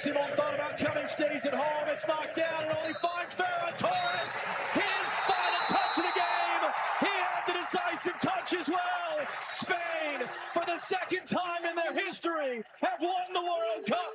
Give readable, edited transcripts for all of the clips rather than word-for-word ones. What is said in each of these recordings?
Simon thought about coming, steadies at home. It's knocked down and only finds Ferran Torres. His final touch of the game. He had the decisive touch as well. Spain, for the second time in their history, have won the World Cup.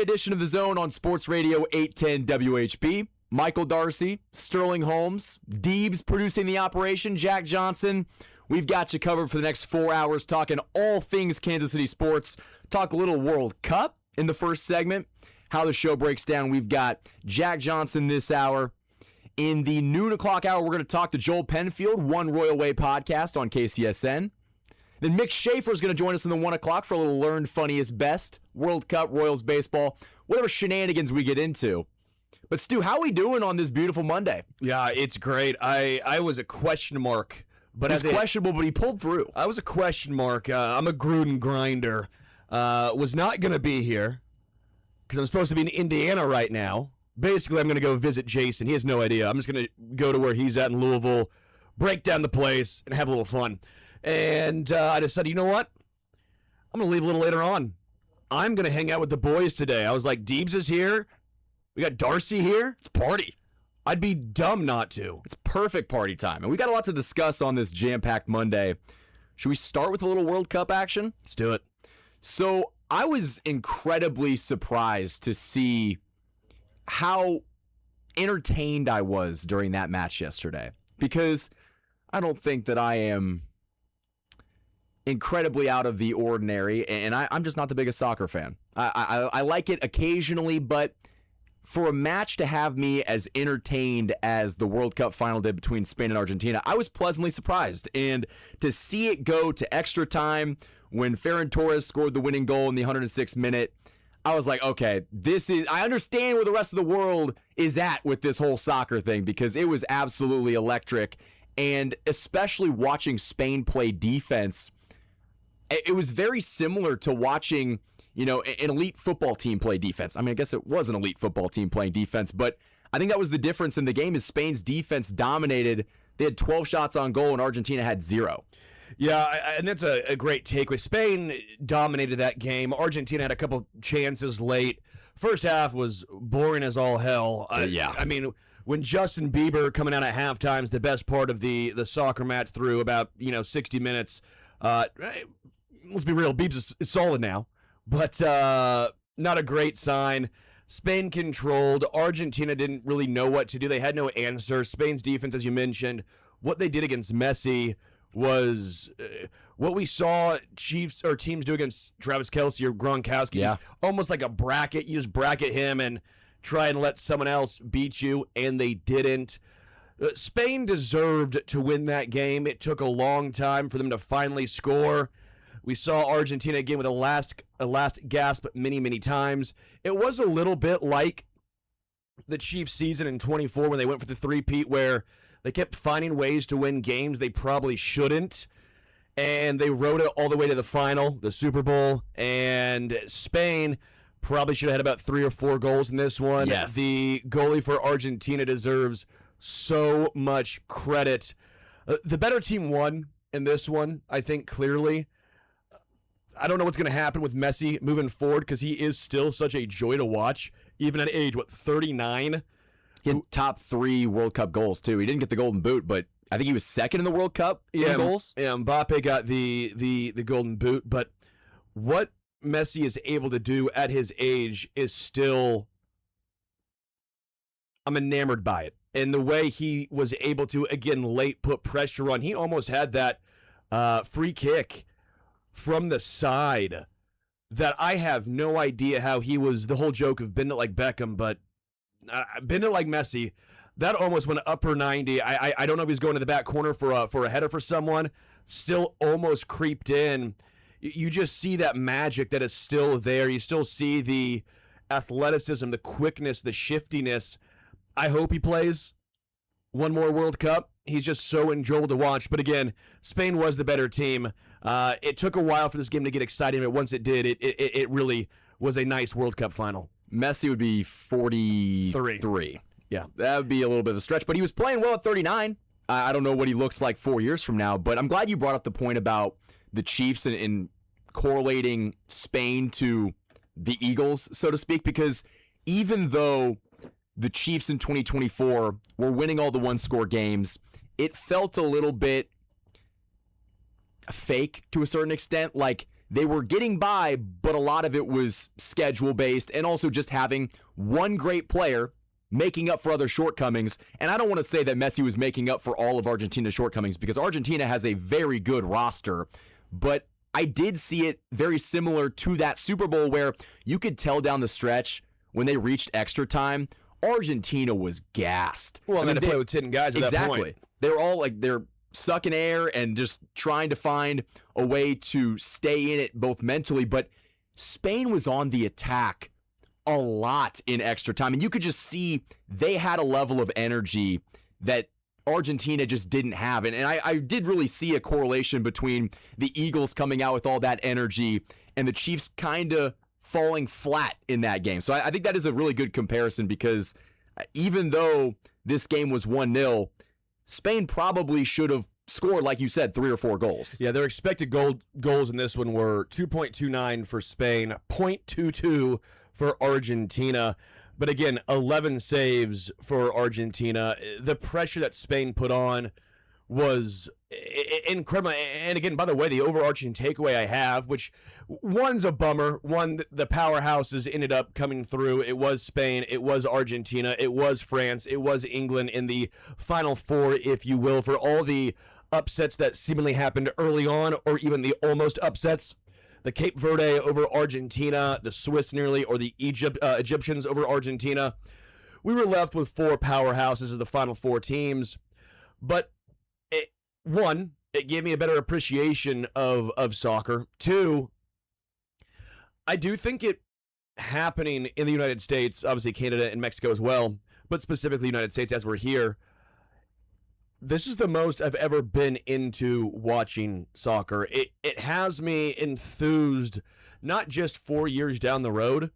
Edition of The Zone on Sports Radio 810 WHB. Michael Darcy, Sterling Holmes, Deebs producing the operation, Jack Johnson. We've got you covered for the next 4 hours talking all things Kansas City sports. Talk a little World Cup in the first segment. How the show breaks down. We've got Jack Johnson this hour. In the noon o'clock hour, we're going to talk to Joel Penfield, One Royal Way podcast on KCSN. Then Mick Schaefer is going to join us in the 1 o'clock for a little Learn Funniest Best, World Cup, Royals baseball, whatever shenanigans we get into. But Stu, how are we doing on this beautiful Monday? Yeah, it's great. I was a question mark. But he's questionable, but he pulled through. I was a question mark. I'm a Gruden grinder. Was not going to be here because I'm supposed to be in Indiana right now. Basically, I'm going to go visit Jason. He has no idea. I'm just going to go to where he's at in Louisville, break down the place, and have a little fun. And I decided, you know what? I'm going to leave a little later on. I'm going to hang out with the boys today. I was like, Deebs is here. We got Darcy here. It's party. I'd be dumb not to. It's perfect party time. And we got a lot to discuss on this jam-packed Monday. Should we start with a little World Cup action? Let's do it. So I was incredibly surprised to see how entertained I was during that match yesterday. Because I don't think that I am incredibly out of the ordinary, and I'm just not the biggest soccer fan. I like it occasionally, but for a match to have me as entertained as the World Cup final did between Spain and Argentina, I was pleasantly surprised. And to see it go to extra time when Ferran Torres scored the winning goal in the 106th minute, I was like, okay, I understand where the rest of the world is at with this whole soccer thing, because it was absolutely electric. And especially watching Spain play defense, it was very similar to watching, an elite football team play defense. I mean, I guess it was an elite football team playing defense, but I think that was the difference in the game is Spain's defense dominated. They had 12 shots on goal and Argentina had 0. Yeah, and that's a great takeaway. Spain dominated that game. Argentina had a couple chances late. First half was boring as all hell. Yeah. I mean, when Justin Bieber coming out at halftime is the best part of the soccer match through about 60 minutes. Let's be real, Biebs is solid now. But not a great sign. Spain controlled. Argentina didn't really know what to do. They had no answer. Spain's defense, as you mentioned, what they did against Messi was what we saw teams do against Travis Kelce or Gronkowski. Yeah. Almost like a bracket. You just bracket him and try and let someone else beat you, and they didn't. Spain deserved to win that game. It took a long time for them to finally score. We saw Argentina again with a last gasp many, many times. It was a little bit like the Chiefs season in 24 when they went for the three-peat, where they kept finding ways to win games they probably shouldn't, and they rode it all the way to the final, the Super Bowl, and Spain probably should have had about 3 or 4 goals in this one. Yes. The goalie for Argentina deserves so much credit. The better team won in this one, I think, clearly. I don't know what's going to happen with Messi moving forward because he is still such a joy to watch, even at age, 39? He had top 3 World Cup goals, too. He didn't get the Golden Boot, but I think he was second in the World Cup in goals. Yeah, Mbappe got the Golden Boot, but what Messi is able to do at his age is still, I'm enamored by it. And the way he was able to, again, late put pressure on. He almost had that free kick from the side that I have no idea how he was the whole joke of bend it like Beckham, but bend it like Messi. That almost went upper 90. I don't know if he's going to the back corner for a header for someone. Still almost creeped in. You just see that magic that is still there. You still see the athleticism, the quickness, the shiftiness. I hope he plays one more World Cup. He's just so enjoyable to watch. But again, Spain was the better team. It took a while for this game to get exciting, but once it did, it really was a nice World Cup final. Messi would be 43. Yeah, that would be a little bit of a stretch, but he was playing well at 39. I don't know what he looks like 4 years from now, but I'm glad you brought up the point about the Chiefs and correlating Spain to the Eagles, so to speak, because even though the Chiefs in 2024 were winning all the one-score games, it felt a little bit fake to a certain extent. Like, they were getting by, but a lot of it was schedule-based and also just having one great player making up for other shortcomings. And I don't want to say that Messi was making up for all of Argentina's shortcomings, because Argentina has a very good roster, but I did see it very similar to that Super Bowl where you could tell down the stretch when they reached extra time, Argentina was gassed. Well, they had to play with 10 guys at that point. They were all like, they're sucking air and just trying to find a way to stay in it both mentally, but Spain was on the attack a lot in extra time, and you could just see they had a level of energy that Argentina just didn't have. And I did really see a correlation between the Eagles coming out with all that energy and the Chiefs kind of falling flat in that game. So I think that is a really good comparison, because even though this game was 1-0, Spain probably should have scored, like you said, 3 or 4 goals. Yeah, their expected goals in this one were 2.29 for Spain, 0.22 for Argentina. But again, 11 saves for Argentina. The pressure that Spain put on was incredible. And again, by the way, the overarching takeaway I have, which one's a bummer. One, the powerhouses ended up coming through. It was Spain, it was Argentina, it was France, it was England in the Final Four, if you will, for all the upsets that seemingly happened early on, or even the almost upsets. The Cape Verde over Argentina, the Swiss nearly, or the Egyptians over Argentina. We were left with 4 powerhouses of the Final Four teams. But, one, it gave me a better appreciation of soccer. 2, I do think it happening in the United States, obviously Canada and Mexico as well, but specifically the United States as we're here. This is the most I've ever been into watching soccer. It has me enthused, not just 4 years down the road,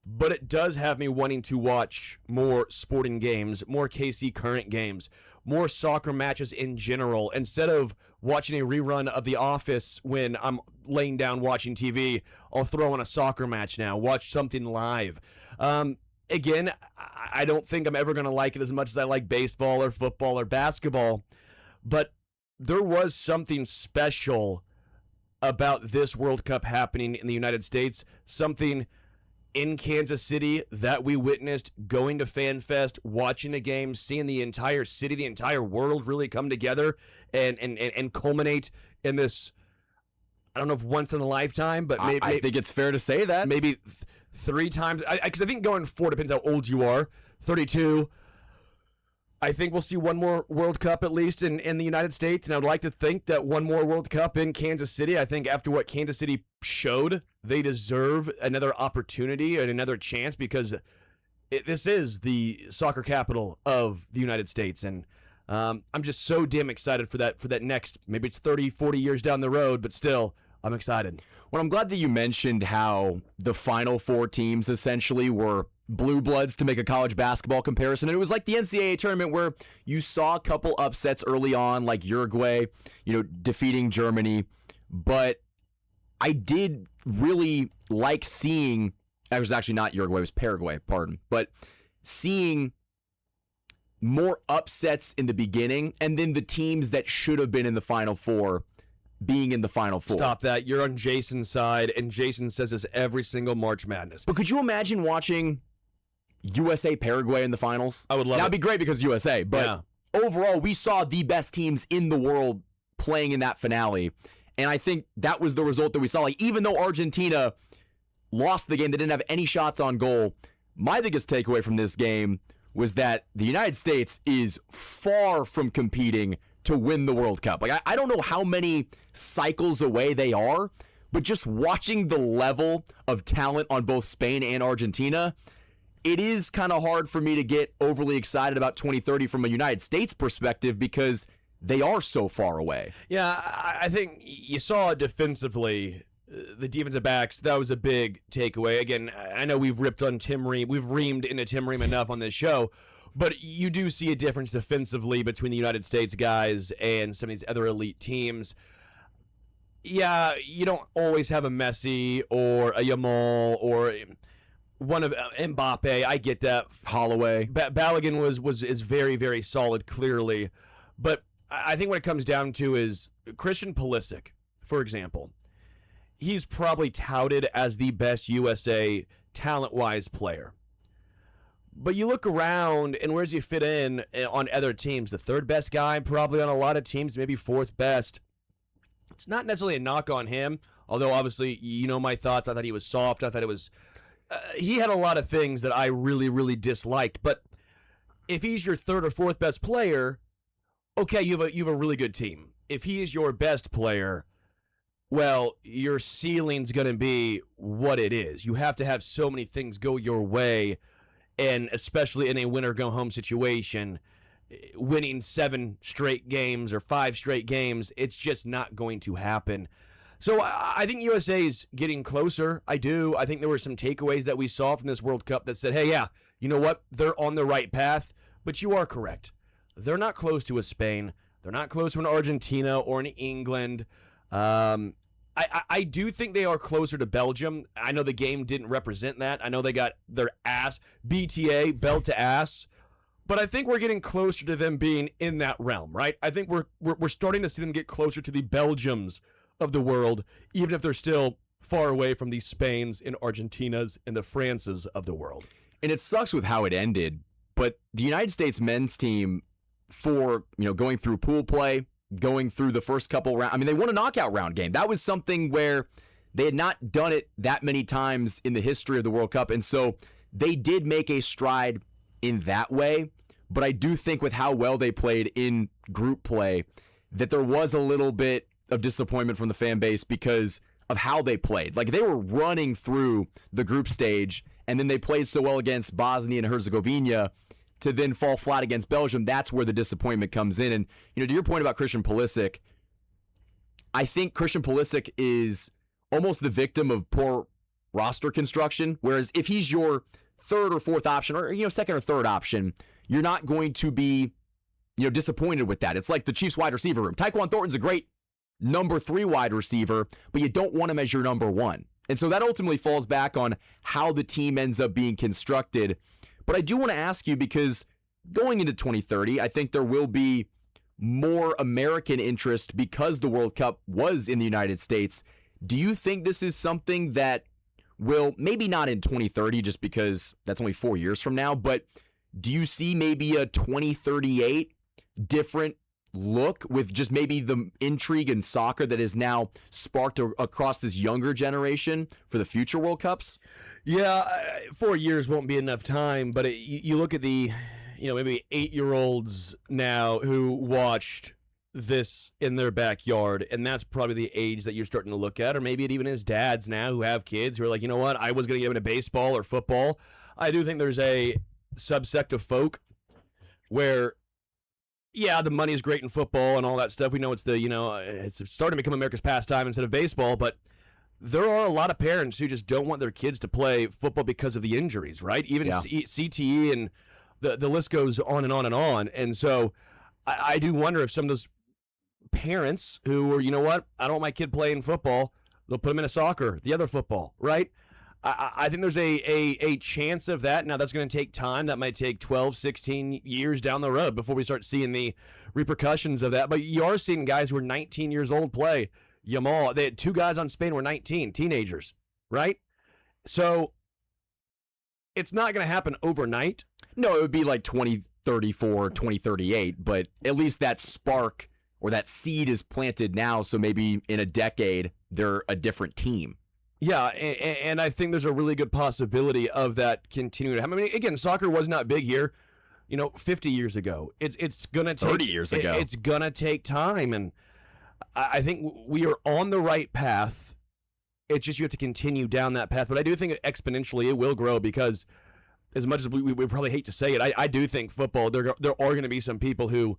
but it does have me wanting to watch more sporting games, more KC Current games, more soccer matches in general. Instead of watching a rerun of The Office when I'm laying down watching TV, I'll throw on a soccer match now, watch something live. Again, I don't think I'm ever going to like it as much as I like baseball or football or basketball, but there was something special about this World Cup happening in the United States, something in Kansas City that we witnessed, going to Fan Fest, watching the game, seeing the entire city, the entire world really come together and culminate in this, I don't know if once in a lifetime, but maybe I think it's fair to say that. Maybe 3 times, because I think going forward depends how old you are. 32. I think we'll see one more World Cup at least in the United States, and I would like to think that one more World Cup in Kansas City. I think after what Kansas City showed, they deserve another opportunity and another chance, because this is the soccer capital of the United States, and I'm just so damn excited for that next, maybe it's 30, 40 years down the road, but still, I'm excited. Well, I'm glad that you mentioned how the Final Four teams essentially were blue bloods, to make a college basketball comparison. And it was like the NCAA tournament where you saw a couple upsets early on, like Uruguay, defeating Germany. But I did really like seeing, it was actually not Uruguay, it was Paraguay, pardon. But seeing more upsets in the beginning, and then the teams that should have been in the Final Four being in the Final Four. Stop that. You're on Jason's side, and Jason says this every single March Madness. But could you imagine watching USA Paraguay in the finals? I would love it. That'd be great because USA, but overall, we saw the best teams in the world playing in that finale, and I think that was the result that we saw. Like, even though Argentina lost the game, they didn't have any shots on goal. My biggest takeaway from this game was that the United States is far from competing to win the World Cup. Like, I don't know how many cycles away they are, but just watching the level of talent on both Spain and Argentina, it is kind of hard for me to get overly excited about 2030 from a United States perspective, because they are so far away. Yeah, I think you saw it defensively. The defensive backs, that was a big takeaway. Again, I know we've ripped on Tim Ream. We've reamed into Tim Ream enough on this show. But you do see a difference defensively between the United States guys and some of these other elite teams. Yeah, you don't always have a Messi or a Yamal or one of Mbappe. I get that. Holloway. Balogun is very, very solid, clearly. But I think what it comes down to is Christian Pulisic, for example. He's probably touted as the best USA talent-wise player. But you look around, and where does he fit in on other teams? The third best guy, probably on a lot of teams, maybe fourth best. It's not necessarily a knock on him, although obviously, you know my thoughts. I thought he was soft. I thought it was... he had a lot of things that I really, really disliked. But if he's your third or fourth best player, okay, you have a really good team. If he is your best player, well, your ceiling's going to be what it is. You have to have so many things go your way, and especially in a win-or-go-home situation, winning 7 straight games or 5 straight games, it's just not going to happen. So I think USA is getting closer. I do. I think there were some takeaways that we saw from this World Cup that said, hey, yeah, you know what? They're on the right path. But you are correct. They're not close to a Spain. They're not close to an Argentina or an England. I do think they are closer to Belgium. I know the game didn't represent that. I know they got their ass, BTA, belt to ass. But I think we're getting closer to them being in that realm, right? I think we're starting to see them get closer to the Belgiums of the world, even if they're still far away from the Spains and Argentinas and the Frances of the world. And it sucks with how it ended, but the United States men's team, for going through pool play, going through the first couple rounds, I mean, they won a knockout round game. That was something where they had not done it that many times in the history of the World Cup, and so they did make a stride in that way. But I do think with how well they played in group play, that there was a little bit of disappointment from the fan base because of how they played. Like, they were running through the group stage, and then they played so well against Bosnia and Herzegovina to then fall flat against Belgium. That's where the disappointment comes in. And, to your point about Christian Pulisic, I think Christian Pulisic is almost the victim of poor roster construction, whereas if he's your third or fourth option, or, second or third option, you're not going to be, disappointed with that. It's like the Chiefs wide receiver room. Tyquan Thornton's a great number 3 wide receiver, but you don't want him as your number 1. And so that ultimately falls back on how the team ends up being constructed. But I do want to ask you, because going into 2030, I think there will be more American interest because the World Cup was in the United States. Do you think this is something that will, maybe not in 2030, just because that's only 4 years from now, but do you see maybe a 2038 different look with just maybe the intrigue in soccer that is now sparked across this younger generation for the future World Cups? Yeah, 4 years won't be enough time, but you look at the, maybe 8-year-olds now who watched this in their backyard, and that's probably the age that you're starting to look at, or maybe it even is dads now who have kids who are like, you know what, I was going to get into baseball or football. I do think there's a subsect of folk where, yeah, the money is great in football and all that stuff. We know it's it's starting to become America's pastime instead of baseball, but there are a lot of parents who just don't want their kids to play football because of the injuries, right? Even CTE and the list goes on and on and on. And so I do wonder if some of those parents who are, you know what, I don't want my kid playing football, they'll put them into soccer, the other football, right? I think there's a chance of that. Now, that's going to take time. That might take 12, 16 years down the road before we start seeing the repercussions of that. But you are seeing guys who are 19 years old play. Yamal, they had 2 guys on Spain who were 19, teenagers, right? So it's not going to happen overnight. No, it would be like 2034, 2038, but at least that spark or that seed is planted now, so maybe in a decade, they're a different team. Yeah, and I think there's a really good possibility of that continuing to happen. I mean, again, soccer was not big here, 50 years ago. It's going to take 30 years ago. It's going to take time, and I think we are on the right path. It's just you have to continue down that path. But I do think exponentially it will grow, because as much as we probably hate to say it, I do think football, there are going to be some people who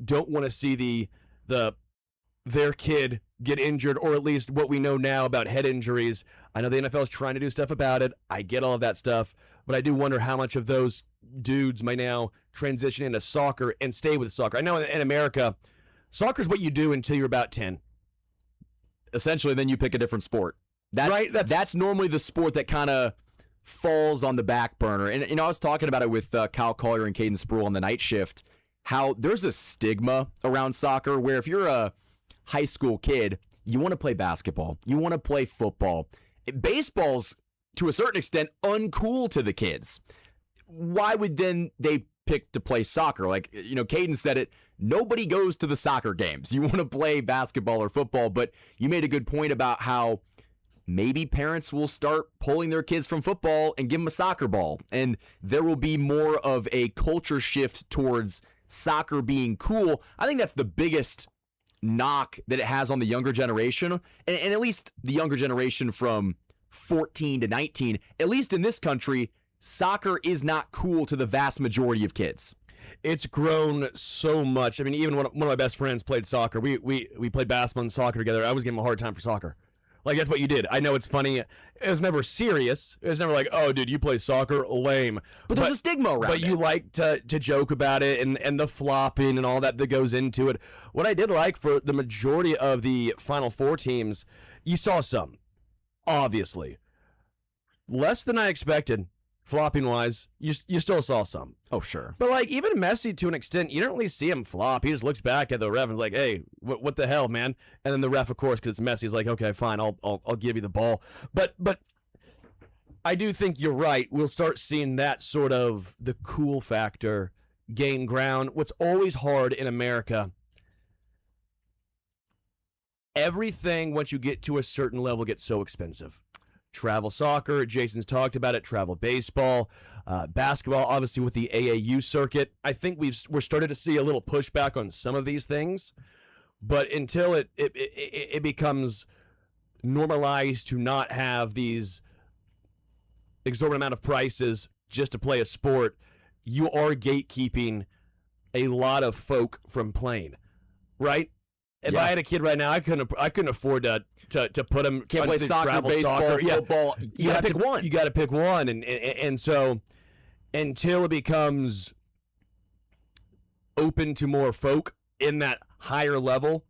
don't want to see their kid get injured, or at least what we know now about head injuries. I know the NFL is trying to do stuff about it. I get all of that stuff, but I do wonder how much of those dudes might now transition into soccer and stay with soccer. I know in America, soccer is what you do until you're about 10. Essentially, then you pick a different sport. That's normally the sport that kind of falls on the back burner. And, I was talking about it with Kyle Collier and Caden Spruill on the night shift, how there's a stigma around soccer where if you're a high school kid, you want to play basketball, you want to play football. Baseball's, to a certain extent, uncool to the kids. Why would then they pick to play soccer? Like, Caden said it, nobody goes to the soccer games. You want to play basketball or football, but you made a good point about how maybe parents will start pulling their kids from football and give them a soccer ball. And there will be more of a culture shift towards soccer being cool. I think that's the biggest knock that it has on the younger generation. And at least the younger generation from 14 to 19, at least in this country, soccer is not cool to the vast majority of kids. It's grown so much. I mean, even one of my best friends played soccer. We played basketball and soccer together. I was giving him a hard time for soccer. Like, that's what you did. I know it's funny. It was never serious. It was never like, oh, dude, you play soccer? Lame. But there's a stigma around it. But you like to joke about it and the flopping and all that goes into it. What I did like for the majority of the Final Four teams, you saw some, obviously. Less than I expected, flopping-wise. You still saw some. Oh, sure. But, like, even Messi, to an extent, you don't really see him flop. He just looks back at the ref and is like, hey, what the hell, man? And then the ref, of course, because it's Messi, is like, okay, fine, I'll give you the ball. But I do think you're right. We'll start seeing that sort of the cool factor gain ground. What's always hard in America, everything, once you get to a certain level, gets so expensive. Travel soccer, Jason's talked about it, travel baseball, basketball, obviously with the AAU circuit. I think we're starting to see a little pushback on some of these things, but until it becomes normalized to not have these exorbitant amount of prices just to play a sport, you are gatekeeping a lot of folk from playing, right? If I had a kid right now, I couldn't afford to put him. Can't play soccer, baseball, football. You got to pick one. You got to pick one, and so until it becomes open to more folk in that higher level,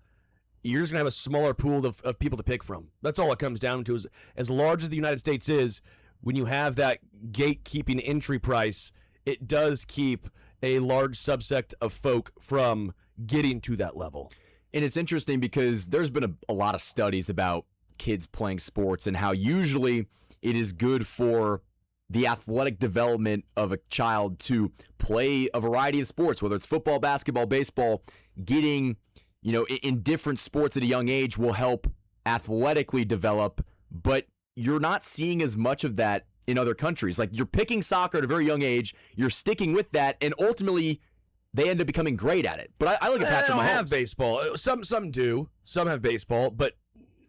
you're just gonna have a smaller pool of people to pick from. That's all it comes down to. Is as large as the United States is, when you have that gatekeeping entry price, it does keep a large subset of folk from getting to that level. And it's interesting because there's been a lot of studies about kids playing sports and how usually it is good for the athletic development of a child to play a variety of sports, whether it's football, basketball, baseball. Getting, in different sports at a young age will help athletically develop, but you're not seeing as much of that in other countries. Like, you're picking soccer at a very young age, you're sticking with that, and ultimately they end up becoming great at it. But I look at Patrick Mahomes. They don't have baseball. Some do. Some have baseball, but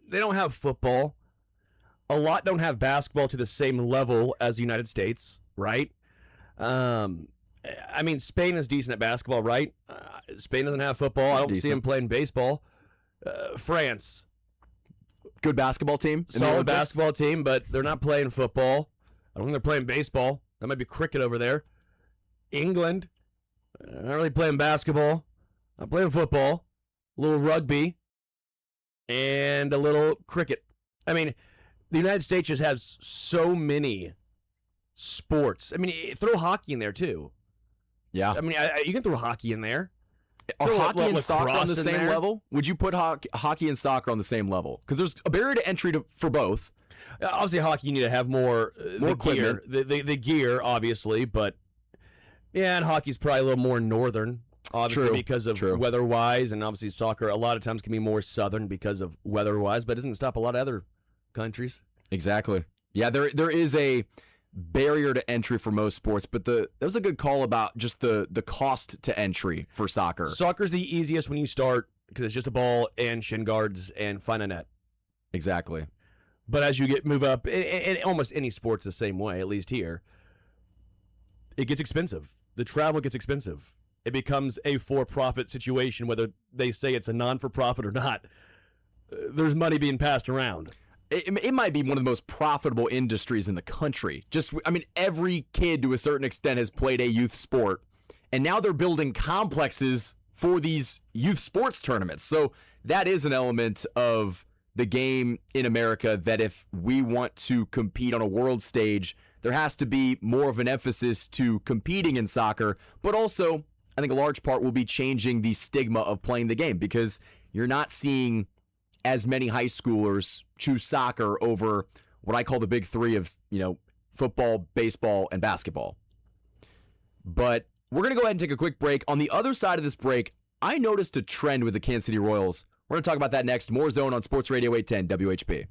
they don't have football. A lot don't have basketball to the same level as the United States, right? I mean, Spain is decent at basketball, right? Spain doesn't have football. I don't see them playing baseball. France. Good basketball team. Solid basketball team, but they're not playing football. I don't think they're playing baseball. That might be cricket over there. England. Not really playing basketball. I'm playing football, a little rugby, and a little cricket. I mean, the United States just has so many sports. I mean, throw hockey in there, too. Yeah. I mean, you can throw hockey in there. Are hockey and soccer on the same level? Would you put hockey and soccer on the same level? Because there's a barrier to entry for both. Obviously, hockey, you need to have more equipment. The gear, obviously, but yeah, and hockey's probably a little more northern, obviously, because of weather-wise, and obviously soccer a lot of times can be more southern because of weather-wise, but it doesn't stop a lot of other countries. Exactly. Yeah, there is a barrier to entry for most sports, but that was a good call about just the cost to entry for soccer. Soccer's the easiest when you start because it's just a ball and shin guards and find a net. Exactly. But as you move up, and almost any sport's the same way, at least here, it gets expensive. The travel gets expensive. It becomes a for-profit situation, whether they say it's a non-for-profit or not. There's money being passed around. it might be one of the most profitable industries in the country. Every kid to a certain extent has played a youth sport, and now they're building complexes for these youth sports tournaments. So that is an element of the game in America that if we want to compete on a world stage, there has to be more of an emphasis to competing in soccer, but also I think a large part will be changing the stigma of playing the game, because you're not seeing as many high schoolers choose soccer over what I call the big three of, football, baseball, and basketball. But we're going to go ahead and take a quick break. On the other side of this break, I noticed a trend with the Kansas City Royals. We're going to talk about that next. More Zone on Sports Radio 810 WHP.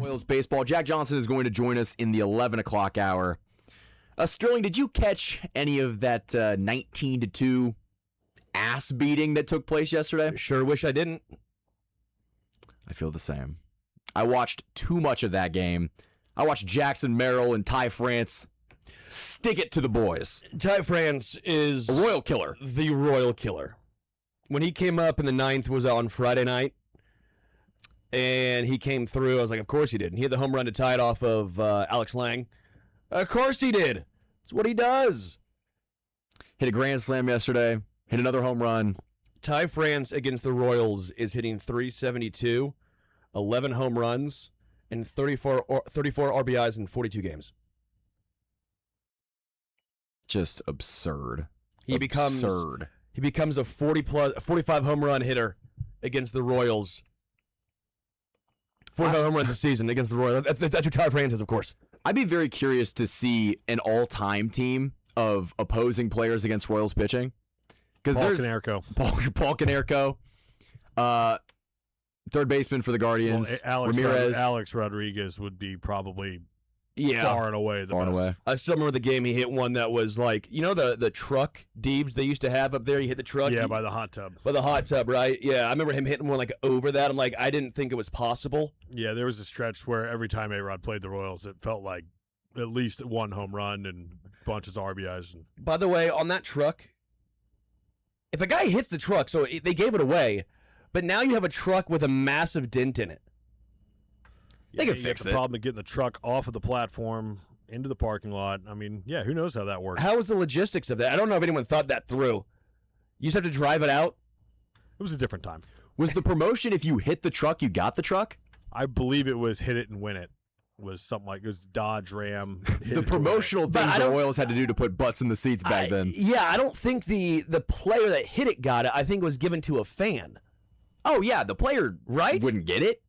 Royals baseball. Jack Johnson is going to join us in the 11 o'clock hour. Sterling, did you catch any of that 19-2 ass beating that took place yesterday? Sure wish I didn't. I feel the same. I watched too much of that game. I watched Jackson Merrill and Ty France stick it to the boys. Ty France is a royal killer. The royal killer. When he came up in the 9th was on Friday night, and he came through. I was like, of course he did. And he had the home run to tie it off of Alex Lang. Of course he did. It's what he does. Hit a grand slam yesterday. Hit another home run. Ty France against the Royals is hitting .372, 11 home runs, and 34 RBIs in 42 games. Just absurd. He becomes a 45 home run hitter against the Royals. 45 home runs a season against the Royals. That's who Ty France is, of course. I'd be very curious to see an all-time team of opposing players against Royals pitching. Because there's Paul Konerko, third baseman for the Guardians, Ramirez. Alex Rodriguez would be probably Yeah. Far and away the best. I still remember the game he hit one that was like, you know the truck Deebs they used to have up there? You hit the truck? Yeah, by the hot tub. By the hot tub, right? Yeah, I remember him hitting one like over that. I'm like, I didn't think it was possible. Yeah, there was a stretch where every time A-Rod played the Royals, it felt like at least one home run and bunches of RBIs. By the way, on that truck, if a guy hits the truck, so they gave it away, but now you have a truck with a massive dent in it. They can fix the problem of getting the truck off of the platform into the parking lot. I mean, yeah, who knows how that works? How was the logistics of that? I don't know if anyone thought that through. You just have to drive it out? It was a different time. Was the promotion if you hit the truck, you got the truck? I believe it was hit it and win it. Was something like it was Dodge Ram. The promotional things the Royals had to do to put butts in the seats back then. Yeah, I don't think the player that hit it got it. I think it was given to a fan. Oh, yeah, the player wouldn't get it.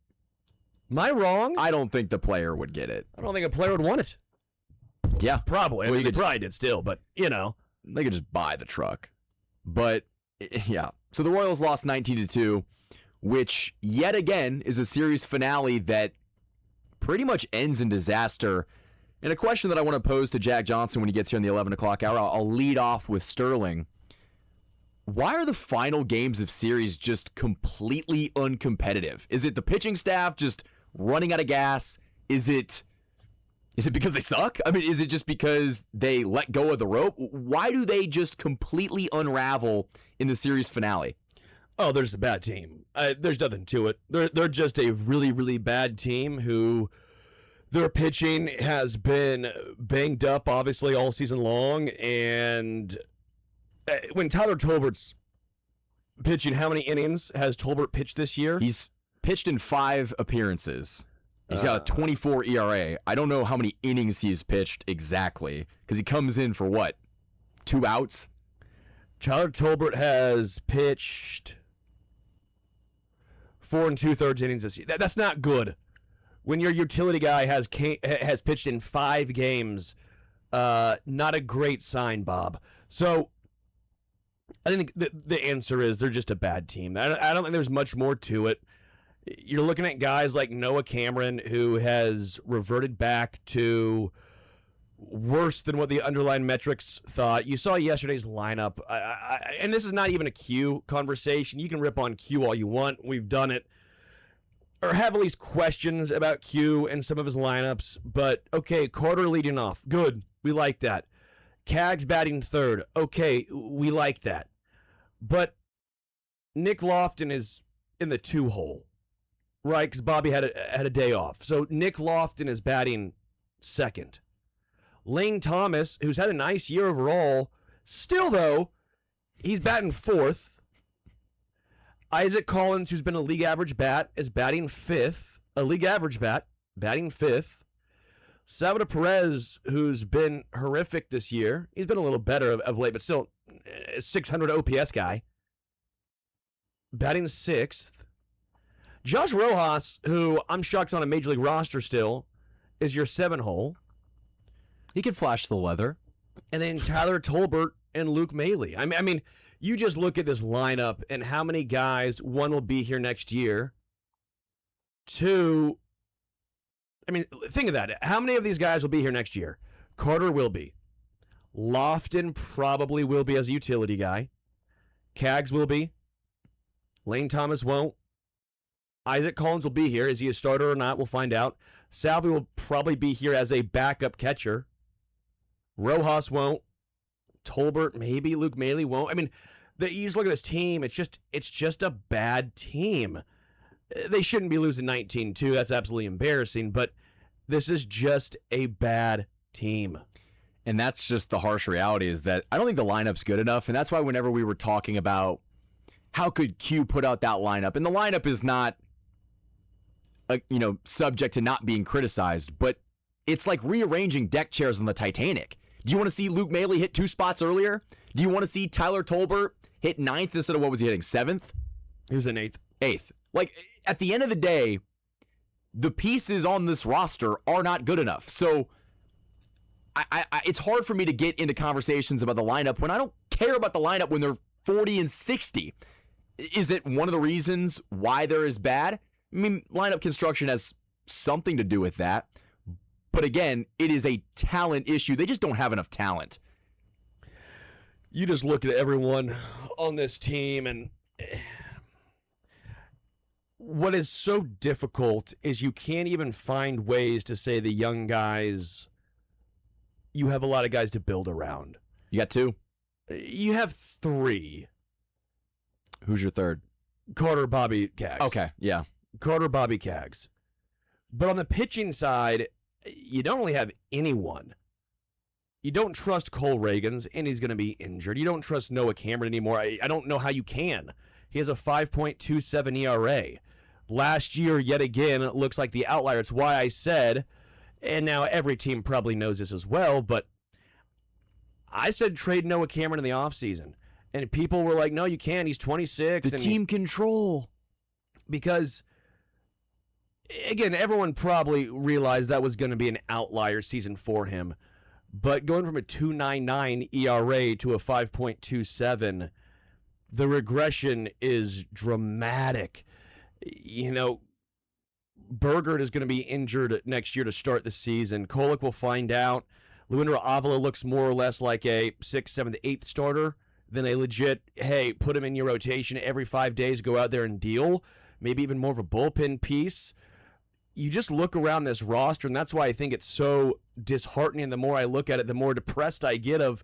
Am I wrong? I don't think the player would get it. I don't think a player would want it. Yeah. Probably. Well, I mean, they probably did still, but, you know. They could just buy the truck. But, yeah. So the Royals lost 19-2, which, yet again, is a series finale that pretty much ends in disaster. And a question that I want to pose to Jack Johnson when he gets here in the 11 o'clock hour, I'll lead off with Sterling. Why are the final games of series just completely uncompetitive? Is it the pitching staff just running out of gas? Is it because they suck? I mean, is it just because they let go of the rope? Why do they just completely unravel in the series finale? Oh, there's a bad team. There's nothing to it. They're just a really, really bad team who their pitching has been banged up, obviously, all season long. And when Tyler Tolbert's pitching, how many innings has Tolbert pitched this year? He's pitched in 5 appearances. He's got a 24 ERA. I don't know how many innings he's pitched exactly because he comes in for what? 2 outs? Tyler Tolbert has pitched 4 2/3 innings this year. That's not good. When your utility guy has pitched in 5 games, not a great sign, Bob. So I think the answer is they're just a bad team. I don't think there's much more to it. You're looking at guys like Noah Cameron, who has reverted back to worse than what the underlying metrics thought. You saw yesterday's lineup, and this is not even a Q conversation. You can rip on Q all you want. We've done it. Or have at least questions about Q and some of his lineups. But, okay, Carter leading off. Good. We like that. Cags batting third. Okay, we like that. But Nick Lofton is in the 2 hole, right? Because Bobby had a day off. So Nick Lofton is batting second. Lane Thomas, who's had a nice year overall, still, though, he's batting 4th. Isaac Collins, who's been a league average bat, is batting 5th. A league average bat, batting 5th. Salvador Perez, who's been horrific this year, he's been a little better of late, but still a 600 OPS guy, batting 6th. Josh Rojas, who I'm shocked on a major league roster still, is your 7 hole. He could flash the leather. And then Tyler Tolbert and Luke Maile. I mean, you just look at this lineup and how many guys, 1, will be here next year. 2, I mean, think of that. How many of these guys will be here next year? Carter will be. Lofton probably will be as a utility guy. Kaggs will be. Lane Thomas won't. Isaac Collins will be here. Is he a starter or not? We'll find out. Salvi will probably be here as a backup catcher. Rojas won't. Tolbert, maybe. Luke Maley won't. I mean, you just look at this team. It's just a bad team. They shouldn't be losing 19-2. That's absolutely embarrassing. But this is just a bad team. And that's just the harsh reality, is that I don't think the lineup's good enough. And that's why whenever we were talking about how could Q put out that lineup, and the lineup is not subject to not being criticized, but it's like rearranging deck chairs on the Titanic. Do you want to see Luke Maley hit 2 spots earlier? Do you want to see Tyler Tolbert hit 9th instead of what was he hitting, 7th? He was in 8th. 8th. Like, at the end of the day, the pieces on this roster are not good enough. So it's hard for me to get into conversations about the lineup when I don't care about the lineup when they're 40 and 60. Is it one of the reasons why they're as bad? I mean, lineup construction has something to do with that. But again, it is a talent issue. They just don't have enough talent. You just look at everyone on this team, and what is so difficult is you can't even find ways to say the young guys, you have a lot of guys to build around. You got 2? You have 3. Who's your third? Carter, Bobby, Kaggs. Okay, yeah. Carter, Bobby, Kaggs. But on the pitching side, you don't really have anyone. You don't trust Cole Reagans, and he's going to be injured. You don't trust Noah Cameron anymore. I don't know how you can. He has a 5.27 ERA. Last year, yet again, it looks like the outlier. It's why I said, and now every team probably knows this as well, but I said trade Noah Cameron in the offseason. And people were like, no, you can't. He's 26. The team control. Because, again, everyone probably realized that was going to be an outlier season for him. But going from a 2.99 ERA to a 5.27, the regression is dramatic. You know, Bergert is going to be injured next year to start the season. Kolek will find out. Luinder Avila looks more or less like a 6th, 7th, 8th starter than a legit, hey, put him in your rotation every 5 days, go out there and deal. Maybe even more of a bullpen piece. You just look around this roster, and that's why I think it's so disheartening. The more I look at it, the more depressed I get of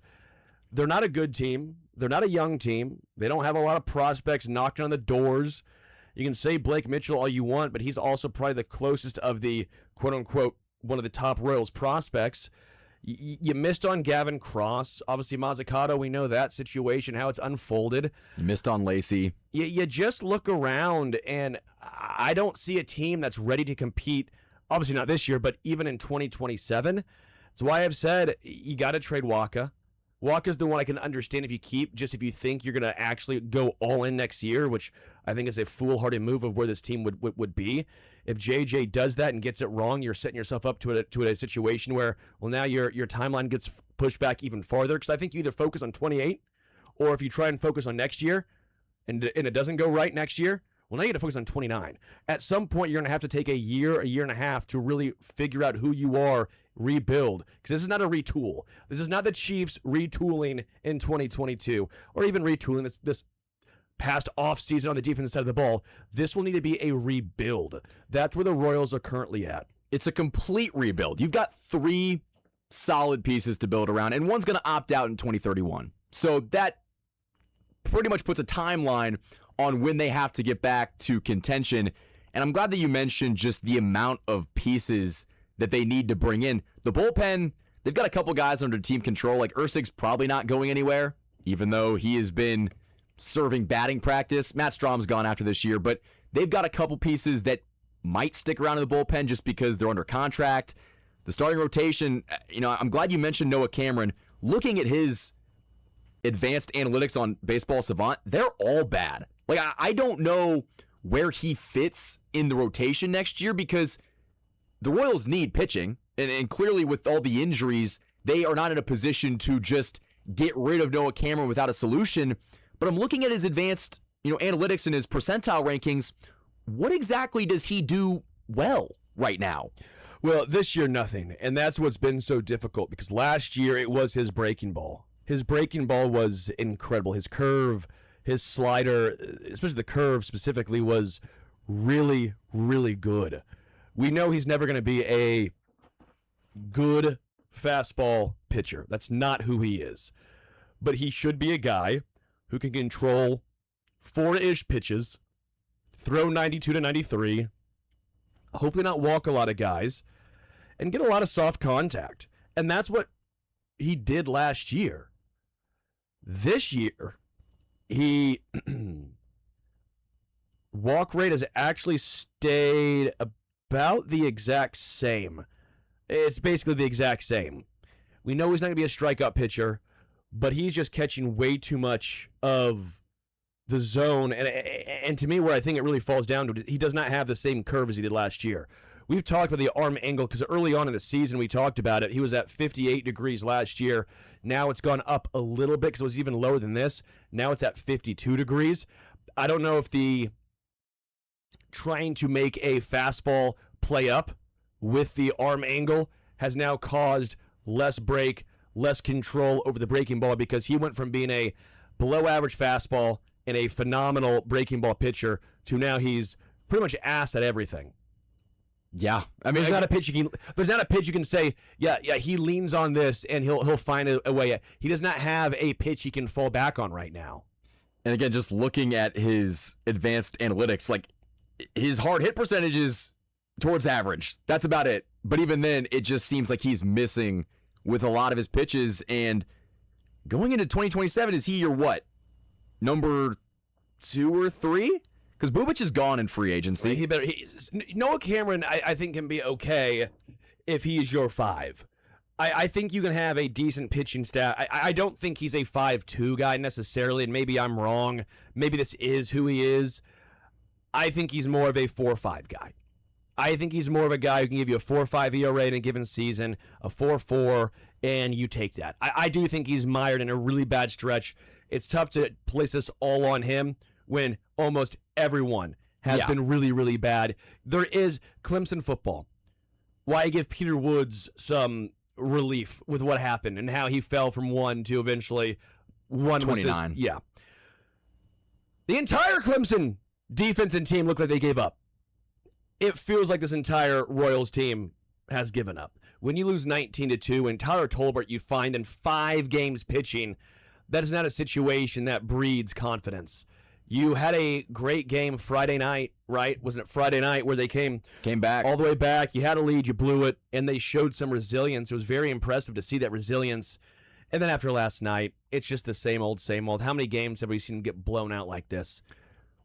they're not a good team. They're not a young team. They don't have a lot of prospects knocking on the doors. You can say Blake Mitchell all you want, but he's also probably the closest of the quote-unquote one of the top Royals prospects. You missed on Gavin Cross. Obviously, Mazzucato, we know that situation, how it's unfolded. You missed on Lacey. You just look around, and I don't see a team that's ready to compete, obviously not this year, but even in 2027. That's why I've said you got to trade Waka. Waka's the one I can understand if you keep, just if you think you're going to actually go all in next year, which I think is a foolhardy move of where this team would be. If JJ does that and gets it wrong, you're setting yourself up to a situation where, well, now your timeline gets pushed back even farther. Because I think you either focus on 28, or if you try and focus on next year, and it doesn't go right next year, well, now you got to focus on 29. At some point, you're going to have to take a year and a half to really figure out who you are, rebuild. Because this is not a retool. This is not the Chiefs retooling in 2022, or even retooling this past offseason on the defensive side of the ball. This will need to be a rebuild. That's where the Royals are currently at. It's a complete rebuild. You've got 3 solid pieces to build around, and one's going to opt out in 2031. So that pretty much puts a timeline on when they have to get back to contention. And I'm glad that you mentioned just the amount of pieces that they need to bring in. The bullpen, they've got a couple guys under team control. Like Ursig's probably not going anywhere, even though he has been serving batting practice. Matt Strom's gone after this year, but they've got a couple pieces that might stick around in the bullpen just because they're under contract. The starting rotation, I'm glad you mentioned Noah Cameron. Looking at his advanced analytics on Baseball Savant, they're all bad. Like, I don't know where he fits in the rotation next year because the Royals need pitching, and clearly with all the injuries, they are not in a position to just get rid of Noah Cameron without a solution. But I'm looking at his advanced, analytics and his percentile rankings. What exactly does he do well right now? Well, this year, nothing. And that's what's been so difficult because last year it was his breaking ball. His breaking ball was incredible. His curve, his slider, especially the curve specifically, was really, really good. We know he's never going to be a good fastball pitcher. That's not who he is. But he should be a guy who can control 4-ish pitches, throw 92 to 93, hopefully not walk a lot of guys, and get a lot of soft contact. And that's what he did last year. This year, he walk rate has actually stayed about the exact same. It's basically the exact same. We know he's not going to be a strikeout pitcher, but he's just catching way too much of the zone. And to me, where I think it really falls down to, he does not have the same curve as he did last year. We've talked about the arm angle because early on in the season we talked about it. He was at 58 degrees last year. Now it's gone up a little bit because it was even lower than this. Now it's at 52 degrees. I don't know if the trying to make a fastball play up with the arm angle has now caused less break, less control over the breaking ball because he went from being a below average fastball and a phenomenal breaking ball pitcher to now he's pretty much ass at everything. Yeah, I mean, There's not a pitch you can say, yeah, he leans on this and he'll find a way. He does not have a pitch he can fall back on right now. And again, just looking at his advanced analytics, like his hard hit percentage is towards average. That's about it. But even then, it just seems like he's missing with a lot of his pitches. And going into 2027, is he your what? Number 2 or 3? Because Bubic is gone in free agency. Noah Cameron, I think, can be okay if he's your 5. I think you can have a decent pitching staff. I don't think he's a 5-2 guy necessarily, and maybe I'm wrong. Maybe this is who he is. I think he's more of a 4-5 guy. I think he's more of a guy who can give you a 4.5 ERA in a given season, a 4.4, and you take that. I do think he's mired in a really bad stretch. It's tough to place this all on him when almost everyone has been really, really bad. There is Clemson football. Why give Peter Woods some relief with what happened and how he fell from 1 to eventually 129. Yeah. The entire Clemson defense and team looked like they gave up. It feels like this entire Royals team has given up. When you lose 19-2 and Tyler Tolbert you find in 5 games pitching, that is not a situation that breeds confidence. You had a great game Friday night, right? Wasn't it Friday night where they came back all the way back? You had a lead, you blew it, and they showed some resilience. It was very impressive to see that resilience. And then after last night, it's just the same old, same old. How many games have we seen get blown out like this?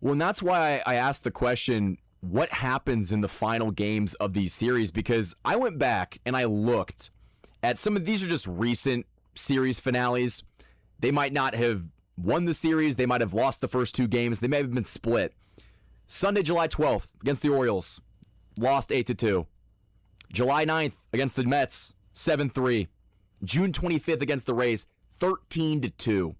Well, and that's why I asked the question, what happens in the final games of these series? Because I went back and I looked at some of these are just recent series finales. They might not have won the series. They might have lost the first 2 games. They may have been split. Sunday, July 12th against the Orioles, lost 8-2. July 9th against the Mets, 7-3. June 25th against the Rays, 13-2.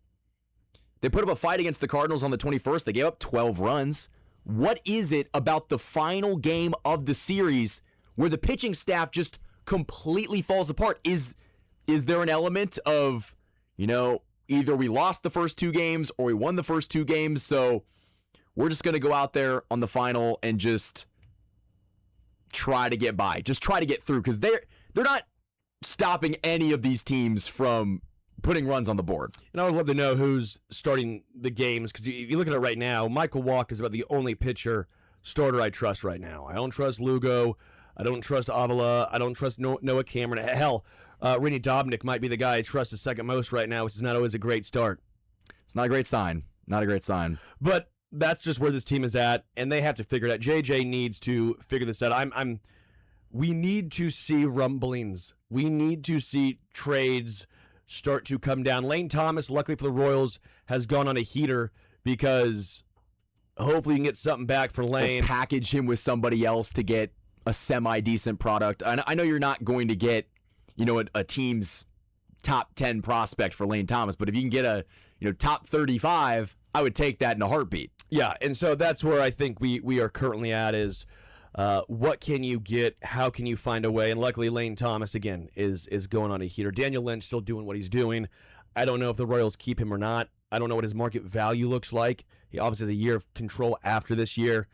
They put up a fight against the Cardinals on the 21st. They gave up 12 runs. What is it about the final game of the series where the pitching staff just completely falls apart? Is there an element of, either we lost the first 2 games or we won the first 2 games, so we're just going to go out there on the final and just try to get by, just try to get through, because they're not stopping any of these teams from putting runs on the board. And I would love to know who's starting the games, because if you look at it right now, Michael Walk is about the only pitcher starter I trust right now. I don't trust Lugo. I don't trust Avila. I don't trust Noah Cameron. Hell, Rennie Dobnik might be the guy I trust the second most right now, which is not always a great start. It's not a great sign. Not a great sign. But that's just where this team is at, and they have to figure it out. JJ needs to figure this out. We need to see rumblings. We need to see trades start to come down. Lane Thomas, luckily for the Royals, has gone on a heater because hopefully you can get something back for Lane. Or package him with somebody else to get a semi-decent product. And I know you're not going to get, a team's top 10 prospect for Lane Thomas, but if you can get a, top 35, I would take that in a heartbeat. Yeah, and so that's where I think we are currently at is What can you get? How can you find a way? And luckily, Lane Thomas, again, is going on a heater. Daniel Lynch still doing what he's doing. I don't know if the Royals keep him or not. I don't know what his market value looks like. He obviously has a year of control after this year.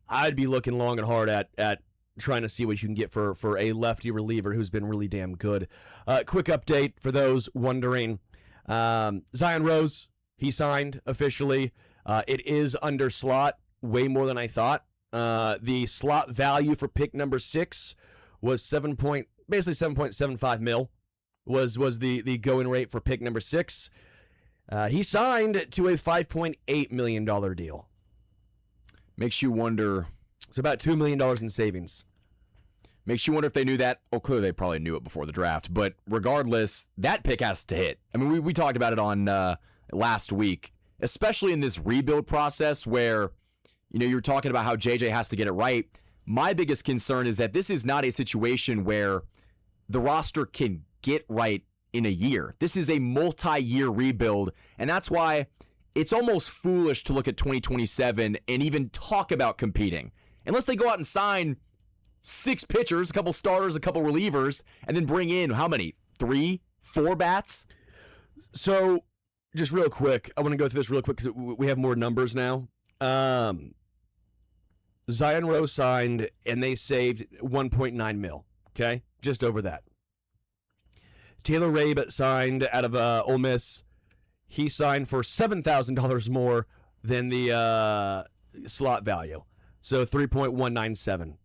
I'd be looking long and hard at trying to see what you can get for a lefty reliever who's been really damn good. Quick update for those wondering. Zion Rose, he signed officially. It is under slot, way more than I thought. The slot value for pick number 6 was basically 7.75 mil was the going rate for pick number 6. He signed to a $5.8 million deal. Makes you wonder. It's about $2 million in savings. Makes you wonder if they knew that. Oh, clearly they probably knew it before the draft. But regardless, that pick has to hit. I mean, we talked about it on last week, especially in this rebuild process where, you're talking about how JJ has to get it right. My biggest concern is that this is not a situation where the roster can get right in a year. This is a multi-year rebuild, and that's why it's almost foolish to look at 2027 and even talk about competing. Unless they go out and sign 6 pitchers, a couple starters, a couple relievers, and then bring in how many? 3, 4 bats? So, just real quick, I want to go through this real quick because we have more numbers now. Zion Rose signed, and they saved 1.9 mil, okay? Just over that. Taylor Rabe signed out of Ole Miss. He signed for $7,000 more than the slot value, so 3.197.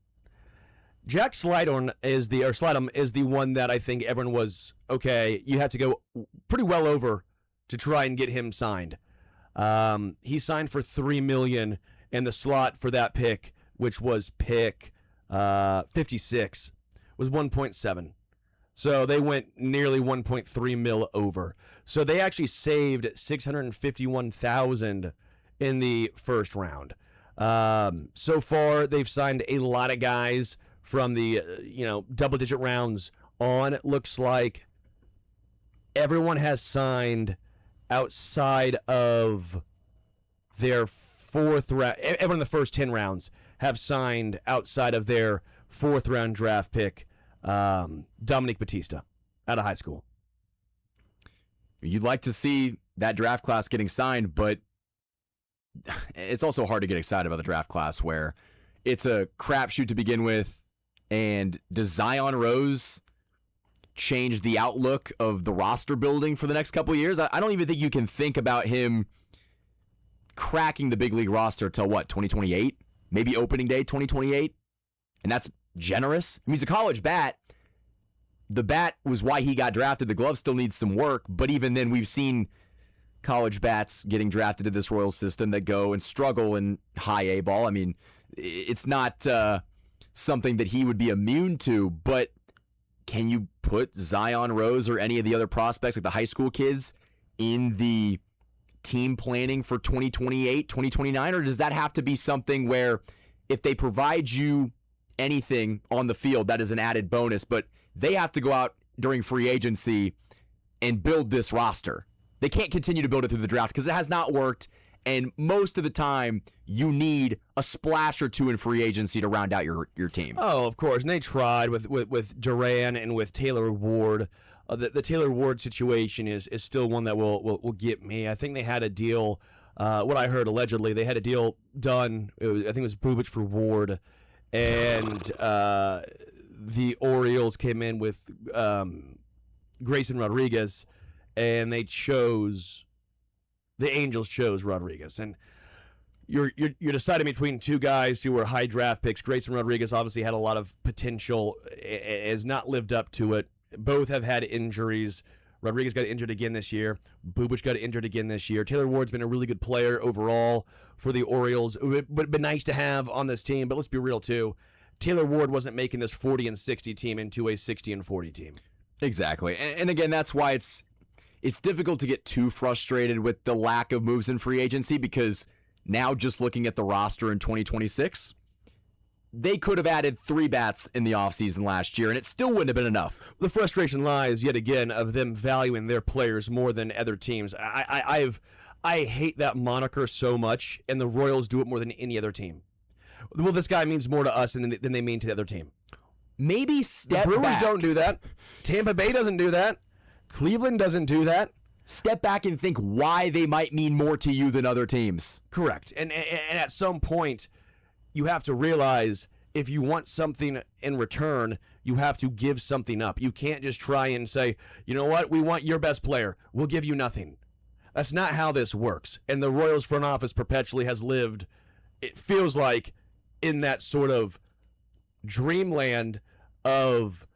Jack Slidham is the one that I think everyone was, okay, you have to go pretty well over to try and get him signed. He signed for $3 million, and the slot for that pick, which was pick 56, was 1.7. So they went nearly 1.3 mil over. So they actually saved $651,000 in the first round. So far, they've signed a lot of guys from the double-digit rounds on. It looks like everyone has signed outside of their 4th round. Everyone in the first 10 rounds have signed outside of their 4th round draft pick, Dominic Batista, out of high school. You'd like to see that draft class getting signed, but it's also hard to get excited about the draft class where it's a crapshoot to begin with. And does Zion Rose change the outlook of the roster building for the next couple of years? I don't even think you can think about him cracking the big league roster till 2028? Maybe opening day 2028? And that's generous. I mean, he's a college bat. The bat was why he got drafted. The glove still needs some work, but even then we've seen college bats getting drafted to this Royals system that go and struggle in high A ball. I mean, it's not something that he would be immune to, but can you put Zion Rose or any of the other prospects, like the high school kids, in the team planning for 2028, 2029, or does that have to be something where if they provide you anything on the field, that is an added bonus, but they have to go out during free agency and build this roster? They can't continue to build it through the draft because it has not worked, and most of the time you need a splash or two in free agency to round out your team. Oh, of course, and they tried with Duran and with Taylor Ward. The Taylor Ward situation is still one that will get me. I think they had a deal, what I heard allegedly, they had a deal done, I think it was Bubic for Ward, and the Orioles came in with Grayson Rodriguez, and the Angels chose Rodriguez. And you're deciding between two guys who were high draft picks. Grayson Rodriguez obviously had a lot of potential, has not lived up to it. Both have had injuries. Rodriguez got injured again this year. Bubic got injured again this year. Taylor Ward's been a really good player overall for the Orioles. It would have been nice to have on this team, but let's be real too. Taylor Ward wasn't making this 40-60 team into a 60-40 team. Exactly. And again, that's why it's difficult to get too frustrated with the lack of moves in free agency, because now just looking at the roster in 2026, they could have added 3 bats in the offseason last year, and it still wouldn't have been enough. The frustration lies, yet again, of them valuing their players more than other teams. I hate that moniker so much, and the Royals do it more than any other team. well, this guy means more to us than they mean to the other team. Maybe The step Brewers back. don't do that. Tampa Bay doesn't do that. Cleveland doesn't do that. Step back and think why they might mean more to you than other teams. Correct. And at some point, you have to realize if you want something in return, you have to give something up. You can't just try and say, you know what, we want your best player. We'll give you nothing. That's not how this works. And the Royals front office perpetually has lived, it feels like, in that sort of dreamland of,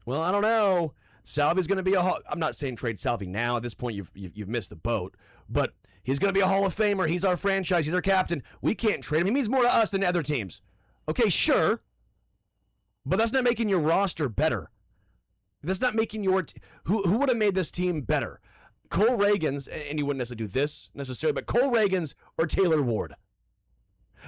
well, I don't know. Salvi's going to be I'm not saying trade Salvi now. At this point, you've missed the boat. But he's going to be a Hall of Famer. He's our franchise. He's our captain. We can't trade him. He means more to us than to other teams. Okay, sure. But that's not making your roster better. That's not making your... Who would have made this team better? Cole Reagans, and he wouldn't necessarily do this necessarily, but Cole Reagans or Taylor Ward.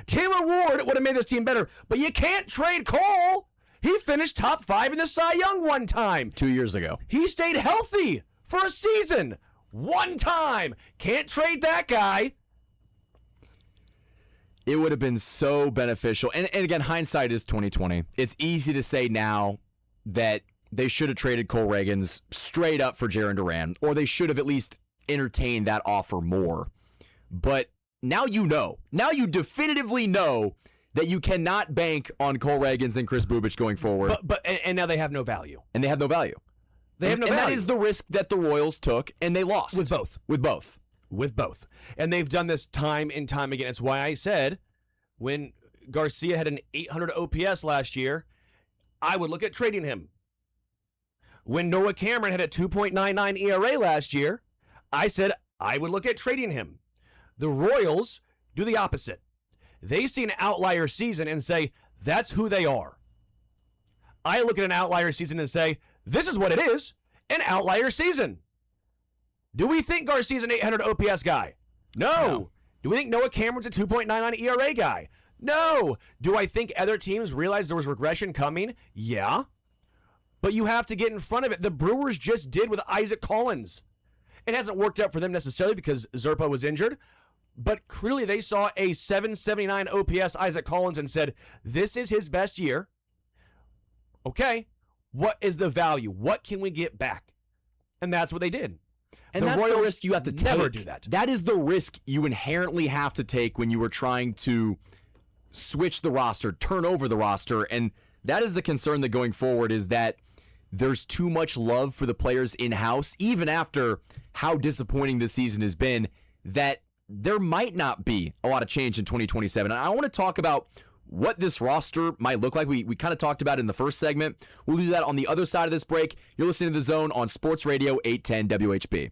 Taylor Ward would have made this team better, but you can't trade Cole. He finished top 5 in the Cy Young one time. 2 years ago. He stayed healthy for a season one time. Can't trade that guy. It would have been so beneficial. And again, hindsight is 2020. It's easy to say now that they should have traded Cole Reagans straight up for Jarren Duran, or they should have at least entertained that offer more. But now you know. Now you definitively know that you cannot bank on Cole Reagans and Chris Bubich going forward. And now they have no value. And they have no value. They have no value. And value. that is the risk that the Royals took, and they lost. With both. With both. And they've done this time and time again. It's why I said when Garcia had an 800 OPS last year, I would look at trading him. When Noah Cameron had a 2.99 ERA last year, I said I would look at trading him. The Royals do the opposite. They see an outlier season and say, that's who they are. I look at an outlier season and say, this is what it is, an outlier season. Do we think Garcia's an 800 OPS guy? No. Do we think Noah Cameron's a 2.99 ERA guy? No. Do I think other teams realized there was regression coming? Yeah. But you have to get in front of it. The Brewers just did with Isaac Collins. It hasn't worked out for them necessarily because Zerpa was injured, but clearly they saw a 779 OPS Isaac Collins and said, this is his best year. Okay, what is the value? What can we get back? And that's what they did. And that's the risk you have to take. Never do that. That is the risk you inherently have to take when you are trying to switch the roster, turn over the roster. And that is the concern that going forward is that there's too much love for the players in-house, even after how disappointing this season has been, that there might not be a lot of change in 2027. And I want to talk about what this roster might look like. We kind of talked about it in the first segment. We'll do that on the other side of this break. You're listening to The Zone on Sports Radio 810 WHB.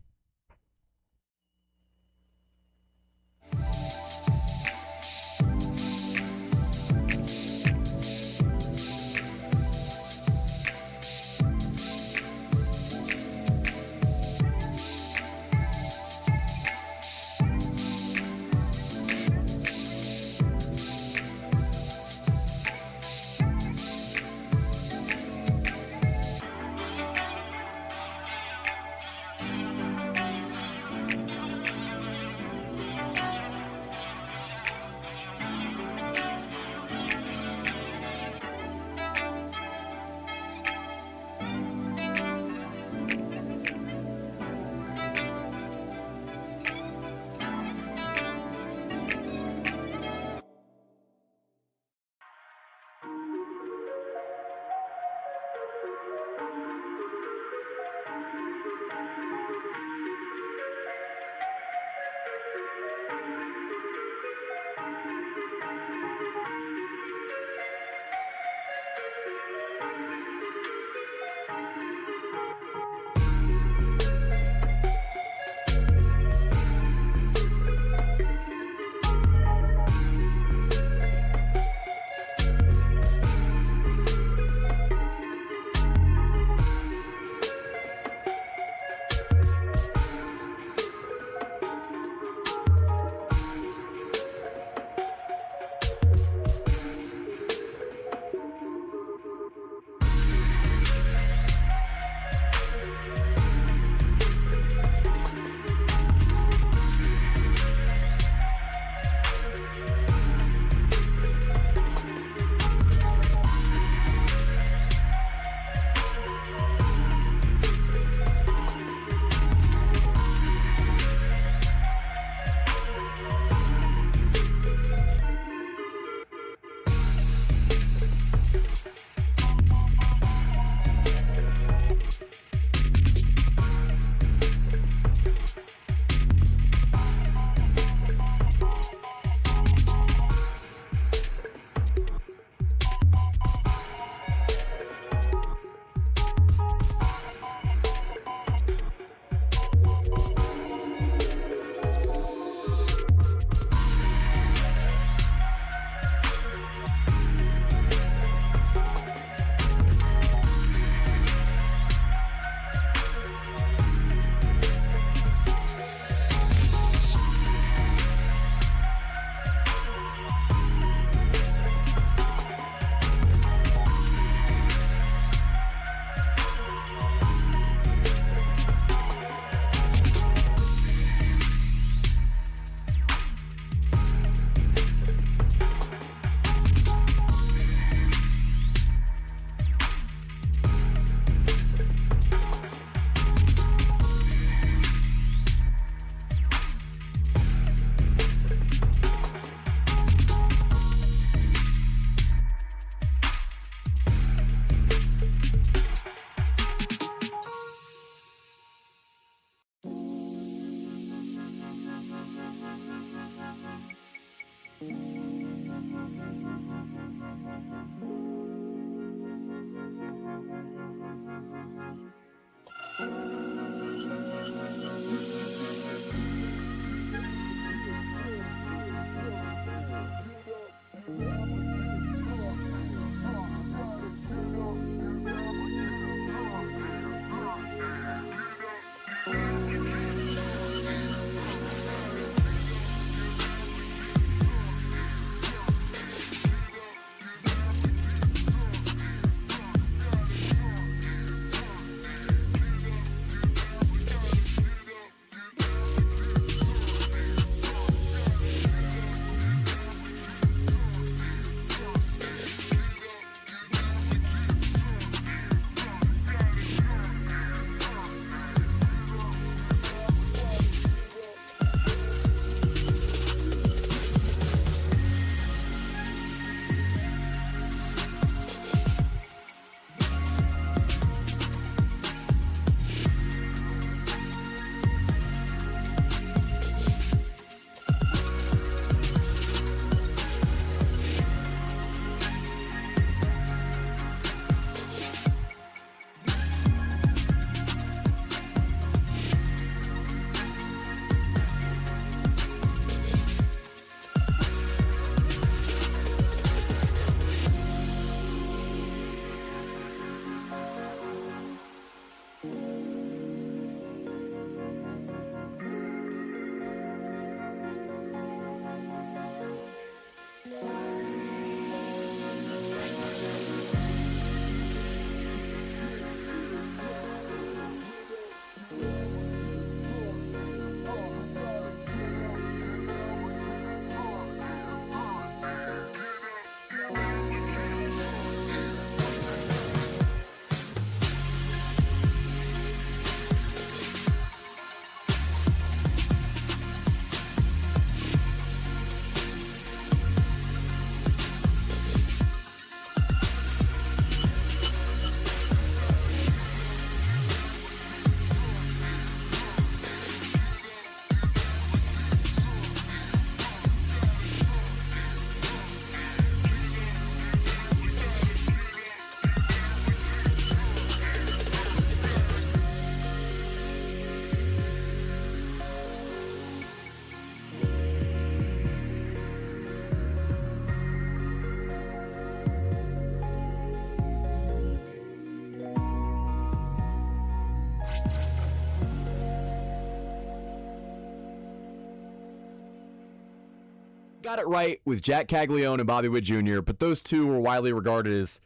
got it right with Jack Caglione and Bobby Witt Jr., but those two were widely regarded as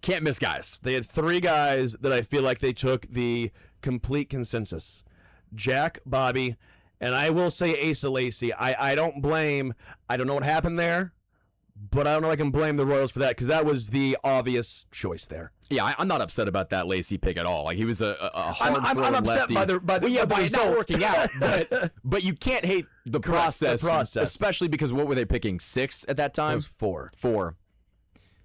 can't miss guys. They had 3 guys that I feel like they took the complete consensus. Jack, Bobby, and I will say Asa Lacy. I don't blame, I don't know what happened there, but I don't know if I can blame the Royals for that because that was the obvious choice there. Yeah, I'm not upset about that Lacy pick at all. Like he was a hard I'm upset lefty. by the by it not results. working out, but you can't hate the process, especially because what were they picking? 6 at that time? It was 4. 4.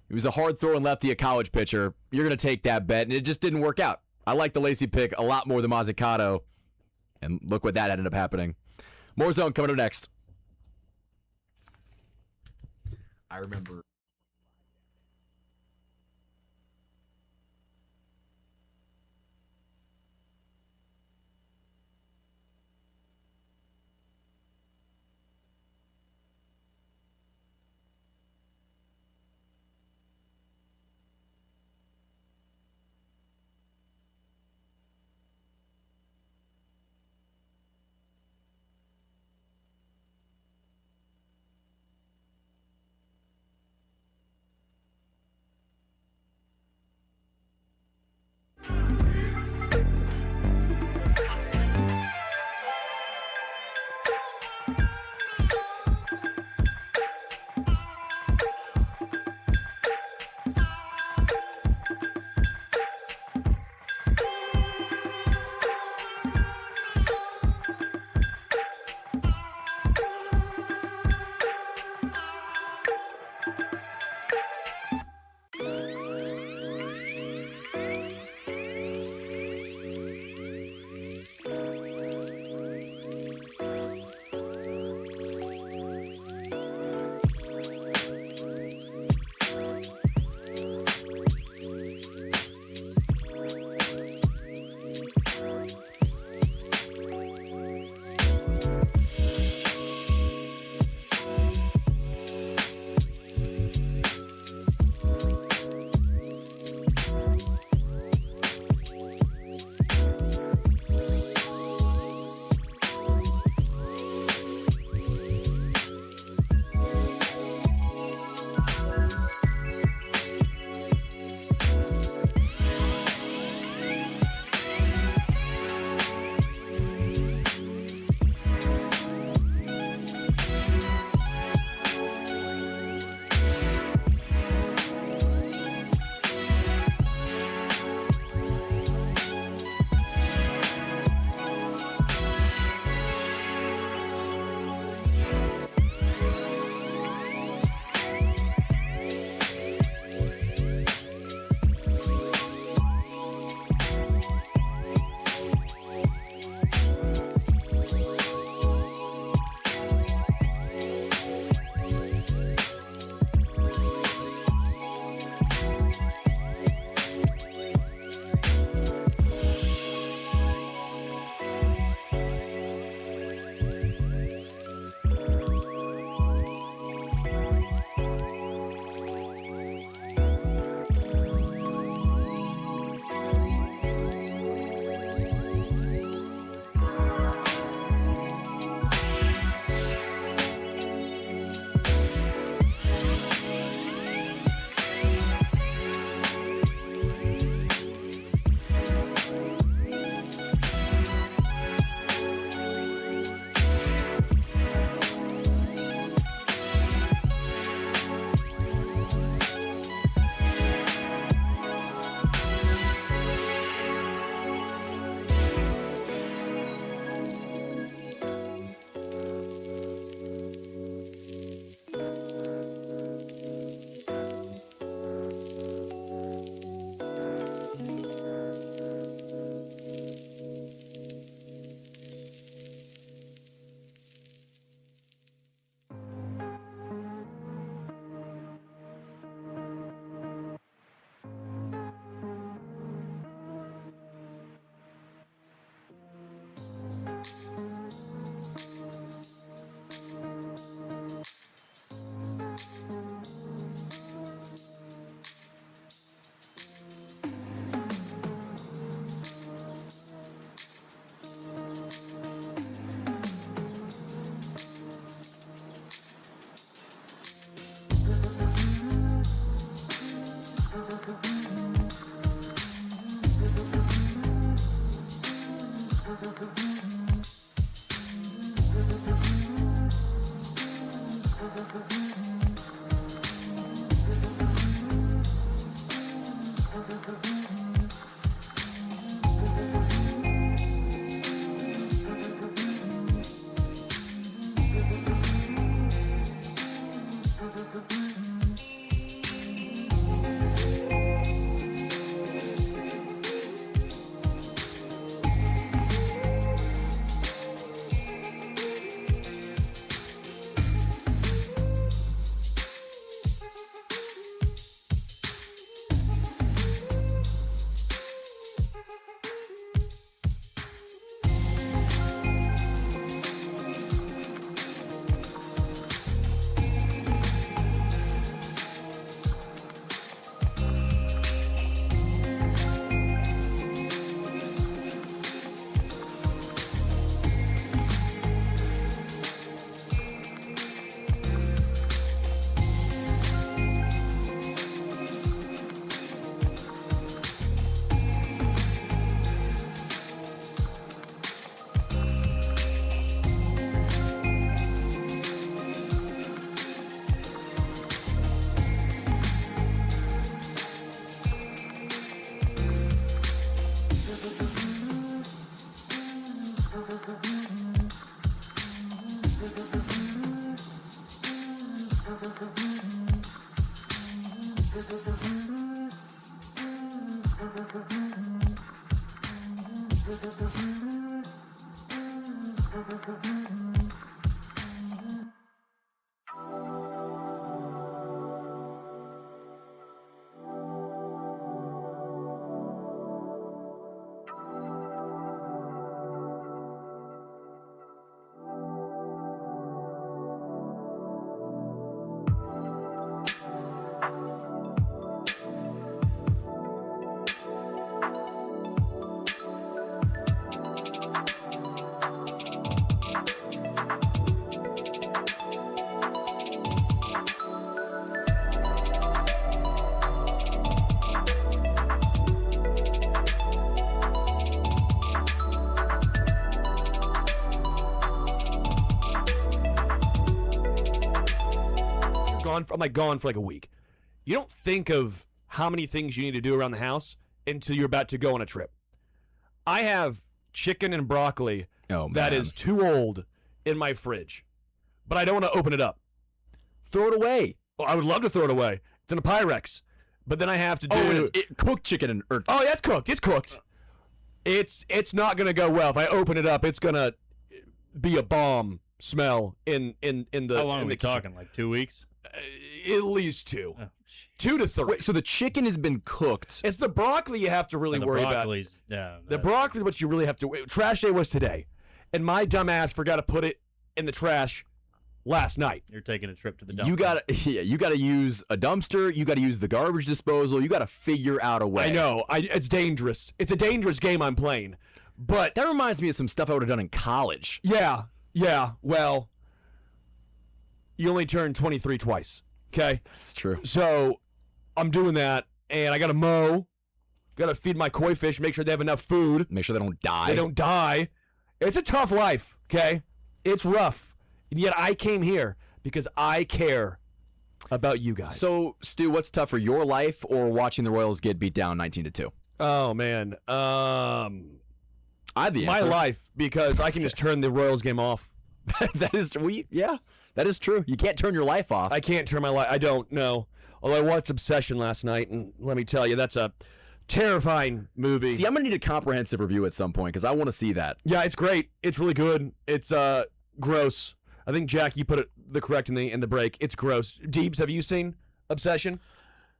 He was a hard throwing lefty, a college pitcher. You're gonna take that bet, and it just didn't work out. I like the Lacy pick a lot more than Mazzucato, and look what that ended up happening. More Zone coming up next. I remember. I'm like gone for like a week. You don't think of how many things you need to do around the house until you're about to go on a trip. I have chicken and broccoli that is too old in my fridge, but I don't want to open it up. Throw it away. Well, I would love to throw it away. It's in a Pyrex, but then I have to do cooked chicken oh, yeah, it's cooked. It's cooked. It's not gonna go well if I open it up. It's gonna be a bomb smell in the. How long are we talking? Like 2 weeks? At least 2. Oh, 2 to 3. Wait, so the chicken has been cooked. It's the broccoli you have to really worry about. Yeah, the broccoli is what you really have to. Trash day was today, and my dumb ass forgot to put it in the trash last night. You're taking a trip to the dumpster. You gotta use a dumpster. You gotta use the garbage disposal. You gotta figure out a way. I know. It's dangerous. It's a dangerous game I'm playing. But that reminds me of some stuff I would have done in college. Yeah. Well, you only turn 23 twice. Okay, it's true. So I'm doing that, and I gotta mow, gotta feed my koi fish, make sure they have enough food, make sure they don't die. They don't die. It's a tough life. Okay, it's rough, and yet I came here because I care about you guys. So, Stu, what's tougher, your life or watching the Royals get beat down 19-2? Oh man, I have the my answer. life, because I can just turn the Royals game off. That is true. You can't turn your life off. I can't turn my life. I don't know. Although I watched Obsession last night, and let me tell you, that's a terrifying movie. See, I'm gonna need a comprehensive review at some point because I want to see that. Yeah, it's great. It's really good. It's gross. I think Jack, you put it the correct in the break. It's gross. Deebs, have you seen Obsession?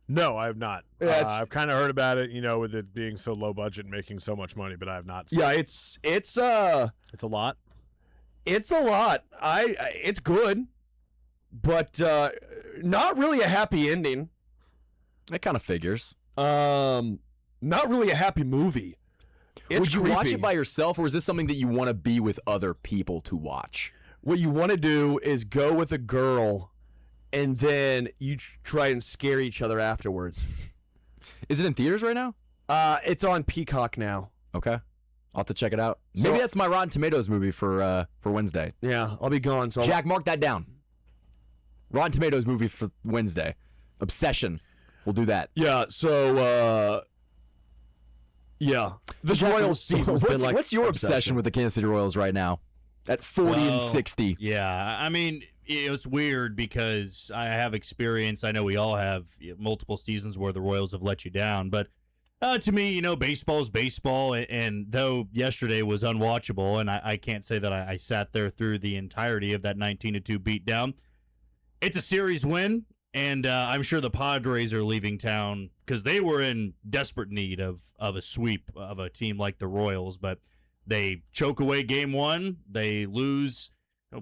No, I have not. Yeah, I've kind of heard about it, with it being so low budget and making so much money, but I have not seen Yeah, it. it's a lot. It's a lot. It's good, but not really a happy ending. That kind of figures. Not really a happy movie. Would you watch creepy. it by yourself, or is this something that you want to be with other people to watch? What you want to do is go with a girl, and then you try and scare each other afterwards. Is it in theaters right now? It's on Peacock now. Okay. I'll have to check it out. So- Maybe that's my Rotten Tomatoes movie for Wednesday. Yeah, I'll be gone. So Jack, mark that down. Rotten Tomatoes movie for Wednesday. Obsession. We'll do that. yeah. So yeah, the Jack, Royals season's been like what's your obsession with the Kansas City Royals right now? At 40-60. Yeah, I mean, it's weird because I have experience. I know we all have multiple seasons where the Royals have let you down, but to me, baseball's baseball, and though yesterday was unwatchable, and I can't say that I sat there through the entirety of that 19-2 beatdown, it's a series win, and I'm sure the Padres are leaving town because they were in desperate need of a sweep of a team like the Royals, but they choke away game one, they lose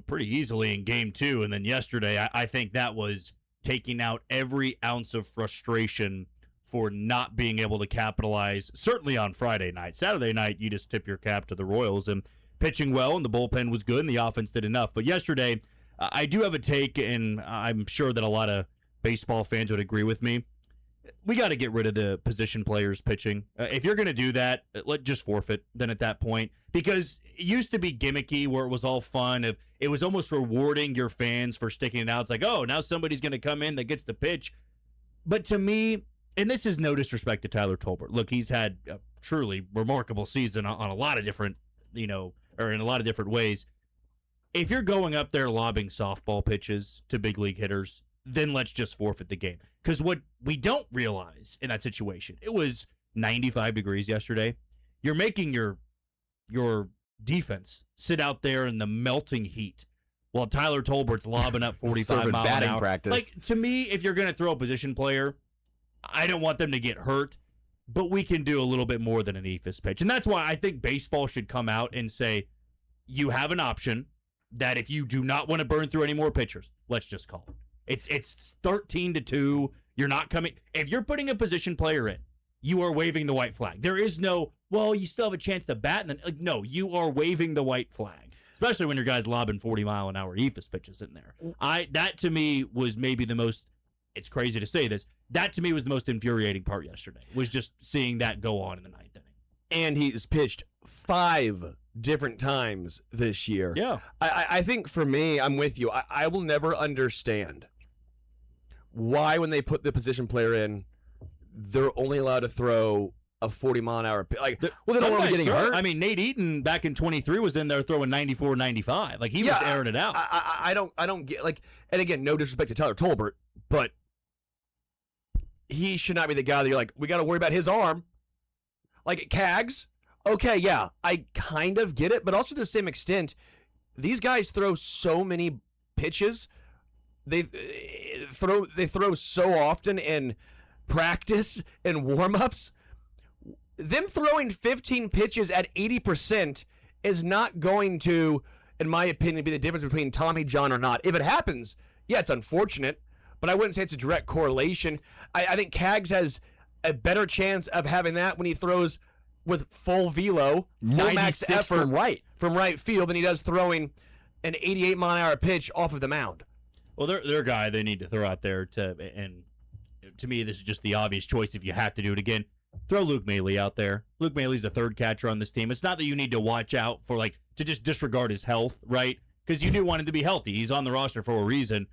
pretty easily in game two, and then yesterday, I think that was taking out every ounce of frustration for not being able to capitalize, certainly on Friday night. Saturday night, you just tip your cap to the Royals and pitching well, and the bullpen was good, and the offense did enough. But yesterday, I do have a take, and I'm sure that a lot of baseball fans would agree with me. We got to get rid of the position players pitching. If you're going to do that, let just forfeit then at that point. Because it used to be gimmicky where it was all fun. It was almost rewarding your fans for sticking it out. It's like, oh, now somebody's going to come in that gets the pitch. But to me, and this is no disrespect to Tyler Tolbert. Look, he's had a truly remarkable season on a lot of different, or in a lot of different ways. If you're going up there lobbing softball pitches to big league hitters, then let's just forfeit the game. Because what we don't realize in that situation, it was 95 degrees yesterday. You're making your defense sit out there in the melting heat while Tyler Tolbert's lobbing up 45 Serving mile an batting hour. practice. Like, to me, if you're going to throw a position player, I don't want them to get hurt, but we can do a little bit more than an eephus pitch. And that's why I think baseball should come out and say, you have an option that if you do not want to burn through any more pitchers, let's just call it. It's 13-2. You're not coming. If you're putting a position player in, you are waving the white flag. There is no, well, you still have a chance to bat. And then, like, no, you are waving the white flag, especially when your guy's lobbing 40-mile-an-hour eephus pitches in there. That to me was maybe the most, it's crazy to say this, that to me was the most infuriating part yesterday, was just seeing that go on in the ninth inning. And he's pitched 5 different times this year. Yeah. I think for me, I'm with you. I will never understand why when they put the position player in, they're only allowed to throw a 40-mile-an-hour pitch. Like, Well, they don't want to be getting hurt. I mean, Nate Eaton back in 23 was in there throwing 94, 95. Like, he was airing it out. I don't get, like, and again, no disrespect to Tyler Tolbert, but he should not be the guy that you're like, we got to worry about his arm. Like, Cags, okay, yeah, I kind of get it, but also to the same extent, these guys throw so many pitches. They throw so often in practice and warm-ups. Them throwing 15 pitches at 80% is not going to, in my opinion, be the difference between Tommy John or not. If it happens, yeah, it's unfortunate, but I wouldn't say it's a direct correlation. I think Cags has a better chance of having that when he throws with full velo, full max 96 effort from right field than he does throwing an 88-mile-an-hour pitch off of the mound. Well, they're a guy they need to throw out there and to me, this is just the obvious choice if you have to do it again. Throw Luke Mailey out there. Luke Mailey's the third catcher on this team. It's not that you need to watch out for, like, to just disregard his health, right? Because you do want him to be healthy. He's on the roster for a reason.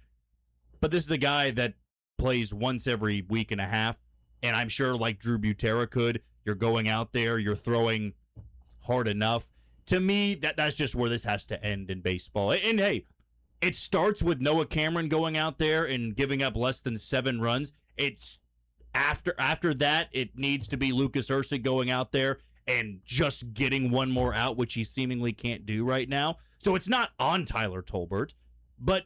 But this is a guy that plays once every week and a half, and I'm sure, like Drew Butera could, you're going out there, you're throwing hard enough. To me, that's just where this has to end in baseball. And hey, it starts with Noah Cameron going out there and giving up less than 7 runs. It's after that, it needs to be Lucas Ursig going out there and just getting one more out, which he seemingly can't do right now. So it's not on Tyler Tolbert, but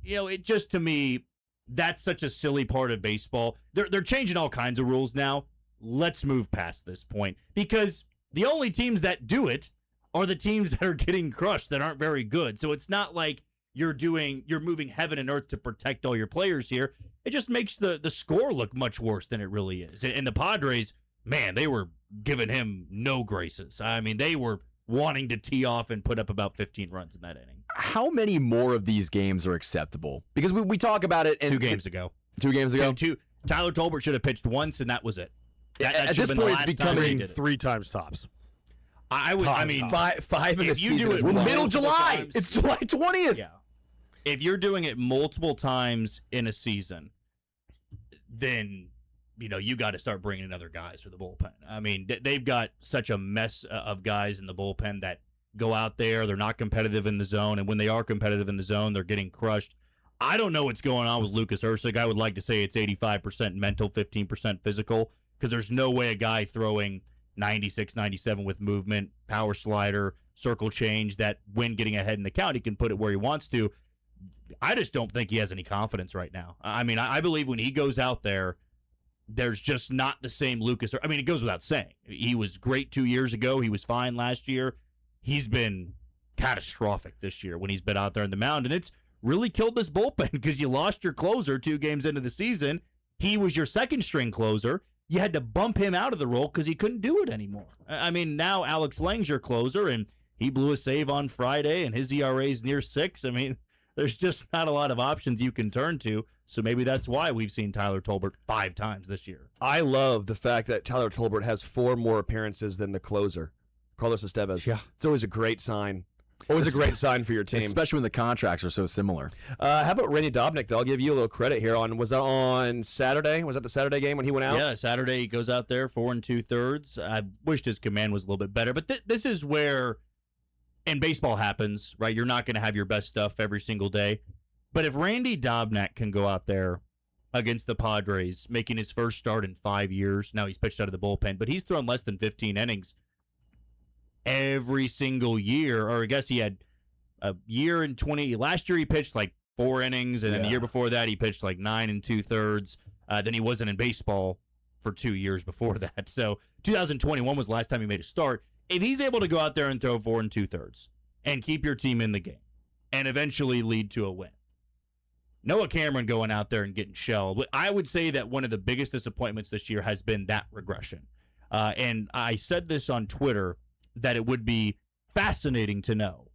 it just, to me, that's such a silly part of baseball. They're changing all kinds of rules now. Let's move past this point, because the only teams that do it are the teams that are getting crushed, that aren't very good. So it's not like you're moving heaven and earth to protect all your players here. It just makes the score look much worse than it really is. And the Padres, man, they were giving him no graces. I mean, they were wanting to tee off and put up about 15 runs in that inning. How many more of these games are acceptable? Because we talk about it. 2 games ago. 2 games ago? Tyler Tolbert should have pitched once, and that was it. That At should this have been point, the it's last time becoming he did it. 3 times tops. I mean, Five in the if you do season. it We're multiple middle July. times- It's July 20th. Yeah. If you're doing it multiple times in a season, then you got to start bringing in other guys for the bullpen. I mean, they've got such a mess of guys in the bullpen that go out there. They're not competitive in the zone, and when they are competitive in the zone, they're getting crushed. I don't know what's going on with Lucas Ursig. I would like to say it's 85% mental, 15% physical, because there's no way a guy throwing 96, 97 with movement, power slider, circle change, that when getting ahead in the count, he can put it where he wants to. I just don't think he has any confidence right now. I mean, I believe when he goes out there, there's just not the same Lucas. I mean, it goes without saying. He was great 2 years ago. He was fine last year. He's been catastrophic this year when he's been out there on the mound, and it's really killed this bullpen because you lost your closer 2 games into the season. He was your second-string closer. You had to bump him out of the role because he couldn't do it anymore. I mean, now Alex Lang's your closer, and he blew a save on Friday, and his ERA is near 6. I mean, there's just not a lot of options you can turn to. So maybe that's why we've seen Tyler Tolbert 5 times this year. I love the fact that Tyler Tolbert has 4 more appearances than the closer, Carlos Estevez. Yeah. It's always a great sign. Always a great sign for your team. Especially when the contracts are so similar. How about Randy Dobnik, though? I'll give you a little credit here. Was that on Saturday? Was that the Saturday game when he went out? Yeah, Saturday he goes out there 4 2/3. I wished his command was a little bit better, but this is where, and baseball happens, right? You're not going to have your best stuff every single day. But if Randy Dobnak can go out there against the Padres, making his first start in 5 years, now he's pitched out of the bullpen, but he's thrown less than 15 innings. every single year, or I guess he had a year and 20. Last year he pitched like 4 innings, and then the year before that he pitched like 9 2/3. Then he wasn't in baseball for 2 years before that. So 2021 was the last time he made a start. If he's able to go out there and throw 4 2/3 and keep your team in the game and eventually lead to a win, Noah Cameron going out there and getting shelled, I would say that one of the biggest disappointments this year has been that regression. And I said this on Twitter that it would be fascinating to know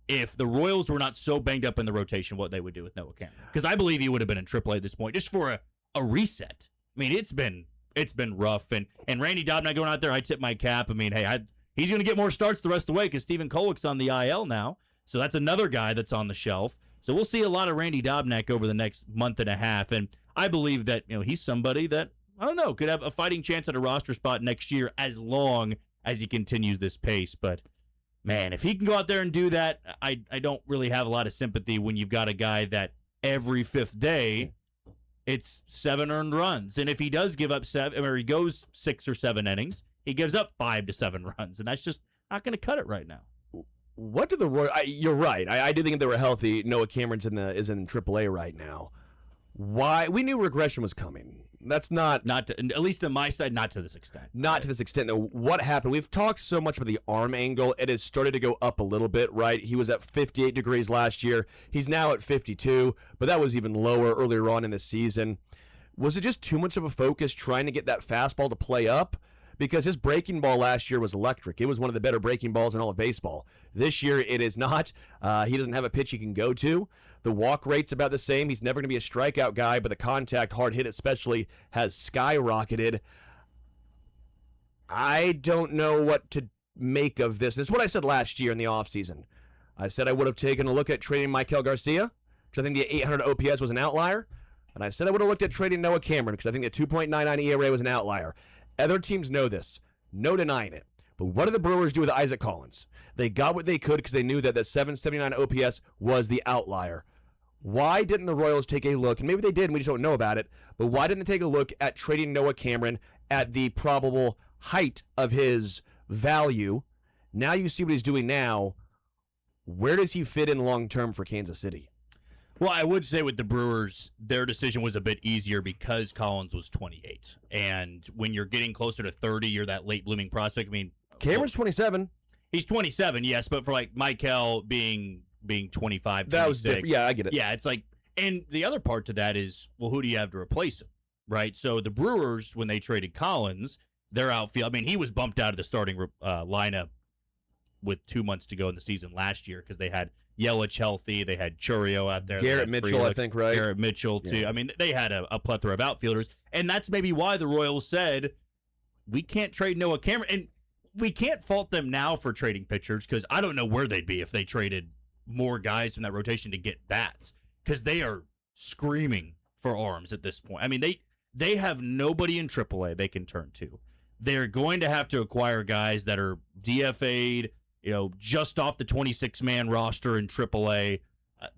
if the Royals were not so banged up in the rotation, what they would do with Noah Cameron. Because I believe he would have been in AAA at this point, just for a reset. I mean, it's been rough. And Randy Dobnak going out there, I tip my cap. I mean, hey, he's going to get more starts the rest of the way because Stephen Kolek's on the IL now. So that's another guy that's on the shelf. So we'll see a lot of Randy Dobnak over the next month and a half. And I believe that he's somebody that, I don't know, could have a fighting chance at a roster spot next year as long as he continues this pace. But, man, if he can go out there and do that, I don't really have a lot of sympathy when you've got a guy that every 5th day it's 7 earned runs. And if he does give up 7, or he goes 6 or 7 innings, he gives up 5 to 7 runs. And that's just not going to cut it right now. What do the Royals? You're right. I do think if they were healthy, Noah Cameron's is in AAA right now. Why? We knew regression was coming. That's not to, at least on my side, not to this extent. Not to this extent, though. What happened? We've talked so much about the arm angle. It has started to go up a little bit, right? He was at 58 degrees last year. He's now at 52, but that was even lower earlier on in the season. Was it just too much of a focus trying to get that fastball to play up? Because his breaking ball last year was electric. It was one of the better breaking balls in all of baseball. This year, it is not. He doesn't have a pitch he can go to. The walk rate's about the same. He's never going to be a strikeout guy, but the contact, hard hit especially, has skyrocketed. I don't know what to make of this. This is what I said last year in the offseason. I said I would have taken a look at trading Michael Garcia, because I think the 800 OPS was an outlier. And I said I would have looked at trading Noah Cameron, because I think the 2.99 ERA was an outlier. Other teams know this. No denying it. But what did the Brewers do with Isaac Collins? They got what they could because they knew that the 779 OPS was the outlier. Why didn't the Royals take a look, and maybe they did and we just don't know about it, but why didn't they take a look at trading Noah Cameron at the probable height of his value? Now you see what he's doing now. Where does he fit in long-term for Kansas City? Well, I would say with the Brewers, their decision was a bit easier because Collins was 28. And when you're getting closer to 30, you're that late blooming prospect. I mean, Cameron's 27. He's 27, yes, but for like Michael being 25, that was different. Yeah, I get it. Yeah, it's like, and the other part to that is, well, who do you have to replace him, right? So the Brewers, when they traded Collins, their outfield, I mean, he was bumped out of the starting lineup with 2 months to go in the season last year because they had Yelich healthy. They had Churio out there. Garrett Mitchell, I think, right? Garrett Mitchell, too. Yeah. I mean, they had a plethora of outfielders. And that's maybe why the Royals said, we can't trade Noah Cameron. And we can't fault them now for trading pitchers because I don't know where they'd be if they traded more guys from that rotation to get bats because they are screaming for arms at this point. I mean, they have nobody in AAA they can turn to. They're going to have to acquire guys that are DFA'd, just off the 26-man roster in AAA.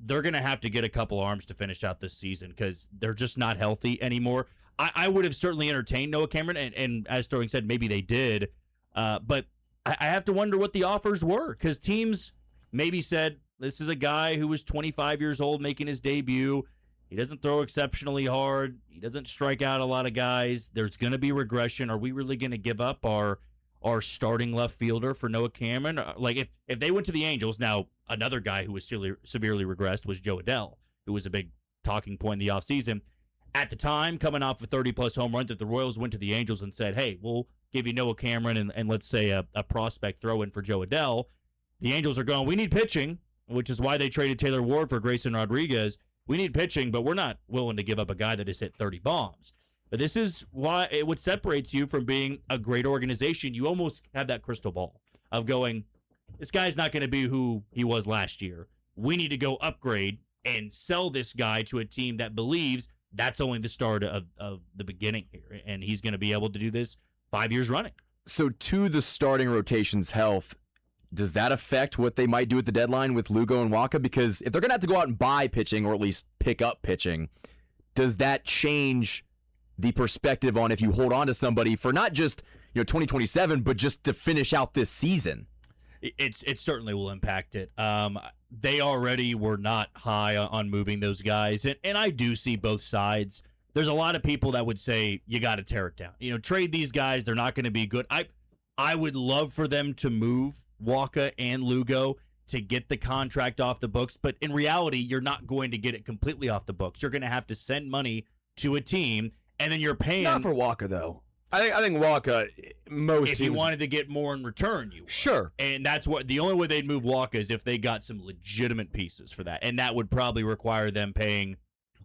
They're going to have to get a couple arms to finish out this season because they're just not healthy anymore. I would have certainly entertained Noah Cameron, and as Sterling said, maybe they did. But I have to wonder what the offers were because teams maybe said, this is a guy who was 25 years old making his debut. He doesn't throw exceptionally hard. He doesn't strike out a lot of guys. There's going to be regression. Are we really going to give up our starting left fielder for Noah Cameron? Like if they went to the Angels, now another guy who was severely regressed was Joe Adell, who was a big talking point in the offseason. At the time, coming off of 30-plus home runs, if the Royals went to the Angels and said, hey, we'll give you Noah Cameron and let's say a prospect throw-in for Joe Adell, the Angels are going, we need pitching, which is why they traded Taylor Ward for Grayson Rodriguez. We need pitching, but we're not willing to give up a guy that has hit 30 bombs. But this is why what separates you from being a great organization. You almost have that crystal ball of going, this guy's not going to be who he was last year. We need to go upgrade and sell this guy to a team that believes that's only the start of the beginning here. And he's going to be able to do this 5 years running. So to the starting rotation's health, does that affect what they might do at the deadline with Lugo and Waka? Because if they're going to have to go out and buy pitching or at least pick up pitching, does that change the perspective on if you hold on to somebody for not just 2027, but just to finish out this season? It certainly will impact it. They already were not high on moving those guys, and I do see both sides. There's a lot of people that would say you got to tear it down. Trade these guys. They're not going to be good. I would love for them to move Walker and Lugo to get the contract off the books, but in reality, you're not going to get it completely off the books. You're going to have to send money to a team, and then you're paying. Not for Walker, though. I think Walker, most if teams, you wanted to get more in return, you would. Sure. And that's what the only way they'd move Walker is if they got some legitimate pieces for that, and that would probably require them paying,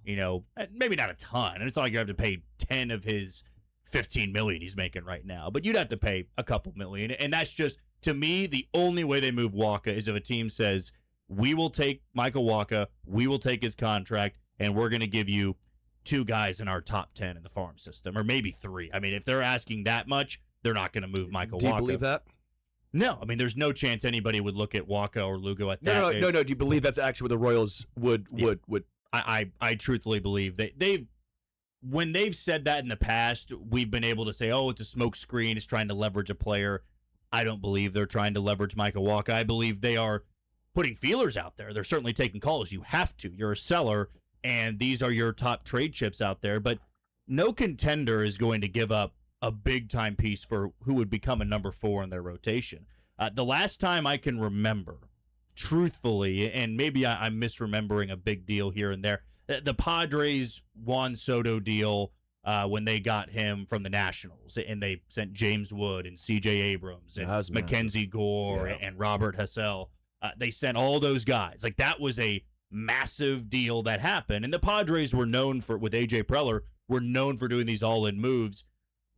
maybe not a ton. And it's not like you have to pay 10 of his $15 million he's making right now, but you'd have to pay a couple million, and that's just, to me, the only way they move Walker is if a team says, we will take Michael Walker, we will take his contract, and we're going to give you 2 guys in our top 10 in the farm system, or maybe 3. I mean, if they're asking that much, they're not going to move Michael Walker. Do you believe that? No. I mean, there's no chance anybody would look at Walker or Lugo at that. No. Do you believe that's actually what the Royals would? I truthfully believe they've when they've said that in the past, we've been able to say, oh, it's a smoke screen, it's trying to leverage a player. I don't believe they're trying to leverage Michael Walker. I believe they are putting feelers out there. They're certainly taking calls. You have to. You're a seller, and these are your top trade chips out there. But no contender is going to give up a big-time piece for who would become a number 4 in their rotation. The last time I can remember, truthfully, and maybe I'm misremembering a big deal here and there, the Padres Juan Soto deal when they got him from the Nationals, and they sent James Wood and C.J. Abrams and Mackenzie Gore and Robert Hassell. They sent all those guys. Like, that was a massive deal that happened, and the Padres were known for, with A.J. Preller, were known for doing these all-in moves.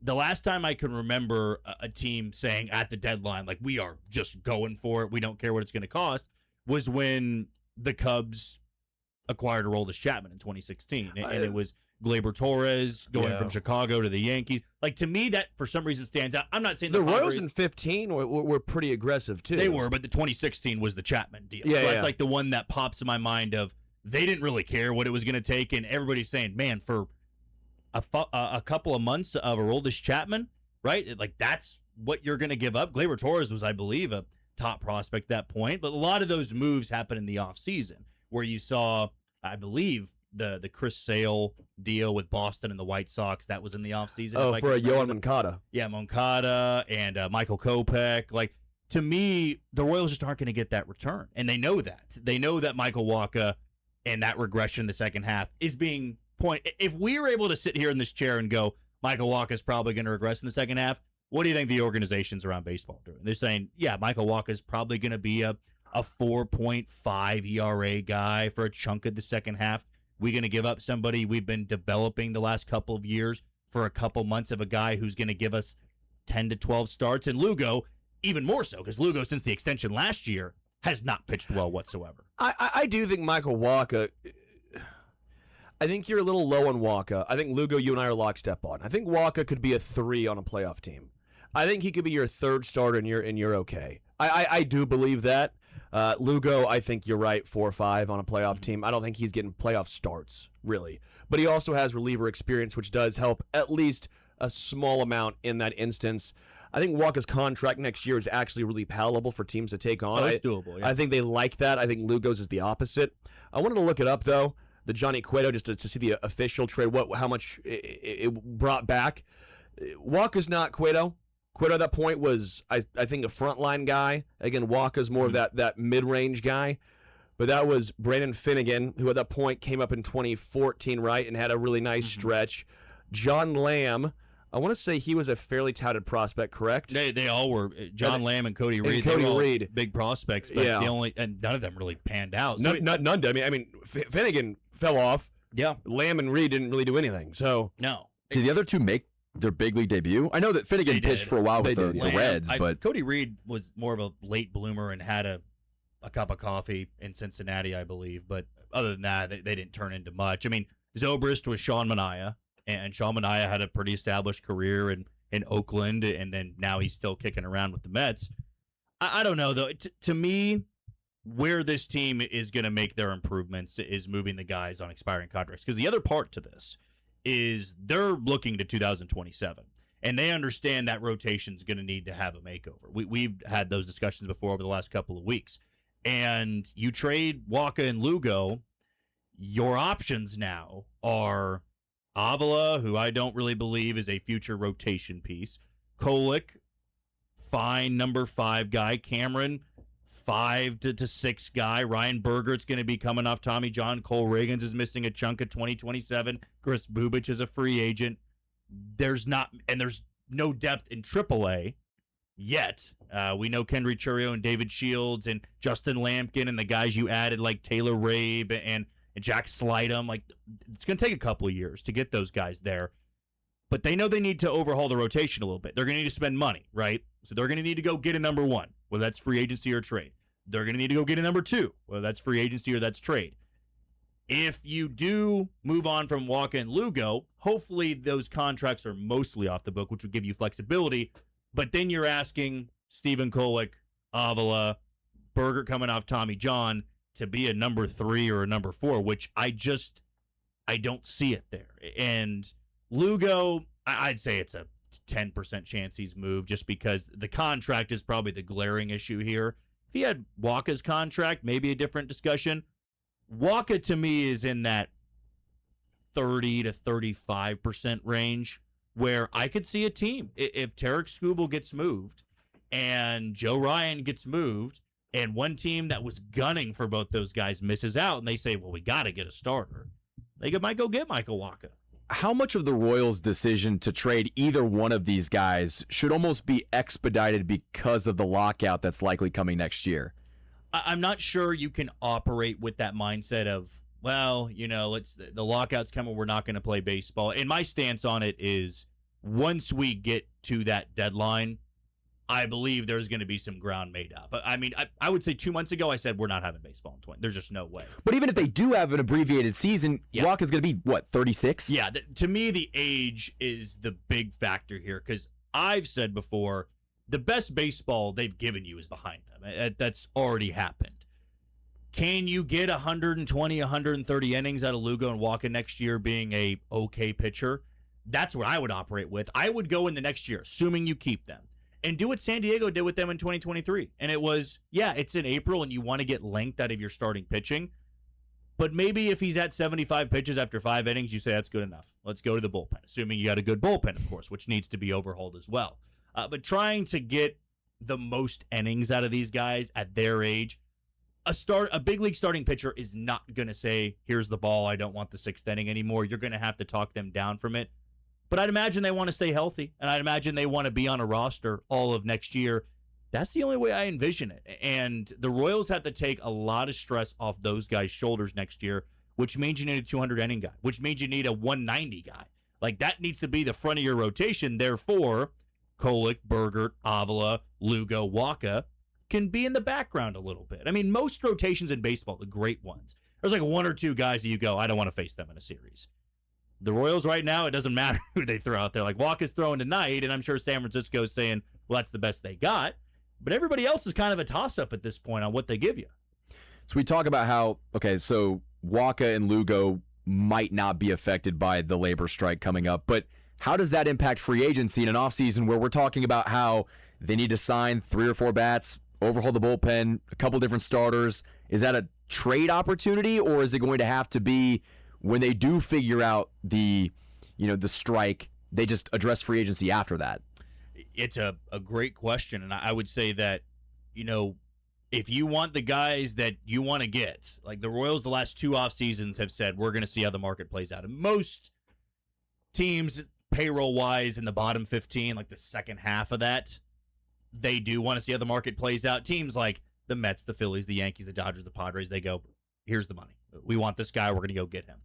The last time I can remember a team saying at the deadline, like, we are just going for it, we don't care what it's going to cost, was when the Cubs acquired Aroldis Chapman in 2016, and it was Gleyber Torres going from Chicago to the Yankees. Like, to me, that for some reason stands out. I'm not saying the Royals in 15 were pretty aggressive too. They were, but the 2016 was the Chapman deal. Yeah, so that's like the one that pops in my mind of they didn't really care what it was going to take, and everybody's saying, man, for a couple of months of Aroldis Chapman, right? Like, that's what you're going to give up. Gleyber Torres was, I believe, a top prospect at that point, but a lot of those moves happened in the offseason where you saw, I believe, the Chris Sale deal with Boston and the White Sox. That was in the offseason. Oh, for a Yohan Moncada. Yeah, Moncada and Michael Kopech. Like, to me, the Royals just aren't going to get that return, and they know that. They know that Michael Wacha and that regression in the second half is being if we were able to sit here in this chair and go, Michael Wacha is probably going to regress in the second half, what do you think the organizations around baseball are doing? They're saying, yeah, Michael Wacha is probably going to be a 4.5 ERA guy for a chunk of the second half. We're going to give up somebody we've been developing the last couple of years for a couple months of a guy who's going to give us 10 to 12 starts. And Lugo, even more so, because Lugo, since the extension last year, has not pitched well whatsoever. I do think Michael Wacha, I think you're a little low on Wacha. I think Lugo, you and I are lockstep on. I think Wacha could be a 3 on a playoff team. I think he could be your 3rd starter, and you're okay. I do believe that. Lugo, I think you're right, 4 or 5 on a playoff team. I don't think he's getting playoff starts, really. But he also has reliever experience, which does help at least a small amount in that instance. I think Wacha's contract next year is actually really palatable for teams to take on. Oh, it's doable, yeah. I think they like that. I think Lugo's is the opposite. I wanted to look it up, though, the Johnny Cueto, just to see the official trade, how much it brought back. Wacha's not Cueto. Cueto at that point was, I think, a frontline guy. Again, Wacha's more of that mid-range guy. But that was Brandon Finnegan, who at that point came up in 2014, right, and had a really nice stretch. John Lamb, I want to say he was a fairly touted prospect, correct? They all were. John Lamb and Cody Reed. Cody Reed, big prospects, but and none of them really panned out. So none did. I mean, Finnegan fell off. Yeah. Lamb and Reed didn't really do anything. So no. Did the other two make their big league debut? I know that Finnegan pitched for a while with the Reds, but Cody Reed was more of a late bloomer and had a cup of coffee in Cincinnati, I believe. But other than that, they didn't turn into much. I mean, Zobrist was Sean Manaea, and Sean Manaea had a pretty established career in Oakland, and then now he's still kicking around with the Mets. I don't know, though. To me, where this team is going to make their improvements is moving the guys on expiring contracts. Because the other part to this is they're looking to 2027. And they understand that rotation's going to need to have a makeover. We've had those discussions before over the last couple of weeks. And you trade Waka and Lugo, your options now are Avila, who I don't really believe is a future rotation piece, Kolek, fine number 5 guy, Cameron, 5 to 6 guy, Ryan Bergert's going to be coming off Tommy John, Cole Reagans is missing a chunk of 2027, Chris Bubich is a free agent. There's no depth in AAA yet. We know Kendry Churio and David Shields and Justin Lampkin and the guys you added like Taylor Rabe and Jack Slidham. Like, it's going to take a couple of years to get those guys there. But they know they need to overhaul the rotation a little bit. They're going to need to spend money, right? So they're going to need to go get a number 1, whether that's free agency or trade. They're going to need to go get a number 2, whether that's free agency or that's trade. If you do move on from Waka and Lugo, hopefully those contracts are mostly off the book, which would give you flexibility. But then you're asking Stephen Kolek, Avila, Bergert coming off Tommy John to be a number 3 or a number 4, which I don't see it there. And Lugo, I'd say it's a 10% chance he's moved just because the contract is probably the glaring issue here. If he had Waka's contract, maybe a different discussion. Waka, to me, is in that 30 to 35% range where I could see a team. If Tarek Skubal gets moved and Joe Ryan gets moved and one team that was gunning for both those guys misses out and they say, well, we got to get a starter, they might go get Michael Waka. How much of the Royals' decision to trade either one of these guys should almost be expedited because of the lockout that's likely coming next year? I'm not sure you can operate with that mindset of, well, the lockout's coming, we're not going to play baseball. And my stance on it is once we get to that deadline, I believe there's going to be some ground made up. I mean, I would say 2 months ago, I said we're not having baseball in 20. There's just no way. But even if they do have an abbreviated season, Yeah. Waka's going to be, 36? Yeah, to me, the age is the big factor here because I've said before, the best baseball they've given you is behind them. That's already happened. Can you get 120, 130 innings out of Lugo and Waka next year being a okay pitcher? That's what I would operate with. I would go in the next year, assuming you keep them, and do what San Diego did with them in 2023. And it was, it's in April and you want to get length out of your starting pitching. But maybe if he's at 75 pitches after 5 innings, you say that's good enough. Let's go to the bullpen, assuming you got a good bullpen, of course, which needs to be overhauled as well. But trying to get the most innings out of these guys at their age, a big league starting pitcher is not going to say, here's the ball, I don't want the 6th inning anymore. You're going to have to talk them down from it. But I'd imagine they want to stay healthy, and I'd imagine they want to be on a roster all of next year. That's the only way I envision it. And the Royals have to take a lot of stress off those guys' shoulders next year, which means you need a 200-inning guy, which means you need a 190 guy. Like, that needs to be the front of your rotation. Therefore, Kolek, Bergert, Avila, Lugo, Waka can be in the background a little bit. I mean, most rotations in baseball, the great ones, there's like 1 or 2 guys that you go, I don't want to face them in a series. The Royals right now, it doesn't matter who they throw out there. Like, Waka's throwing tonight, and I'm sure San Francisco's saying, well, that's the best they got. But everybody else is kind of a toss-up at this point on what they give you. So we talk about how, so Waka and Lugo might not be affected by the labor strike coming up, but how does that impact free agency in an offseason where we're talking about how they need to sign 3 or 4 bats, overhaul the bullpen, a couple different starters? Is that a trade opportunity, or is it going to have to be when they do figure out the strike, they just address free agency after that? It's a great question, and I would say that, if you want the guys that you want to get, like the Royals the last 2 off seasons have said, we're going to see how the market plays out. And most teams, payroll-wise, in the bottom 15, like the second half of that, they do want to see how the market plays out. Teams like the Mets, the Phillies, the Yankees, the Dodgers, the Padres, they go, here's the money. We want this guy. We're going to go get him.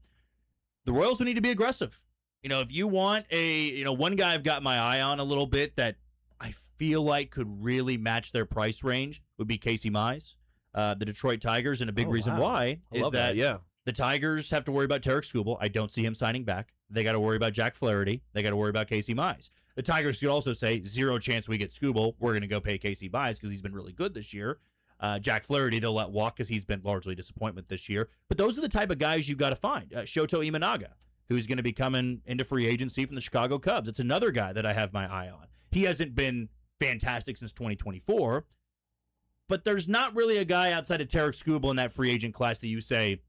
The Royals will need to be aggressive. If you want one guy I've got my eye on a little bit that I feel like could really match their price range would be Casey Mize, the Detroit Tigers. And a big reason why is that the Tigers have to worry about Tarek Skubal. I don't see him signing back. They got to worry about Jack Flaherty. They got to worry about Casey Mize. The Tigers could also say, 0 chance we get Skubal. We're going to go pay Casey Mize because he's been really good this year. Jack Flaherty, they'll let walk because he's been largely disappointment this year. But those are the type of guys you've got to find. Shoto Imanaga. who's going to be coming into free agency from the Chicago Cubs. It's another guy that I have my eye on. He hasn't been fantastic since 2024, but there's not really a guy outside of Tarek Skubal in that free agent class that you say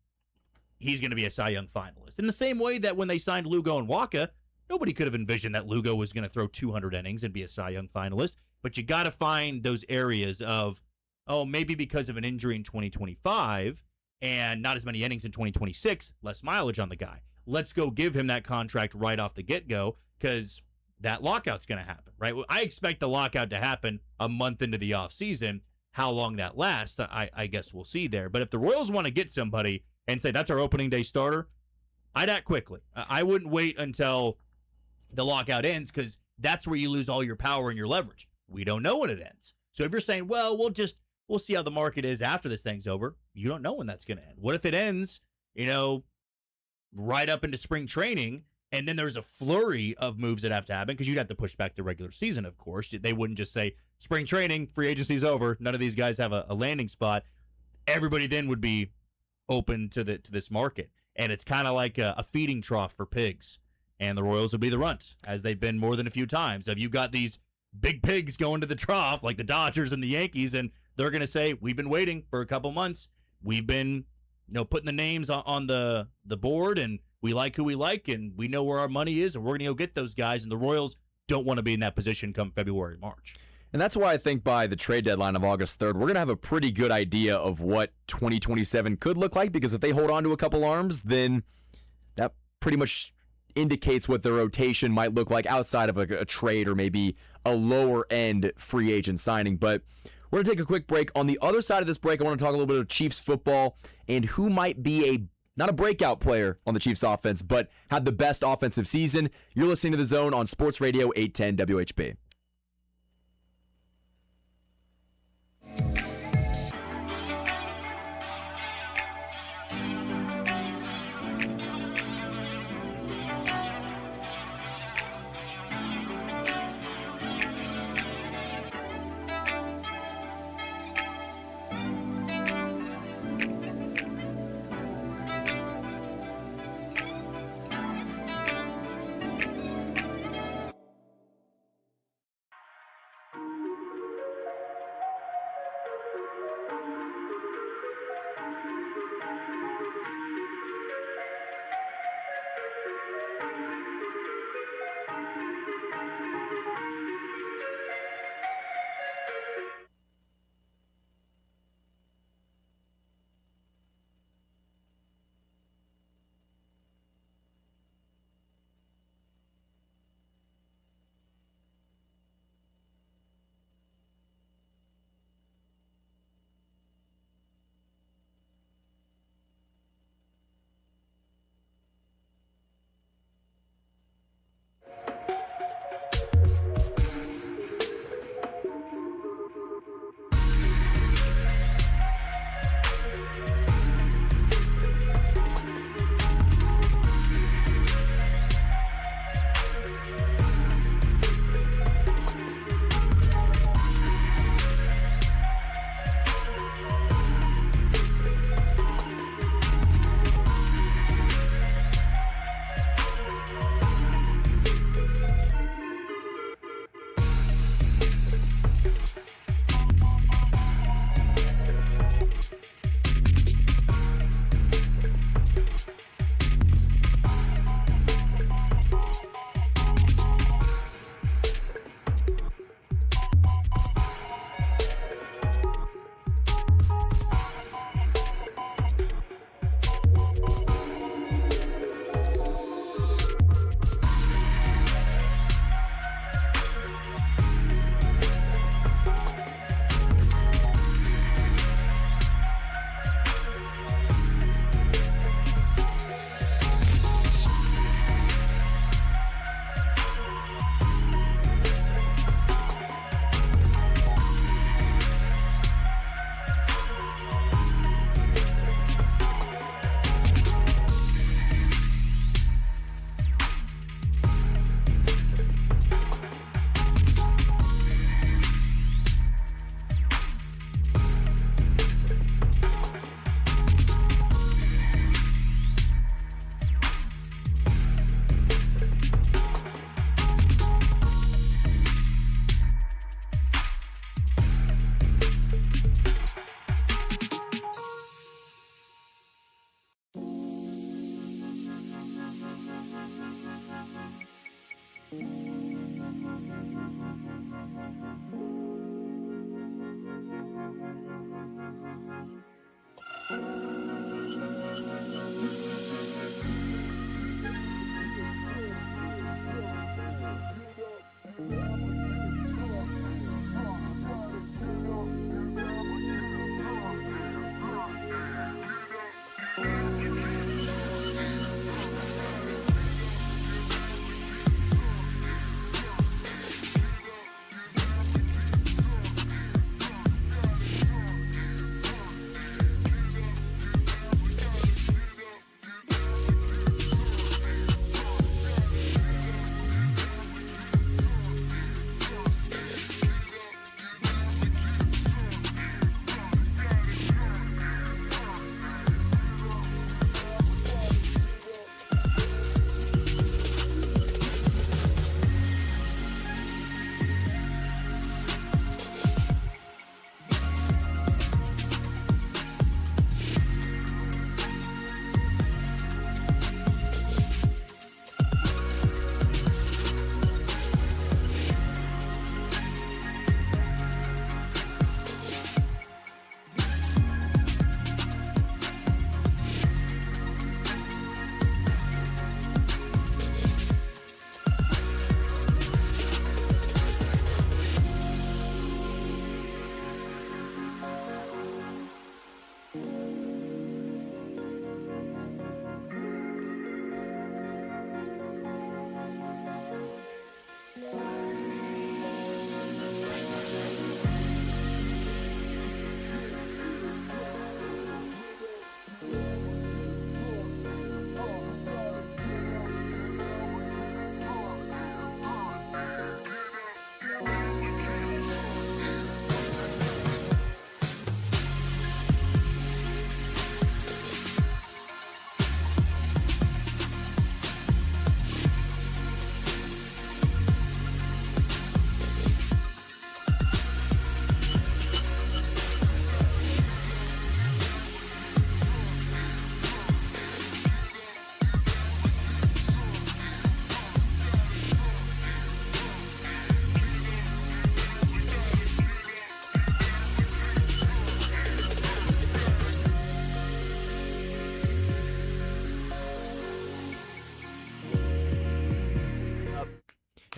he's going to be a Cy Young finalist. In the same way that when they signed Lugo and Waka, nobody could have envisioned that Lugo was going to throw 200 innings and be a Cy Young finalist. But you got to find those areas of, oh, maybe because of an injury in 2025 and not as many innings in 2026, less mileage on the guy. Let's go give him that contract right off the get-go because that lockout's going to happen, right? I expect the lockout to happen a month into the offseason. How long that lasts, I guess we'll see there. But if the Royals want to get somebody and say that's our opening day starter, I'd act quickly. I wouldn't wait until the lockout ends because that's where you lose all your power and your leverage. We don't know when it ends. So if you're saying, well, we'll see how the market is after this thing's over, you don't know when that's going to end. What if it ends, right up into spring training, and then there's a flurry of moves that have to happen because you'd have to push back the regular season, of course. They wouldn't just say, spring training, free agency's over, none of these guys have a landing spot. Everybody then would be open to this market. And it's kind of like a feeding trough for pigs. And the Royals would be the runt, as they've been more than a few times. If you've got these big pigs going to the trough, like the Dodgers and the Yankees, and they're going to say, we've been waiting for a couple months. We've been putting the names on the board, and we like who we like, and we know where our money is, and we're going to go get those guys. And the Royals don't want to be in that position come February, March. And that's why I think by the trade deadline of August 3rd, we're going to have a pretty good idea of what 2027 could look like, because if they hold on to a couple arms, then that pretty much indicates what the rotation might look like outside of a trade or maybe a lower-end free agent signing. But we're going to take a quick break. On the other side of this break, I want to talk a little bit of Chiefs football and who might be not a breakout player on the Chiefs offense, but had the best offensive season. You're listening to The Zone on Sports Radio 810 WHB.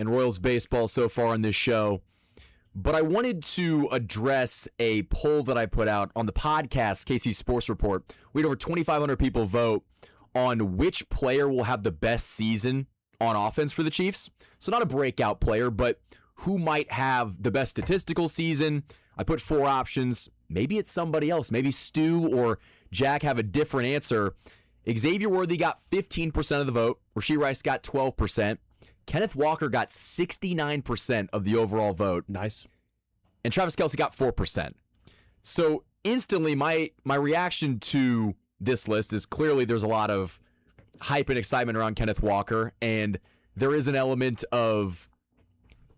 in Royals baseball so far on this show. But I wanted to address a poll that I put out on the podcast, KC Sports Report. We had over 2,500 people vote on which player will have the best season on offense for the Chiefs. So not a breakout player, but who might have the best statistical season. I put 4 options. Maybe it's somebody else. Maybe Stu or Jack have a different answer. Xavier Worthy got 15% of the vote. Rashee Rice got 12%. Kenneth Walker got 69% of the overall vote. Nice. And Travis Kelce got 4%. So instantly, my reaction to this list is clearly there's a lot of hype and excitement around Kenneth Walker, and there is an element of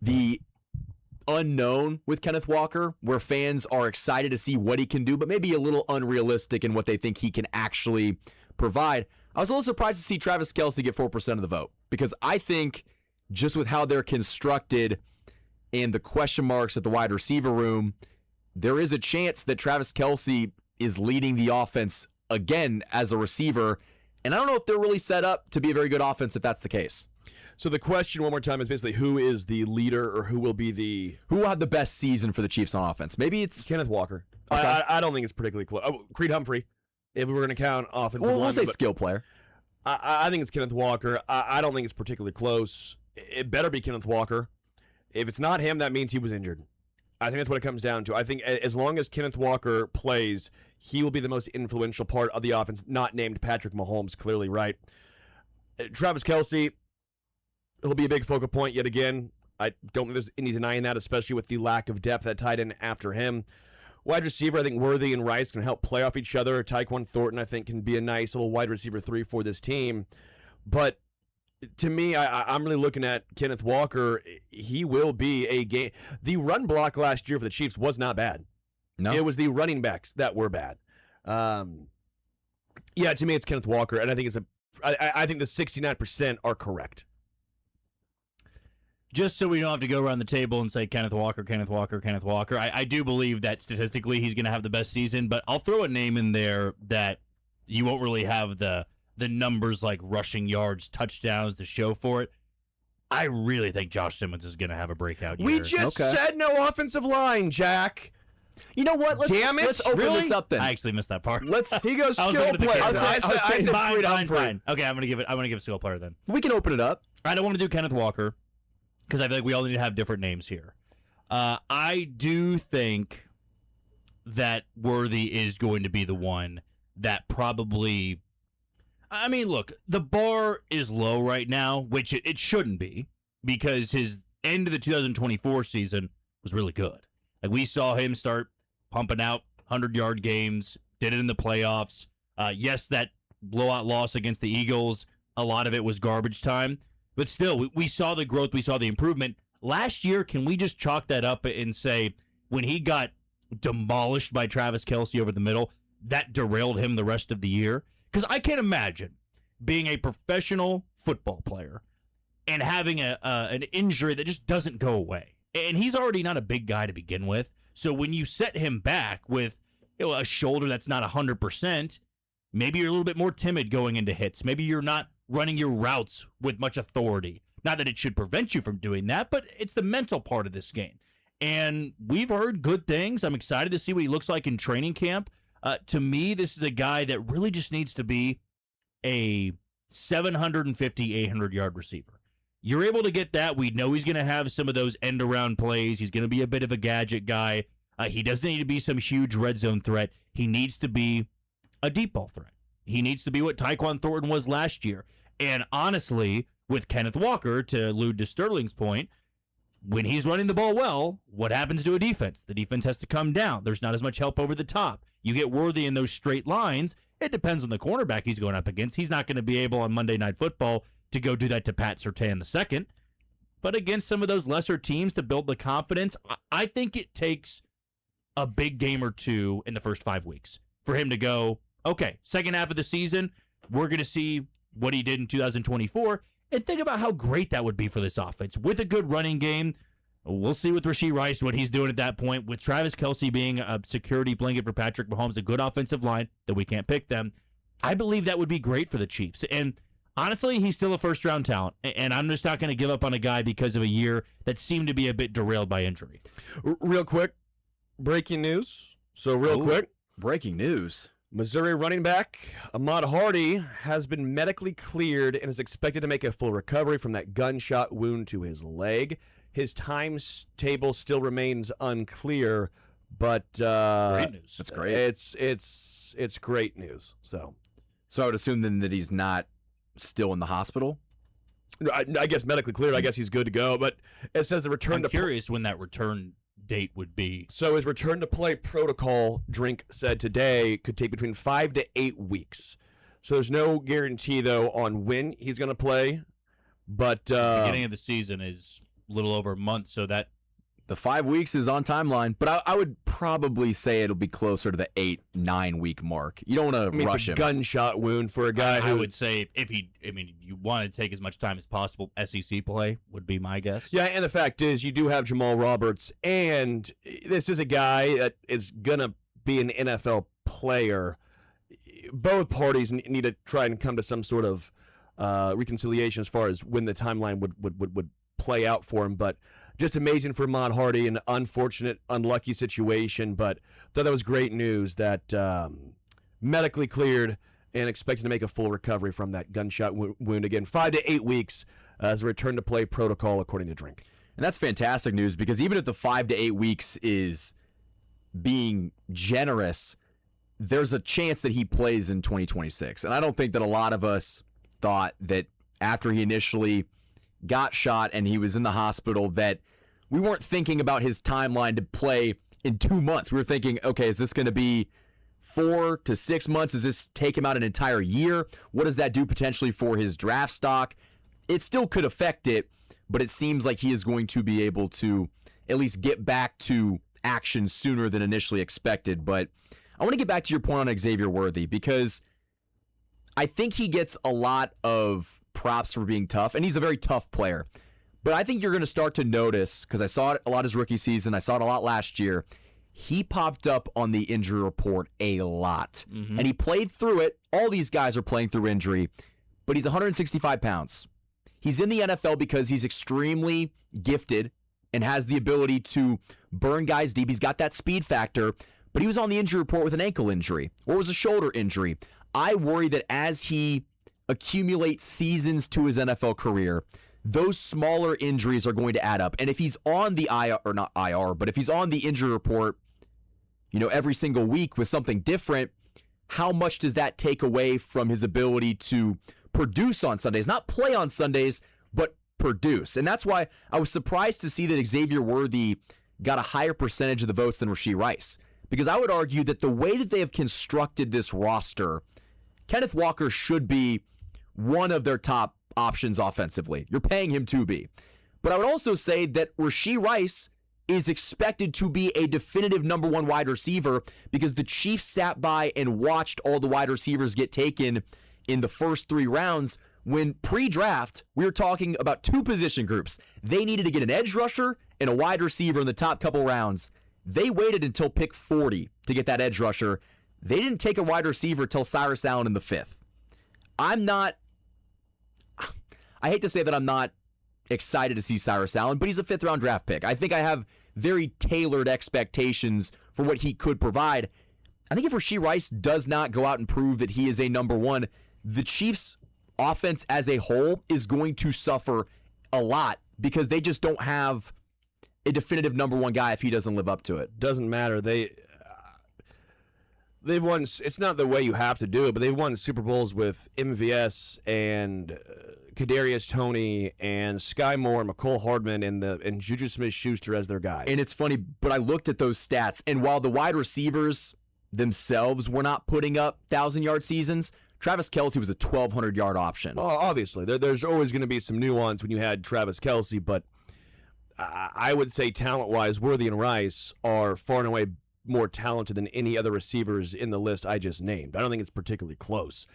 the unknown with Kenneth Walker, where fans are excited to see what he can do, but maybe a little unrealistic in what they think he can actually provide. I was a little surprised to see Travis Kelce get 4% of the vote, because I think just with how they're constructed and the question marks at the wide receiver room, there is a chance that Travis Kelce is leading the offense again as a receiver. And I don't know if they're really set up to be a very good offense if that's the case. So the question one more time is basically who is the leader or who will be the... Who will have the best season for the Chiefs on offense? Maybe it's... Kenneth Walker. Okay. I don't think it's particularly close. Oh, Creed Humphrey, if we were going to count offensive Well, we'll linemen, say but skill player. I think it's Kenneth Walker. I don't think it's particularly close. It better be Kenneth Walker. If it's not him, that means he was injured. I think that's what it comes down to. I think as long as Kenneth Walker plays, he will be the most influential part of the offense, not named Patrick Mahomes, clearly, right? Travis Kelce, he'll be a big focal point yet again. I don't think there's any denying that, especially with the lack of depth at tight end after him. Wide receiver, I think Worthy and Rice can help play off each other. Tyquan Thornton, I think, can be a nice little wide receiver 3 for this team. But to me, I'm really looking at Kenneth Walker. He will be a game. The run block last year for the Chiefs was not bad. No. It was the running backs that were bad. Yeah, to me, it's Kenneth Walker, and I think I think the 69% are correct. Just so we don't have to go around the table and say Kenneth Walker, Kenneth Walker, Kenneth Walker. I do believe that statistically he's going to have the best season, but I'll throw a name in there that you won't really have the numbers like rushing yards, touchdowns to show for it. I really think Josh Simmons is going to have a breakout year. We just said no offensive line, Jack. You know what? Let's open this up then. I actually missed that part. He goes I was skill looking at the player. camera. I said Creed Humphrey. Fine. Okay, I'm gonna give skill player then. We can open it up. I don't want to do Kenneth Walker because I feel like we all need to have different names here. I do think that Worthy is going to be the one that probably. I mean, look, the bar is low right now, which it shouldn't be, because his end of the 2024 season was really good. Like, we saw him start pumping out 100-yard games, did it in the playoffs. Yes, that blowout loss against the Eagles, a lot of it was garbage time. But still, we saw the growth, we saw the improvement. Last year, can we just chalk that up and say when he got demolished by Travis Kelce over the middle, that derailed him the rest of the year? Because I can't imagine being a professional football player and having an injury that just doesn't go away. And he's already not a big guy to begin with. So when you set him back with a shoulder that's not 100%, maybe you're a little bit more timid going into hits. Maybe you're not running your routes with much authority. Not that it should prevent you from doing that, but it's the mental part of this game. And we've heard good things. I'm excited to see what he looks like in training camp. To me, this is a guy that really just needs to be a 750, 800-yard receiver. You're able to get that. We know he's going to have some of those end-around plays. He's going to be a bit of a gadget guy. He doesn't need to be some huge red zone threat. He needs to be a deep ball threat. He needs to be what Tyquan Thornton was last year. And honestly, with Kenneth Walker, to allude to Sterling's point, when he's running the ball well, what happens to a defense? The defense has to come down. There's not as much help over the top. You get Worthy in those straight lines. It depends on the cornerback he's going up against. He's not going to be able on Monday Night Football to go do that to Pat Surtain II. But against some of those lesser teams to build the confidence, I think it takes a big game or two in the first 5 weeks for him to go, okay, second half of the season, we're going to see what he did in 2024. And think about how great that would be for this offense. With a good running game, we'll see with Rashee Rice what he's doing at that point. With Travis Kelce being a security blanket for Patrick Mahomes, a good offensive line that we can't pick them, I believe that would be great for the Chiefs. And honestly, he's still a first-round talent, and I'm just not going to give up on a guy because of a year that seemed to be a bit derailed by injury. Real quick, breaking news. So quick, Breaking news. Missouri running back Ahmad Hardy has been medically cleared and is expected to make a full recovery from that gunshot wound to his leg. His timetable still remains unclear, but Great news. That's great. It's great news. So I would assume then that he's not still in the hospital. I guess medically cleared. I guess he's good to go. But it says the return I'm to curious when that return date would be. So his return to play protocol, Drink said today, could take between 5 to 8 weeks. So there's no guarantee, though, on when he's going to play. But The beginning of the season is a little over a month, so that The 5 weeks is on timeline, but I would probably say it'll be closer to the 8-9 week mark. You don't want to rush it's a him. gunshot wound for a guy I who would say you want to take as much time as possible. SEC play would be my guess. Yeah, and the fact is, you do have Jamal Roberts, and this is a guy that is going to be an NFL player. Both parties need to try and come to some sort of reconciliation as far as when the timeline would play out for him. But just amazing for Ahmad Hardy, an unfortunate, unlucky situation. But thought that was great news that medically cleared and expected to make a full recovery from that gunshot wound. Again, 5 to 8 weeks as a return to play protocol, according to Drink. And that's fantastic news because even if the 5 to 8 weeks is being generous, there's a chance that he plays in 2026. And I don't think that a lot of us thought that after he initially got shot and he was in the hospital that we weren't thinking about his timeline to play in 2 months. We were thinking, okay, is this going to be 4 to 6 months? Does this take him out an entire year? What does that do potentially for his draft stock? It still could affect it, but it seems like he is going to be able to at least get back to action sooner than initially expected. But I want to get back to your point on Xavier Worthy because I think he gets a lot of props for being tough, and he's a very tough player. But I think you're going to start to notice, because I saw it a lot his rookie season, I saw it a lot last year, he popped up on the injury report a lot. And he played through it. All these guys are playing through injury, but he's 165 pounds. He's in the NFL because he's extremely gifted and has the ability to burn guys deep. He's got that speed factor, but he was on the injury report with an ankle injury or was a shoulder injury. I worry that as he accumulates seasons to his NFL career, those smaller injuries are going to add up. And if he's on the IR, or not IR, but if he's on the injury report, every single week with something different, how much does that take away from his ability to produce on Sundays? Not play on Sundays, but produce. And that's why I was surprised to see that Xavier Worthy got a higher percentage of the votes than Rashee Rice. Because I would argue that the way that they have constructed this roster, Kenneth Walker should be one of their top options offensively. You're paying him to be. But I would also say that Rashee Rice is expected to be a definitive number one wide receiver because the Chiefs sat by and watched all the wide receivers get taken in the first 3 rounds when pre-draft, we were talking about 2 position groups. They needed to get an edge rusher and a wide receiver in the top couple rounds. They waited until pick 40 to get that edge rusher. They didn't take a wide receiver till Cyrus Allen in the 5th. I hate to say that I'm not excited to see Cyrus Allen, but he's a 5th round draft pick. I think I have very tailored expectations for what he could provide. I think if Rashee Rice does not go out and prove that he is a number one, the Chiefs' offense as a whole is going to suffer a lot because they just don't have a definitive number one guy if he doesn't live up to it. Doesn't matter. They've won. It's not the way you have to do it, but they've won Super Bowls with MVS and Kadarius Toney and Sky Moore and McCole Hardman and Juju Smith-Schuster as their guys. And it's funny, but I looked at those stats, and while the wide receivers themselves were not putting up 1,000-yard seasons, Travis Kelce was a 1,200-yard option. Well, obviously, there's always going to be some nuance when you had Travis Kelce, but I would say talent-wise, Worthy and Rice are far and away more talented than any other receivers in the list I just named. I don't think it's particularly close.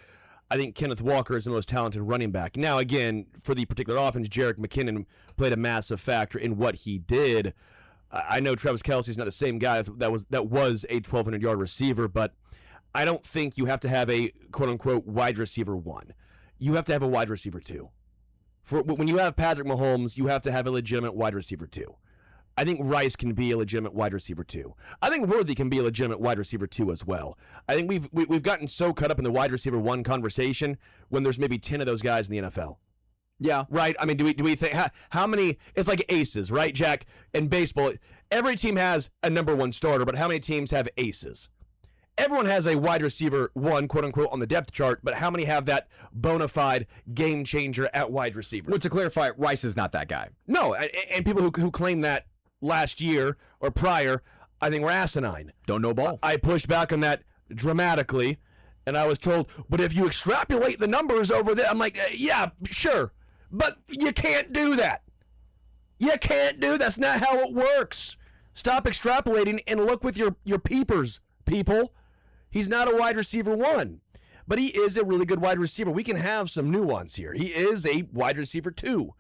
I think Kenneth Walker is the most talented running back. Now, again, for the particular offense, Jerick McKinnon played a massive factor in what he did. I know Travis Kelce is not the same guy that was a 1,200-yard receiver, but I don't think you have to have a quote-unquote wide receiver one. you have to have a wide receiver too. When you have Patrick Mahomes, you have to have a legitimate wide receiver too. I think Rice can be a legitimate wide receiver too. I think Worthy can be a legitimate wide receiver too as well. I think we've gotten so caught up in the wide receiver one conversation when there's maybe 10 of those guys in the NFL. Yeah. Right? I mean, do we think how many? It's like aces, right, Jack? In baseball, every team has a number one starter, but how many teams have aces? Everyone has a wide receiver one, quote unquote, on the depth chart, but how many have that bona fide game changer at wide receiver? Well, to clarify, Rice is not that guy. No, and people who claim that last year or prior, I think were asinine. Don't know ball. I pushed back on that dramatically, and I was told, but if you extrapolate the numbers over there, I'm like, yeah, sure, but you can't do that. You can't do that's not how it works. Stop extrapolating and look with your peepers, people. He's not a wide receiver one, but he is a really good wide receiver. We can have some nuance here. He is a wide receiver two.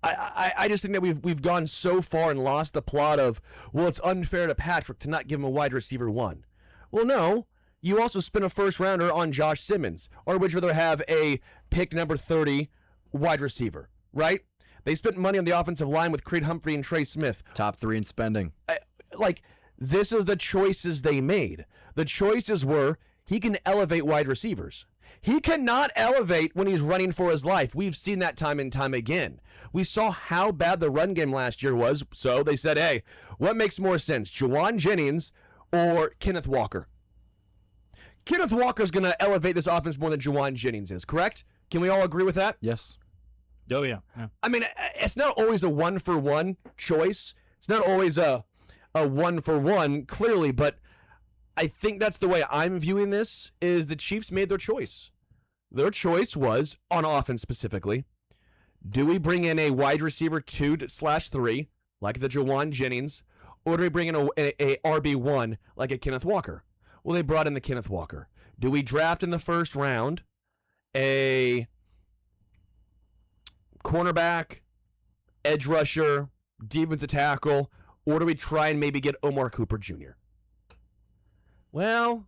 I just think that we've gone so far and lost the plot of, well, it's unfair to Patrick to not give him a wide receiver one. Well, no. You also spent a first rounder on Josh Simmons, or would you rather have a pick number 30 wide receiver, right? They spent money on the offensive line with Creed Humphrey and Trey Smith. Top 3 in spending. This is the choices they made. The choices were he can elevate wide receivers. He cannot elevate when he's running for his life. We've seen that time and time again. We saw how bad the run game last year was, so they said, hey, what makes more sense, Juwan Jennings or Kenneth Walker? Kenneth Walker's going to elevate this offense more than Juwan Jennings is, correct? Can we all agree with that? Yes. Oh, yeah. I mean, it's not always a one-for-one choice. It's not always a one-for-one, clearly, but I think that's the way I'm viewing this, is the Chiefs made their choice. Their choice was, on offense specifically, do we bring in a wide receiver 2/3, like the Juwan Jennings, or do we bring in a RB1 like a Kenneth Walker? Well, they brought in the Kenneth Walker. Do we draft in the first round a cornerback, edge rusher, defensive tackle, or do we try and maybe get Omar Cooper Jr.? Well,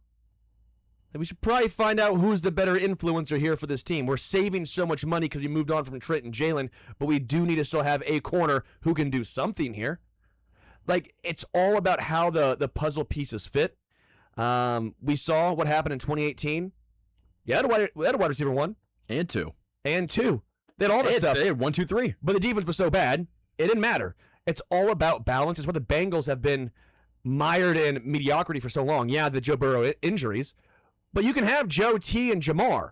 we should probably find out who's the better influencer here for this team. We're saving so much money because we moved on from Trent and Jalen, but we do need to still have a corner who can do something here. It's all about how the puzzle pieces fit. We saw what happened in 2018. Yeah, we had a wide receiver 1. And 2. And 2. They had all this stuff. They had 1, 2, 3. But the defense was so bad, it didn't matter. It's all about balance. It's why the Bengals have been mired in mediocrity for so long. Yeah, the Joe Burrow injuries. But you can have Joe T and Jamar.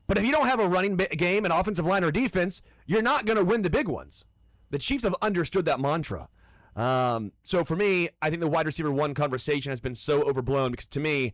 But if you don't have a running game, an offensive line, or defense, you're not going to win the big ones. The Chiefs have understood that mantra. So for me, I think the wide receiver 1 conversation has been so overblown because to me,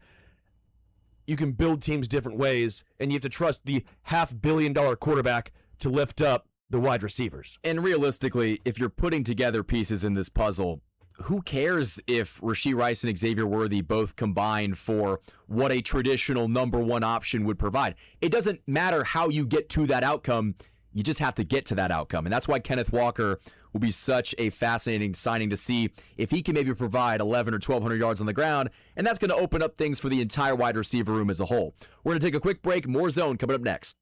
you can build teams different ways, and you have to trust the $500 million quarterback to lift up the wide receivers. And realistically, if you're putting together pieces in this puzzle, who cares if Rashee Rice and Xavier Worthy both combine for what a traditional number 1 option would provide? It doesn't matter how you get to that outcome. You just have to get to that outcome. And that's why Kenneth Walker will be such a fascinating signing to see if he can maybe provide 1,100 or 1,200 yards on the ground. And that's going to open up things for the entire wide receiver room as a whole. We're going to take a quick break. More Zone coming up next.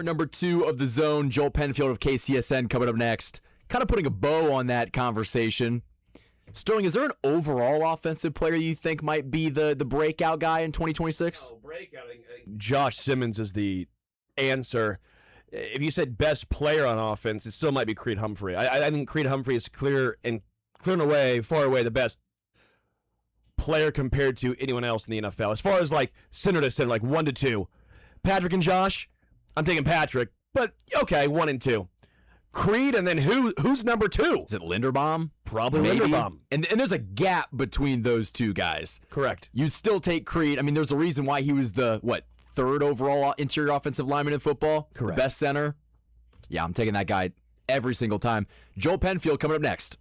Hour number 2 of The Zone. Joel Penfield of KCSN coming up next. Kind of putting a bow on that conversation. Sterling, is there an overall offensive player you think might be the breakout guy in 2026? Breakout. I think Josh Simmons is the answer. If you said best player on offense, it still might be Creed Humphrey. I think Creed Humphrey is far away the best player compared to anyone else in the NFL. As far as like center to center, like 1 to 2. Patrick and Josh, I'm taking Patrick, but okay, 1 and 2. Creed, and then who's number 2? Is it Linderbaum? Probably Maybe. Linderbaum. And there's a gap between those two guys. Correct. You still take Creed. I mean, there's a reason why he was the, 3rd overall interior offensive lineman in football? Correct. Best center? Yeah, I'm taking that guy every single time. Joel Penfield coming up next.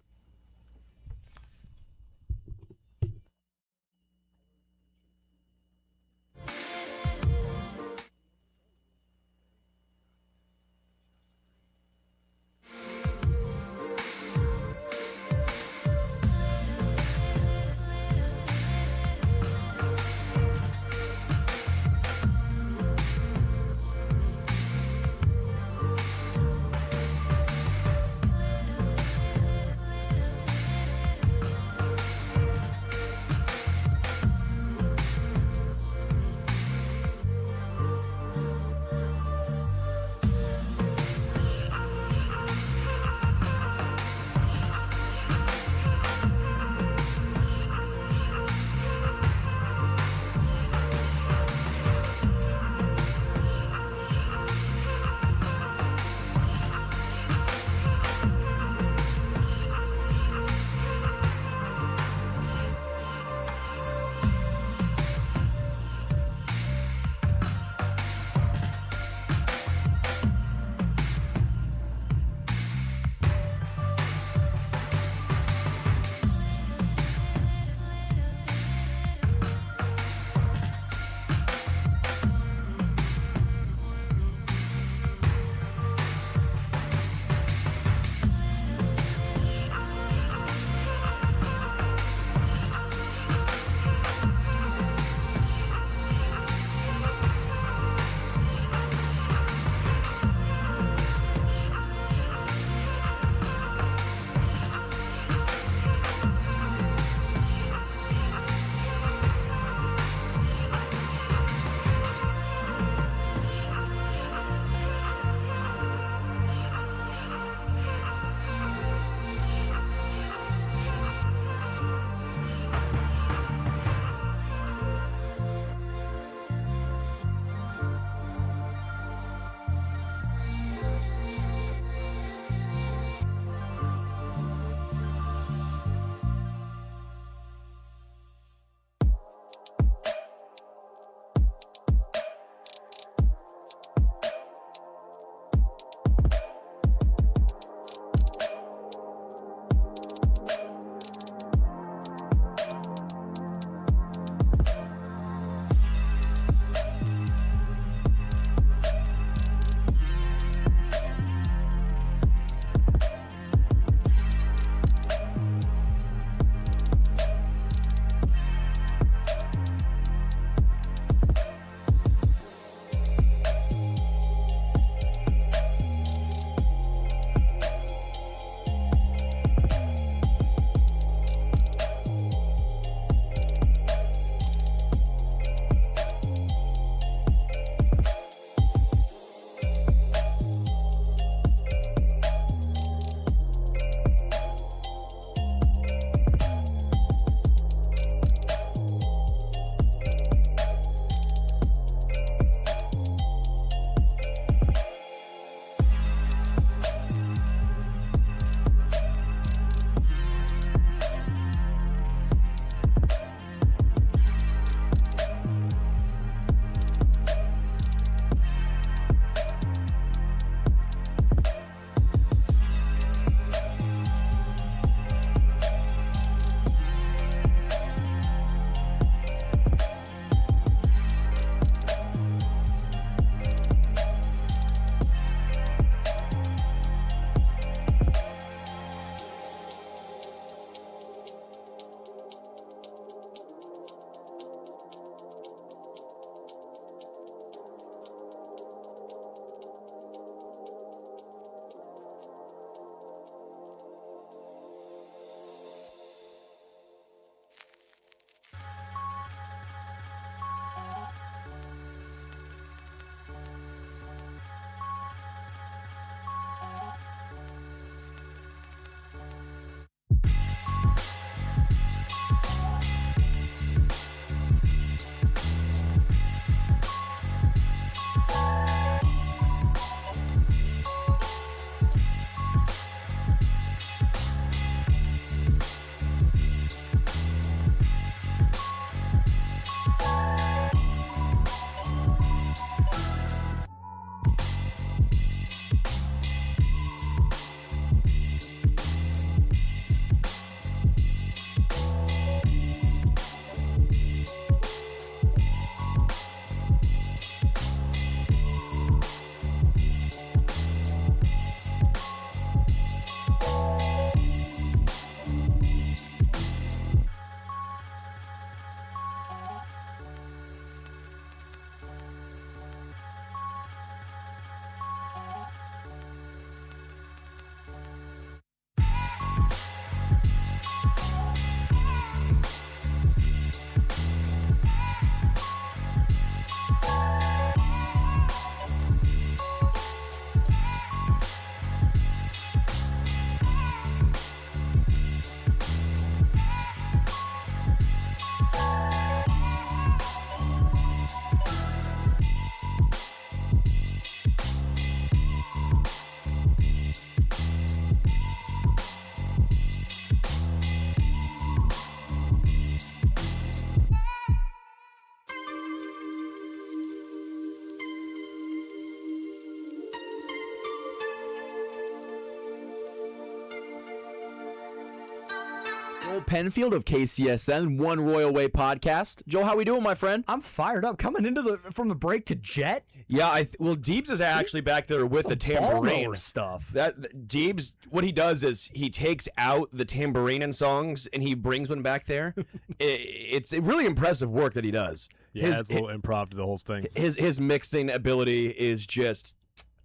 Joel Penfield of KCSN, One Royal Way podcast. Joel, how we doing, my friend? I'm fired up. Coming from the break to Jet. Yeah, well, Deebs is actually back there with the tambourine stuff. That Deebs, what he does is he takes out the tambourine in songs and he brings one back there. It's really impressive work that he does. Yeah, it's a little improv to the whole thing. His mixing ability is just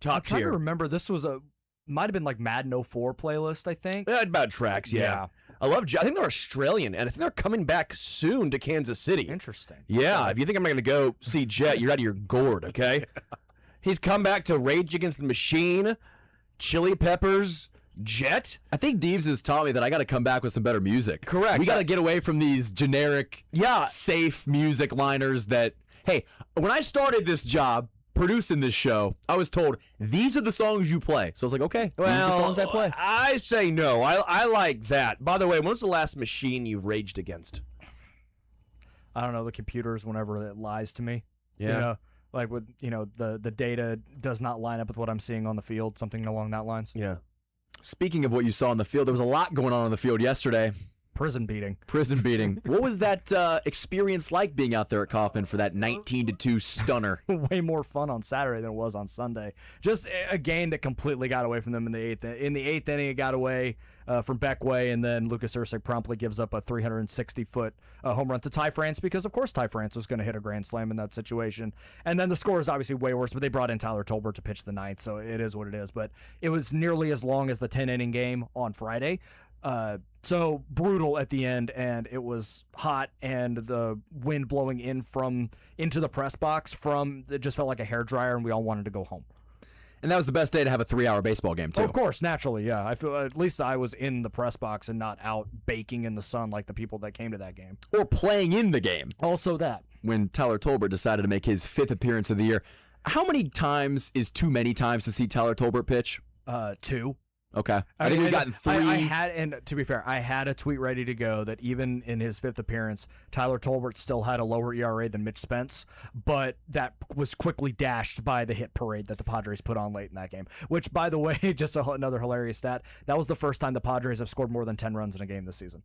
top I'm trying tier. to remember. This was might have been like Madden 04 playlist, I think. Yeah, about tracks, yeah. I think they're Australian, and I think they're coming back soon to Kansas City. Interesting. Yeah, if you think I'm not going to go see Jet, you're out of your gourd, okay? He's come back to Rage Against the Machine, Chili Peppers, Jet. I think Deebs has taught me that I got to come back with some better music. Correct. We got to get away from these generic, safe music liners that, hey, when I started this job, producing this show, I was told these are the songs you play. So I was like, okay, these are the songs I play. I say no. I like that. By the way, when was the last machine you've raged against? I don't know, the computers whenever it lies to me. Yeah. You know, like with, the data does not line up with what I'm seeing on the field, something along that lines. Yeah. Speaking of what you saw on the field, there was a lot going on the field yesterday. Prison beating. What was that experience like being out there at Kaufman for that 19-2 stunner? Way more fun on Saturday than it was on Sunday. Just a game that completely got away from them in the eighth. In the eighth inning, it got away from Beckway, and then Lucas Erceg promptly gives up a 360-foot home run to Ty France because, of course, Ty France was going to hit a grand slam in that situation. And then the score is obviously way worse, but they brought in Tyler Tolbert to pitch the ninth, so it is what it is. But it was nearly as long as the 10-inning game on Friday. So brutal at the end, and it was hot, and the wind blowing into the press box it just felt like a hairdryer, and we all wanted to go home. And that was the best day to have a 3-hour baseball game, too. Of course, naturally, yeah. I feel at least I was in the press box and not out baking in the sun like the people that came to that game. Or playing in the game. Also that. When Tyler Tolbert decided to make his 5th appearance of the year. How many times is too many times to see Tyler Tolbert pitch? 2. Okay. I think we've gotten 3. And to be fair, I had a tweet ready to go that even in his 5th appearance, Tyler Tolbert still had a lower ERA than Mitch Spence, but that was quickly dashed by the hit parade that the Padres put on late in that game. Which, by the way, just another hilarious stat, that was the first time the Padres have scored more than 10 runs in a game this season.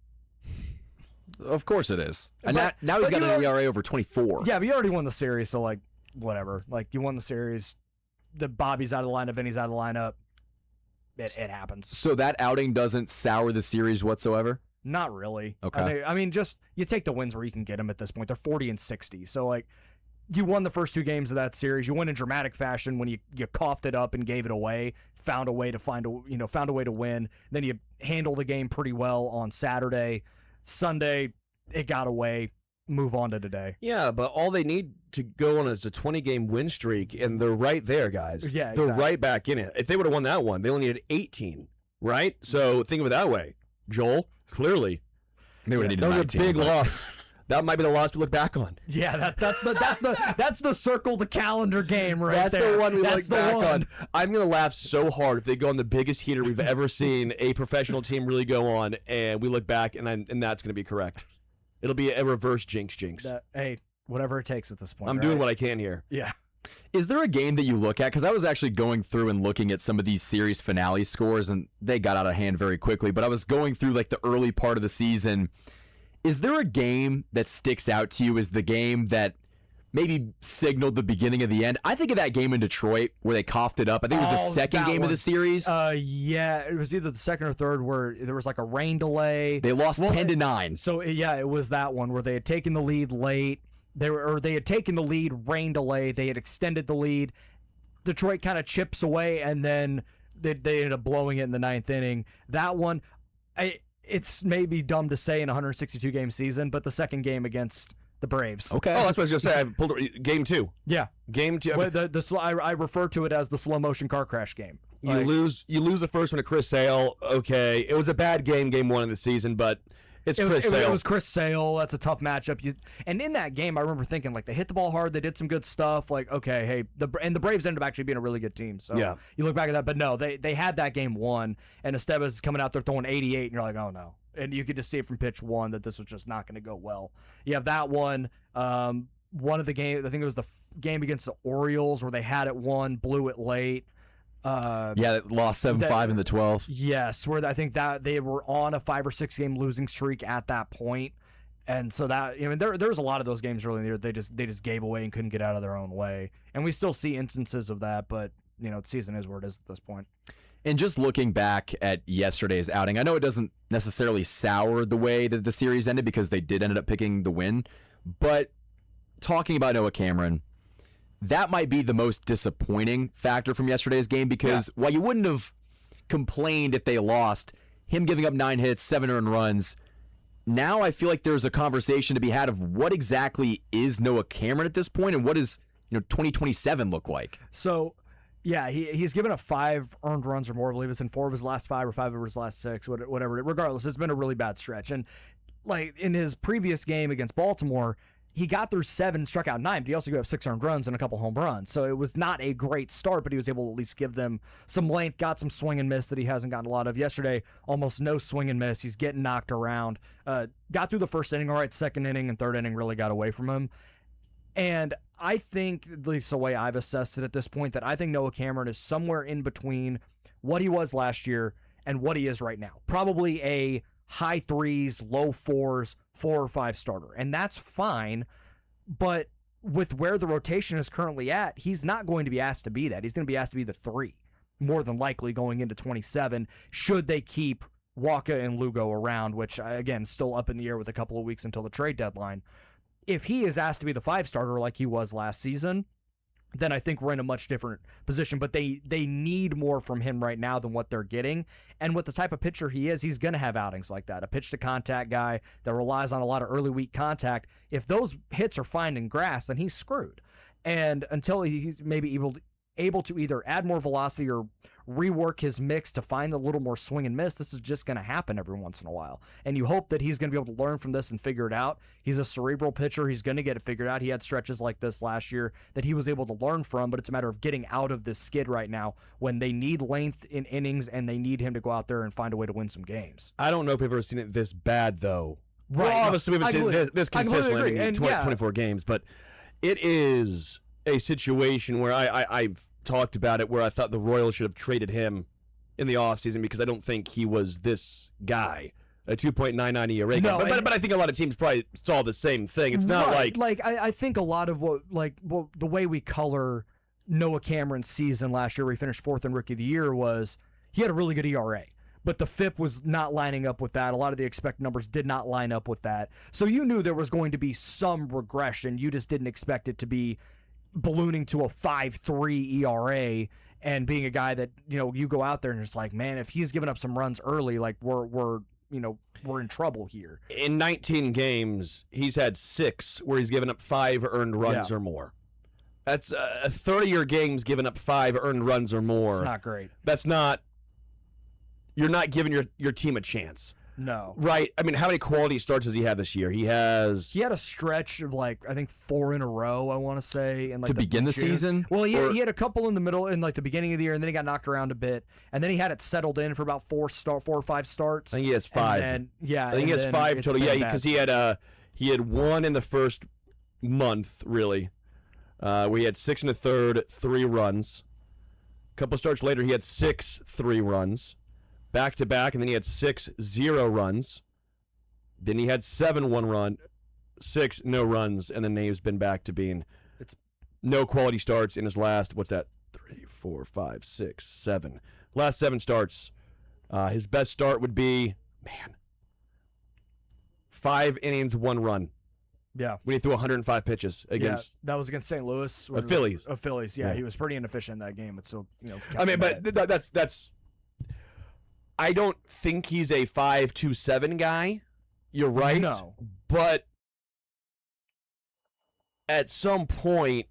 Of course it is. And now he's got an ERA over 24. Yeah, but you already won the series, so, whatever. You won the series. The Bobby's out of the lineup, Vinny's out of the lineup. It happens. So that outing doesn't sour the series whatsoever? Not really. Okay. I mean, just you take the wins where you can get them at this point. They're 40-60. So, you won the first 2 games of that series. You won in dramatic fashion when you coughed it up and gave it away. Found a way to win. Then you handled the game pretty well on Saturday. Sunday, it got away. Move on to today. Yeah, but all they need to go on is a 20-game win streak, and they're right there, guys. Yeah, they're exactly. right back in it. If they would have won that one, they only needed 18, right? So think of it that way, Joel. Clearly, They would have needed that was 19. a big loss. That might be the loss we look back on. Yeah, that's the circle the calendar game right That's there. the one we That's look back the one. on. I'm gonna laugh so hard if they go on the biggest heater we've ever seen a professional team really go on, and we look back, and that's gonna be correct. It'll be a reverse jinx. Hey, whatever it takes at this point. I'm doing what I can here. Yeah. Is there a game that you look at? Because I was actually going through and looking at some of these series finale scores, and they got out of hand very quickly. But I was going through the early part of the season. Is there a game that sticks out to you as the game that maybe signaled the beginning of the end? I think of that game in Detroit where they coughed it up. I think it was the second game of the series. Yeah, it was either the second or third where there was a rain delay. They lost 10-9. So yeah, it was that one where they had taken the lead late. They had taken the lead, rain delay. They had extended the lead. Detroit kind of chips away, and then they ended up blowing it in the 9th inning. That one, it's maybe dumb to say in a 162-game season, but the second game against the Braves. Okay. Oh, that's what I was gonna say. I pulled game 2. Yeah. Game 2. I refer to it as the slow motion car crash game. You lose the first one to Chris Sale. Okay, it was a bad game 1 of the season, but Chris Sale. It was Chris Sale. That's a tough matchup. And in that game, I remember thinking they hit the ball hard. They did some good stuff. Okay, hey, the Braves ended up actually being a really good team. So yeah. You look back at that, but no, they had that game won, and Estevez coming out there throwing 88, and you're like, oh no. And you could just see it from pitch 1 that this was just not going to go well. You have that one. One of the games, I think it was the game against the Orioles where they had it won, blew it late. Yeah, that lost 7-5 in the 12th. Yes, where I think that they were on a 5 or 6 game losing streak at that point. And so that, there's a lot of those games early in the year they just gave away and couldn't get out of their own way. And we still see instances of that, but the season is where it is at this point. And just looking back at yesterday's outing, I know it doesn't necessarily sour the way that the series ended because they did end up picking the win, but talking about Noah Cameron, that might be the most disappointing factor from yesterday's game because while you wouldn't have complained if they lost, him giving up 9 hits, 7 earned runs, now I feel like there's a conversation to be had of what exactly is Noah Cameron at this point and what does 2027 look like? So, yeah, he's given up 5 earned runs or more. I believe it's in 4 of his last 5 or 5 of his last 6, whatever. Regardless, it's been a really bad stretch. And like in his previous game against Baltimore, he got through 7, struck out 9, but he also gave up 6 earned runs and a couple home runs. So it was not a great start, but he was able to at least give them some length, got some swing and miss that he hasn't gotten a lot of. Yesterday, almost no swing and miss. He's getting knocked around. Got through the first inning all right, second inning and third inning really got away from him. And I think, at least the way I've assessed it at this point, that I think Noah Cameron is somewhere in between what he was last year and what he is right now. Probably a high 3s, low 4s, 4 or 5 starter. And that's fine, but with where the rotation is currently at, he's not going to be asked to be that. He's going to be asked to be the 3, more than likely going into 27, should they keep Waka and Lugo around, which, again, still up in the air with a couple of weeks until the trade deadline. If he is asked to be the 5 starter like he was last season, then I think we're in a much different position. But they need more from him right now than what they're getting. And with the type of pitcher he is, he's going to have outings like that. A pitch-to-contact guy that relies on a lot of early week contact. If those hits are finding grass, then he's screwed. And until he's maybe able to either add more velocity or rework his mix to find a little more swing and miss, this is just going to happen every once in a while. And you hope that he's going to be able to learn from this and figure it out. He's a cerebral pitcher. He's going to get it figured out. He had stretches like this last year that he was able to learn from, but it's a matter of getting out of this skid right now when they need length in innings and they need him to go out there and find a way to win some games. I don't know if we've ever seen it this bad, though. Right. Well, obviously, we haven't seen this consistently in 24 games, but it is a situation where I've talked about it where I thought the Royals should have traded him in the offseason because I don't think he was this guy, a 2.99 ERA guy. But I think a lot of teams probably saw the same thing. It's not I think a lot of the way we color Noah Cameron's season last year, where he finished 4th in Rookie of the Year, was he had a really good ERA. But the FIP was not lining up with that. A lot of the expected numbers did not line up with that. So you knew there was going to be some regression. You just didn't expect it to be ballooning to a 5.3 ERA and being a guy that, you go out there and it's like, man, if he's giving up some runs early, like we're in trouble here. In 19 games, he's had 6 where he's given up 5 earned runs or more. That's 30 of your games giving up 5 earned runs or more. It's not great. That's not. You're not giving your team a chance. No. Right? I mean, how many quality starts does he have this year? He had a stretch of I think 4 in a row, I want to say. And to begin the season? Well, he had a couple in the middle in the beginning of the year, and then he got knocked around a bit. And then he had it settled in for about 4 or 5 starts. I think he has 5. I think he has 5 total. Yeah, because he had 1 in the first month, really. We had 6 in the third, 3 runs. A couple starts later, he had 6 3 runs. Back to back, and then he had 6 0 runs. Then he had 7 1 run, 6 no runs, and then he's been back to being no quality starts in his last, 3, 4, 5, 6, 7. Last 7 starts. His best start would be, 5 innings, 1 run. Yeah. When he threw 105 pitches against. That was against St. Louis. Phillies. Phillies, yeah. He was pretty inefficient in that game. But so, but that's. I don't think he's a 5.27 guy. You're right. No. But at some point,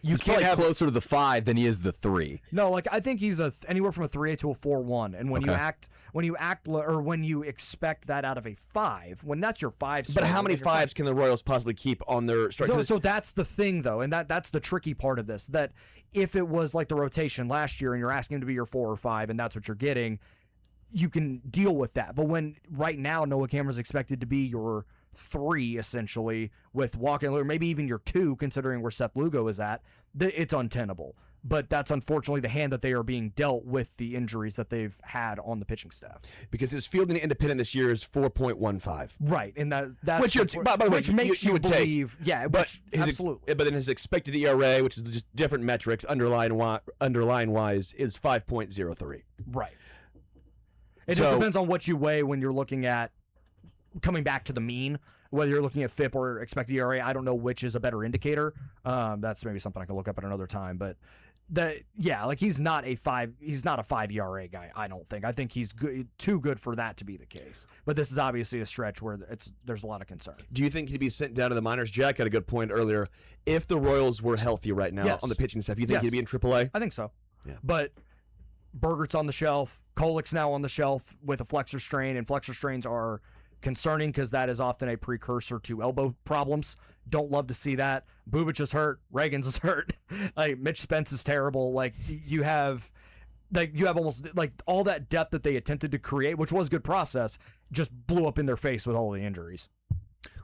he's probably closer to the 5 than he is the 3. No, I think he's anywhere from a 3 to a 4.1. And when you expect that out of a 5, when that's your 5. But how many 5s can the Royals possibly keep on their start? No, so that's the thing, though, and that's the tricky part of this. That if it was like the rotation last year, and you're asking him to be your 4 or 5, and that's what you're getting, you can deal with that. But when right now Noah Cameron's expected to be your 3 essentially with Walker, or maybe even your 2, considering where Seth Lugo is at, it's untenable. but that's unfortunately the hand that they are being dealt with the injuries that they've had on the pitching staff. Because his fielding independent this year is 4.15. Right, and that's Which, by the way, which makes you you would believe, But absolutely. But then his expected ERA, which is just different metrics, underlying wise, is 5.03. Right. It just depends on what you weigh when you're looking at coming back to the mean, whether you're looking at FIP or expected ERA. I don't know which is a better indicator. That's maybe something I can look up at another time. But he's not a 5 ERA guy, I don't think. I think he's too good for that to be the case. But this is obviously a stretch where there's a lot of concern. Do you think he'd be sent down to the minors? Jack had a good point earlier. If the Royals were healthy right now on the pitching staff, you think he'd be in AAA? I think so. Yeah. But Bergert's on the shelf. Kolek's now on the shelf with a flexor strain, and flexor strains are concerning because that is often a precursor to elbow problems. Don't love to see that. Bubic is hurt. Reagan's is hurt. Like Mitch Spence is terrible. Like you have almost like all that depth that they attempted to create, which was a good process, just blew up in their face with all the injuries.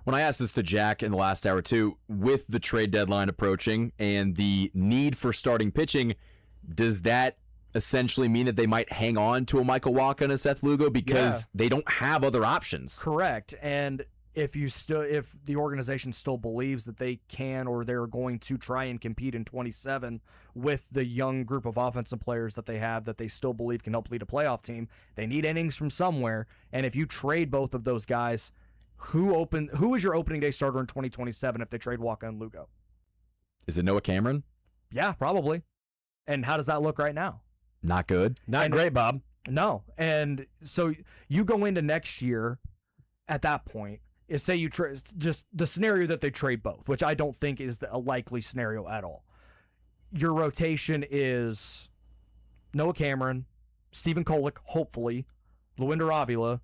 When I asked this to Jack in the last hour too, with the trade deadline approaching and the need for starting pitching, does that essentially mean that they might hang on to a Michael Wacha and a Seth Lugo because they don't have other options? Correct. And if the organization still believes that they can or they're going to try and compete in 27 with the young group of offensive players that they have that they still believe can help lead a playoff team, they need innings from somewhere. And if you trade both of those guys, who is your opening day starter in 2027 if they trade Wacha and Lugo? Is it Noah Cameron? Yeah, probably. And how does that look right now? Not good. Not great, Bob. No. And so you go into next year at that point, is say you just the scenario that they trade both, which I don't think is a likely scenario at all. Your rotation is Noah Cameron, Stephen Kolek, hopefully, Luinder Avila.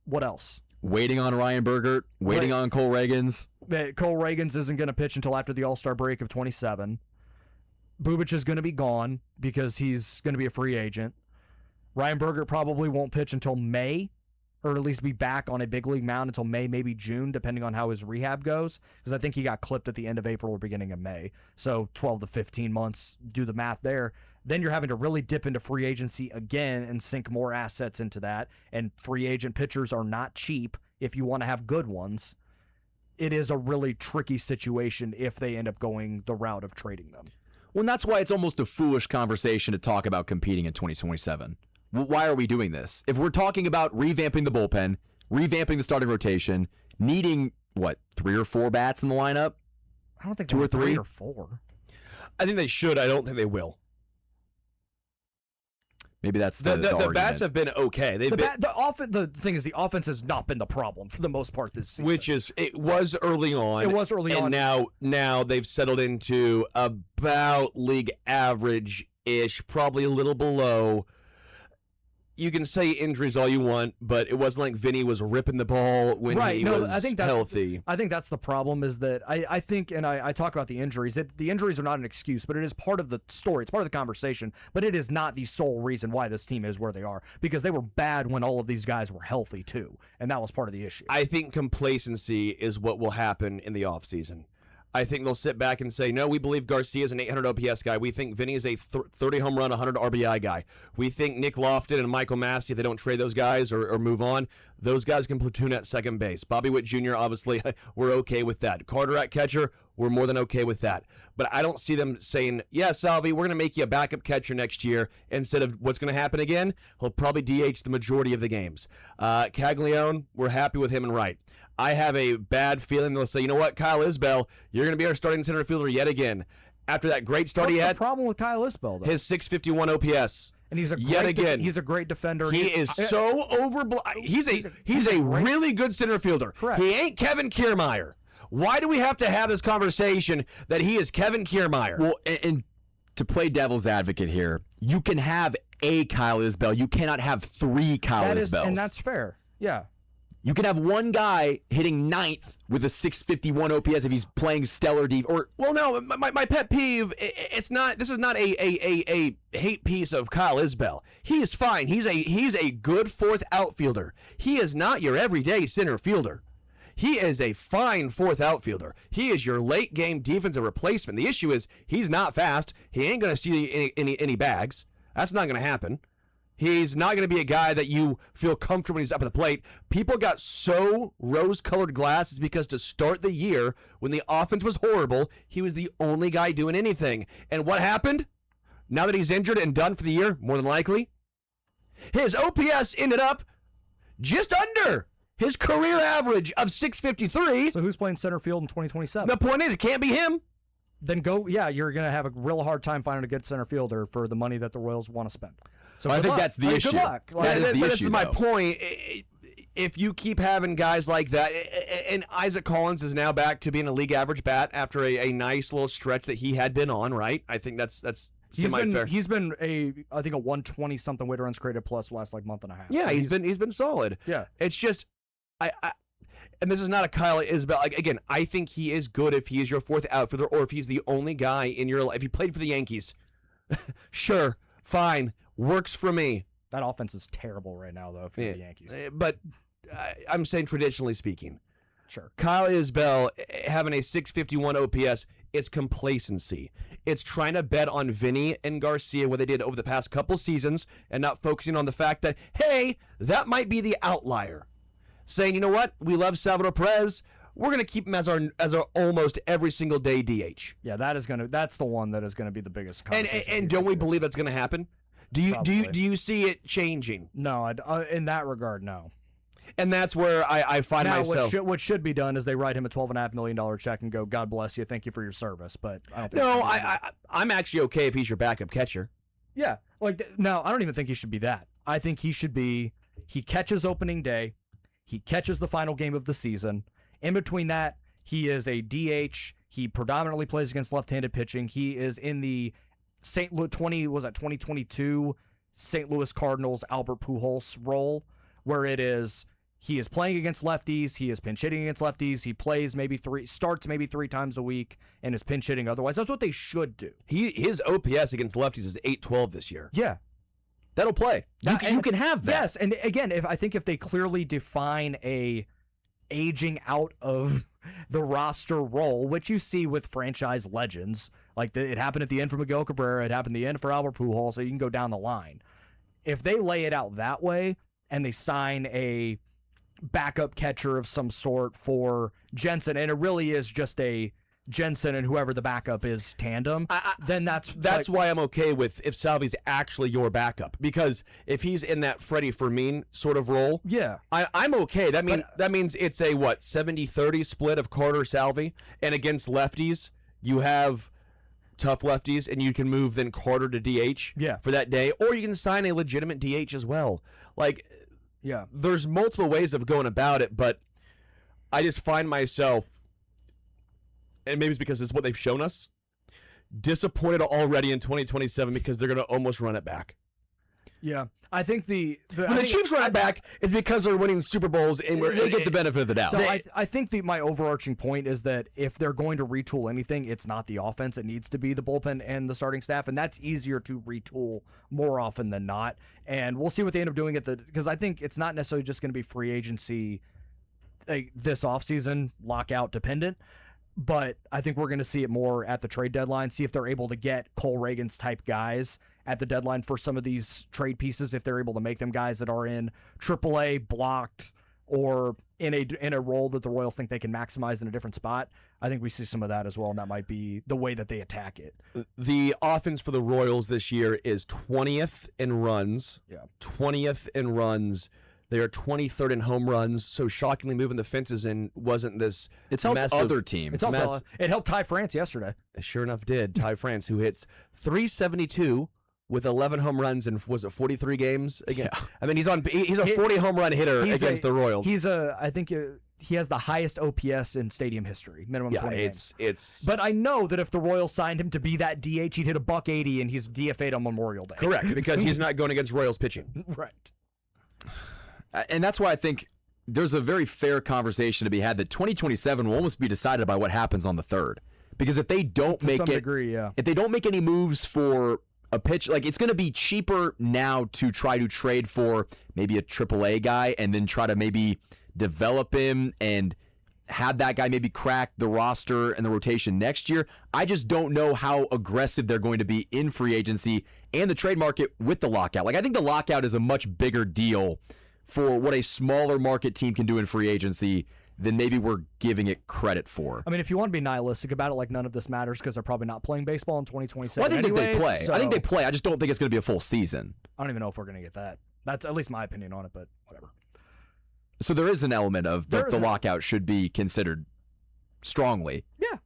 What else? Waiting on Ryan Bergert, waiting on Cole Reagans. Cole Reagans isn't going to pitch until after the All-Star break of 27. Bubic is going to be gone because he's going to be a free agent. Ryan Bergert probably won't pitch until May, or at least be back on a big league mound until May, maybe June, depending on how his rehab goes, because I think he got clipped at the end of April or beginning of May. So 12 to 15 months, do the math there. Then you're having to really dip into free agency again and sink more assets into that, and free agent pitchers are not cheap if you want to have good ones. It is a really tricky situation if they end up going the route of trading them. Well, and that's why it's almost a foolish conversation to talk about competing in 2027. Why are we doing this? If we're talking about revamping the bullpen, revamping the starting rotation, needing, 3 or 4 bats in the lineup? I don't think 2 or 3 or 4. I think they should. I don't think they will. Maybe that's the the bats have been okay. The thing is, the offense has not been the problem for the most part this season. It was early on. It was early on. And now they've settled into about league average-ish, probably a little below. You can say injuries all you want, but it wasn't like Vinny was ripping the ball when he was healthy. I think that's the problem is that I think, and I talk about the injuries. The injuries are not an excuse, but it is part of the story. It's part of the conversation, but it is not the sole reason why this team is where they are, because they were bad when all of these guys were healthy too, and that was part of the issue. I think complacency is what will happen in the offseason. I think they'll sit back and say, no, we believe Garcia's an 800 OPS guy. We think Vinny is a 30 home run, 100 RBI guy. We think Nick Lofton and Michael Massey, if they don't trade those guys or move on, those guys can platoon at second base. Bobby Witt Jr., obviously, we're okay with that. Carter at catcher, we're more than okay with that. But I don't see them saying, yeah, Salvi, we're going to make you a backup catcher next year instead of what's going to happen again. He'll probably DH the majority of the games. Caglione, we're happy with him and right. I have a bad feeling they'll say, you know what, Kyle Isbell, you're going to be our starting center fielder yet again. After that great start he had. What's the problem with Kyle Isbell, though? His 651 OPS. And he's a great defender. He is so he's a really good center fielder. Correct. He ain't Kevin Kiermaier. Why do we have to have this conversation that he is Kevin Kiermaier? Well, and to play devil's advocate here, you can have a Kyle Isbell. You cannot have 3 Kyle Isbells. And that's fair. Yeah. You can have one guy hitting 9th with a 651 OPS if he's playing stellar deep. Well, no, my pet peeve. This is not a hate piece of Kyle Isbell. He is fine. He's a good 4th outfielder. He is not your everyday center fielder. He is a fine fourth outfielder. He is your late game defensive replacement. The issue is he's not fast. He ain't going to steal any bags. That's not going to happen. He's not going to be a guy that you feel comfortable when he's up at the plate. People got so rose-colored glasses because to start the year, when the offense was horrible, he was the only guy doing anything. And what happened? Now that he's injured and done for the year, more than likely, his OPS ended up just under his career average of 653. So who's playing center field in 2027? The point is, it can't be him. Then you're going to have a real hard time finding a good center fielder for the money that the Royals want to spend. So I think that's the issue. Good luck. That is the issue, This is my though. point. If you keep having guys like that, and Isaac Collins is now back to being a league average bat after a nice little stretch that he had been on, right? I think that's semi-fair. He's been I think a 120 something weighted runs created plus last month and a half. Yeah, So he's been solid. Yeah. It's just and this is not a Kyle Isbell. Like, again, I think he is good if he is your fourth outfielder or if he's the only guy in your life. If he played for the Yankees, sure, fine, works for me. That offense is terrible right now, though, for the Yankees. But I'm saying traditionally speaking, Sure. Kyle Isbell having a 651 OPS, it's complacency. It's trying to bet on Vinny and Garcia, what they did over the past couple seasons, and not focusing on the fact that, hey, that might be the outlier. Saying, you know what, we love Salvador Perez, we're going to keep him as our almost every single day DH. Yeah, that's the one that is going to be the biggest conversation. And don't we believe that's going to happen? Do you see it changing? No, in that regard, no. And that's where I find Now, myself. what should be done is they write him a $12.5 million check and go, God bless you, thank you for your service. But I don't think No, I'm actually okay if he's your backup catcher. Yeah, no, I don't even think he should be that. I think he should be. He catches opening day, he catches the final game of the season. In between that, he is a DH. He predominantly plays against left-handed pitching. He is in the 2022 St. Louis Cardinals Albert Pujols role, where he is playing against lefties, he is pinch hitting against lefties, he starts maybe three times a week, and is pinch hitting otherwise. That's what they should do. His OPS against lefties is 812 this year. Yeah. That'll play. You can have that. Yes, and again, if they clearly define a aging out of the roster role, which you see with franchise legends, it happened at the end for Miguel Cabrera, it happened at the end for Albert Pujols, so you can go down the line. If they lay it out that way and they sign a backup catcher of some sort for Jensen, and it really is just a Jensen and whoever the backup is tandem, then that's why I'm okay with if Salvi's actually your backup, because if he's in that Freddie Fermin sort of role, yeah, I'm okay. That means it's a 70-30 split of Carter Salvi, and against lefties you have tough lefties, and you can move then Carter to DH for that day, or you can sign a legitimate DH as well. There's multiple ways of going about it, but I just find myself, and maybe it's because this is what they've shown us, disappointed already in 2027 because they're going to almost run it back. Yeah, I think when the Chiefs run it back, it's because they're winning Super Bowls and they get the benefit of the doubt. So I think my overarching point is that if they're going to retool anything, it's not the offense. It needs to be the bullpen and the starting staff, and that's easier to retool more often than not. And we'll see what they end up doing because I think it's not necessarily just going to be free agency this offseason, lockout dependent. But I think we're going to see it more at the trade deadline, see if they're able to get Cole Reagans type guys at the deadline for some of these trade pieces, if they're able to make them guys that are in AAA, blocked, or in a role that the Royals think they can maximize in a different spot. I think we see some of that as well, and that might be the way that they attack it. The offense for the Royals this year is 20th in runs. Yeah. 20th in runs. They are 23rd in home runs, so shockingly moving the fences in wasn't this It's helped massive other teams. It helped Ty France yesterday. It sure enough did. Ty France, who hits 372 with 11 home runs in, was it 43 games? Again, yeah. I mean, he's a 40 home run hitter against the Royals. I think he has the highest OPS in stadium history, minimum 20 games. But I know that if the Royals signed him to be that DH, he'd hit $180 and he's DFA'd on Memorial Day. Correct, because he's not going against Royals pitching. Right. And that's why I think there's a very fair conversation to be had that 2027 will almost be decided by what happens on the 3rd. Because if they don't if they don't make any moves for a pitch, it's going to be cheaper now to try to trade for maybe a AAA guy and then try to maybe develop him and have that guy maybe crack the roster and the rotation next year. I just don't know how aggressive they're going to be in free agency and the trade market with the lockout. Like, I think the lockout is a much bigger deal for what a smaller market team can do in free agency than maybe we're giving it credit for. I mean, if you want to be nihilistic about it, like none of this matters because they're probably not playing baseball in 2027. Well, I think anyways, they play. so I think they play. I just don't think it's going to be a full season. I don't even know if we're going to get that. That's at least my opinion on it, but whatever. So there is an element of the There is lockout should be considered strongly. Yeah.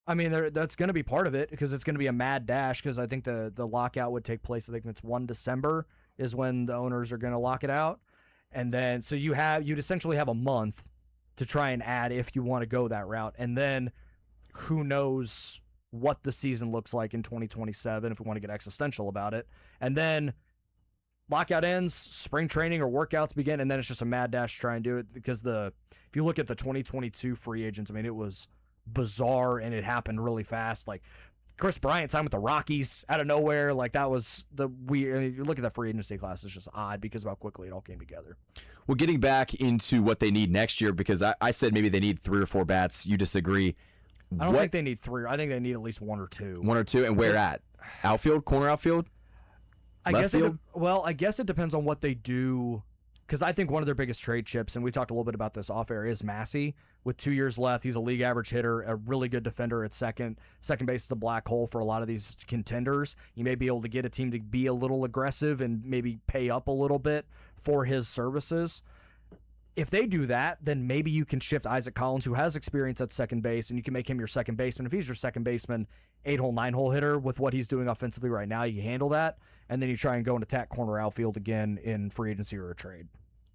I mean, that's going to be part of it because it's going to be a mad dash because I think the lockout would take place, I think it's 1 December is when the owners are going to lock it out. And then, so you'd essentially have a month to try and add if you want to go that route. And then who knows what the season looks like in 2027 if we want to get existential about it. And then lockout ends, spring training or workouts begin, and then it's just a mad dash to try and do it because if you look at the 2022 free agents, I mean, it was bizarre and it happened really fast. Like Chris Bryant signed with the Rockies out of nowhere. Like that was the weird. I mean, you look at the free agency class, it's just odd because of how quickly it all came together. Well, getting back into what they need next year, because I said maybe they need 3 or 4 bats. You disagree. I don't think they need 3. I think they need at least 1 or 2. 1 or 2, and where at? Outfield, corner outfield? I Left guess field? I guess it depends on what they do. Because I think one of their biggest trade chips, and we talked a little bit about this off air, is Massey. With 2 years left, he's a league average hitter, a really good defender at second. Second base is a black hole for a lot of these contenders. You may be able to get a team to be a little aggressive and maybe pay up a little bit for his services. If they do that, then maybe you can shift Isaac Collins, who has experience at second base, and you can make him your second baseman. If he's your second baseman, 8-hole, 9-hole hitter with what he's doing offensively right now, you handle that, and then you try and go and attack corner outfield again in free agency or a trade.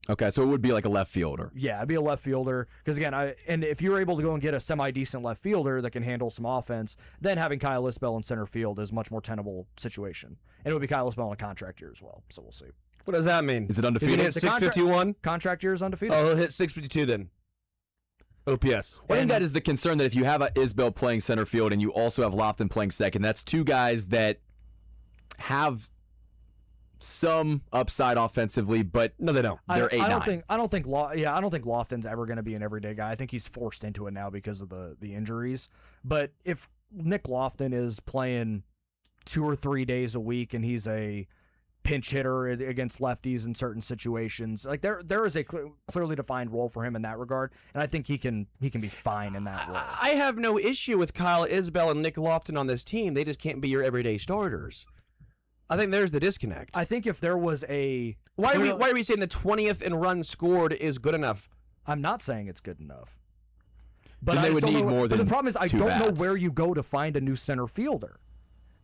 Okay, so it would be like a left fielder. Yeah, it'd be a left fielder. Because again, and if you're able to go and get a semi-decent left fielder that can handle some offense, then having Kyle Isbell in center field is a much more tenable situation. And it would be Kyle Isbell on a contract year as well. So we'll see. What does that mean? Is it Is he undefeated? hit 651? Contract year is undefeated. Oh, he'll hit 652 then. OPS. I think that is the concern, that if you have a Isbell playing center field and you also have Lofton playing second, that's 2 guys that have some upside offensively, but No, they don't. they're 8-9. I don't think Lofton's ever going to be an everyday guy. I think he's forced into it now because of the injuries. But if Nick Lofton is playing 2 or 3 days a week and he's a pinch hitter against lefties in certain situations, like there is a clearly defined role for him in that regard, and I think he can be fine in that role. I have no issue with Kyle Isbell and Nick Lofton on this team. They just can't be your everyday starters. I think there's the disconnect. I think if there was a Why are we saying the 20th in runs scored is good enough? I'm not saying it's good enough. But Then they I just would don't need know- more but than the problem is I 2 don't bats. know where you go to find a new center fielder.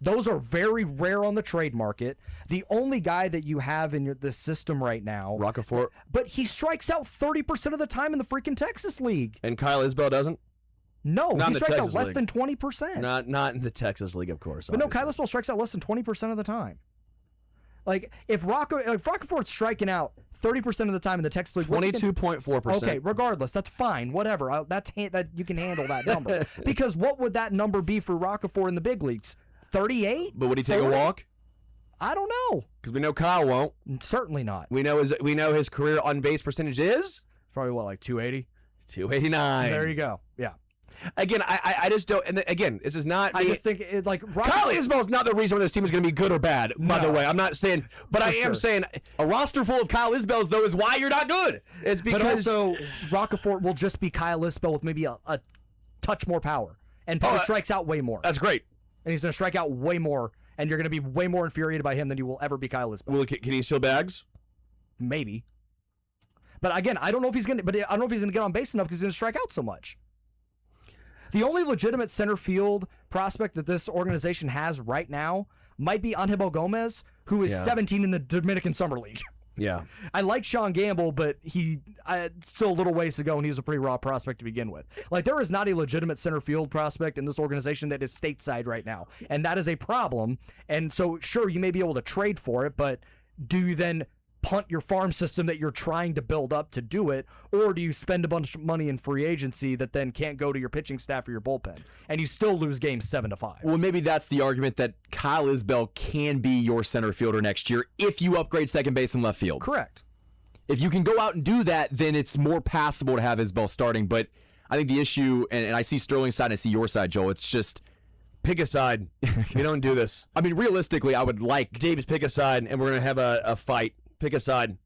Those are very rare on the trade market. The only guy that you have in the system right now, Rockefeller but he strikes out 30% of the time in the freaking Texas League. and Kyle Isbell doesn't? No, Not in he the strikes out Texas less League. than 20%. Not in the Texas League, of course. But no, obviously. Kyle Isbell strikes out less than 20% of the time. Like if Rockefeller's striking out 30% of the time in the Texas League, what's he gonna- 22.4%. Okay, regardless, that's fine. Whatever. That you can handle that number. Because what would that number be for Rockefeller in the big leagues? 38? But would he take a 30? walk? I don't know. Because we know Kyle won't. Certainly not. We know his career on base percentage is Probably what, like 280? 289. There you go. Yeah. Again, I just don't. And again, this is not. I me- just think it, like Kyle Isbell's not the reason why this team is going to be good or bad. By the No. way, I'm not saying, but I am sure. saying A roster full of Kyle Isbells, though, is why you're not good. it's But because also, Rockefeller will just be Kyle Isbell with maybe a touch more power. And probably strikes out way more. that's great. And he's going to strike out way more. And you're going to be way more infuriated by him than you will ever be Kyle Isbell. Can he steal bags? Maybe. But again, I don't know if he's going to get on base enough because he's going to strike out so much. The only legitimate center field prospect that this organization has right now might be Angel Gomez, who is 17 in the Dominican Summer League. Yeah. I like Sean Gamble, but still a little ways to go, and he's a pretty raw prospect to begin with. Like, there is not a legitimate center field prospect in this organization that is stateside right now, and that is a problem. And so, sure, you may be able to trade for it, but do you then punt your farm system that you're trying to build up to do it, or do you spend a bunch of money in free agency that then can't go to your pitching staff or your bullpen, and you still lose games 7-5? Well, maybe that's the argument, that Kyle Isbell can be your center fielder next year if you upgrade second base and left field. Correct. If you can go out and do that, then it's more passable to have Isbell starting. But I think the issue, and I see Sterling's side and I see your side, Joel, it's just... Pick a side. We don't do this. I mean, realistically, I would like... James, pick a side, and we're going to have a fight. Pick a side.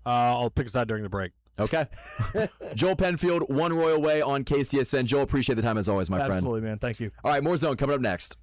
I'll pick a side during the break. Okay. Joel Penfield, One Royal Way on KCSN. Joel, appreciate the time as always, my friend. Absolutely, man. Thank you. All right, more Zone coming up next.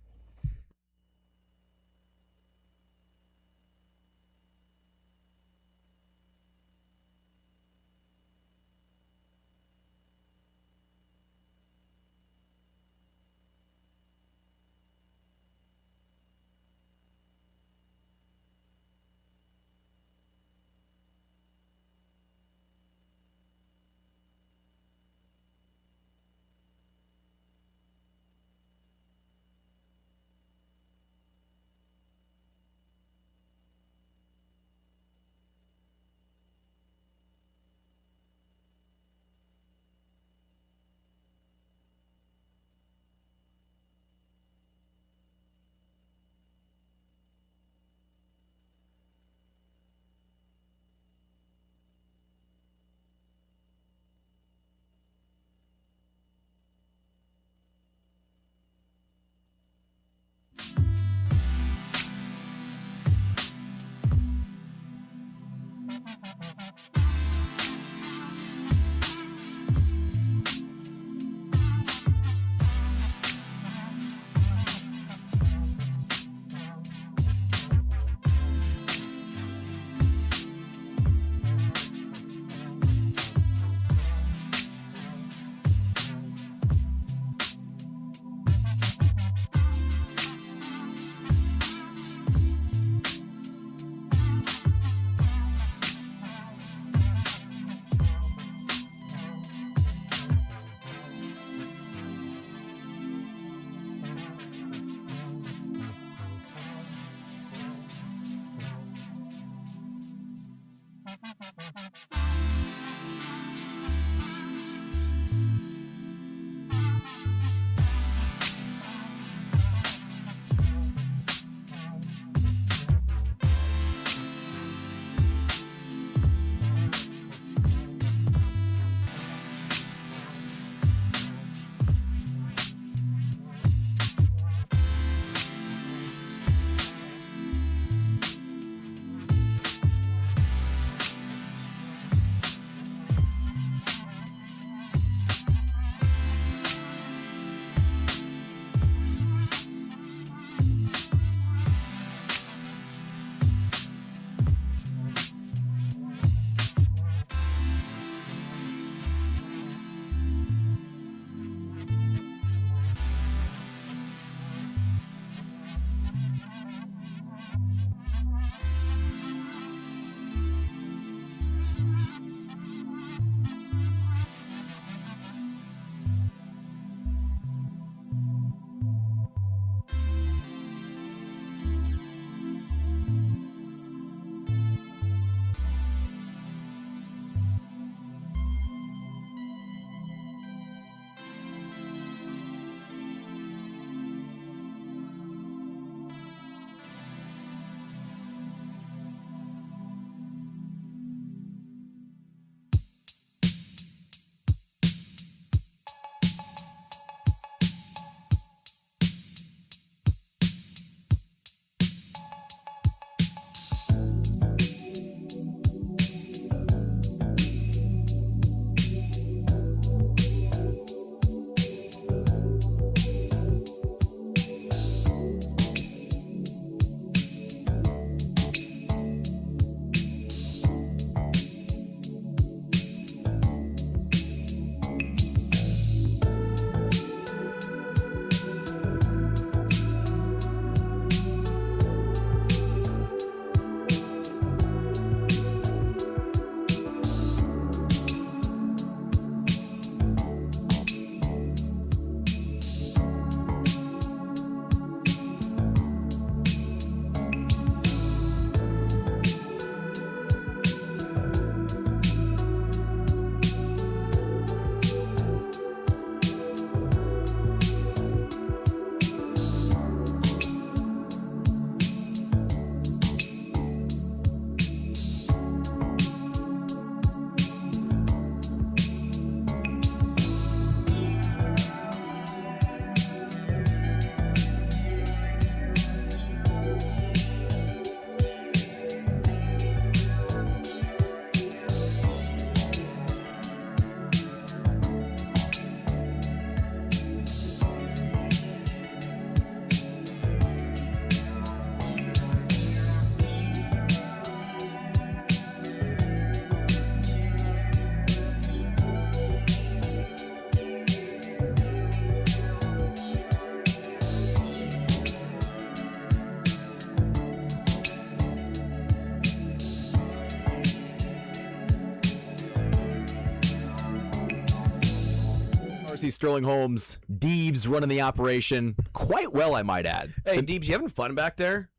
see Sterling Holmes, Deebs running the operation quite well, I might add. Hey, Deebs, you having fun back there?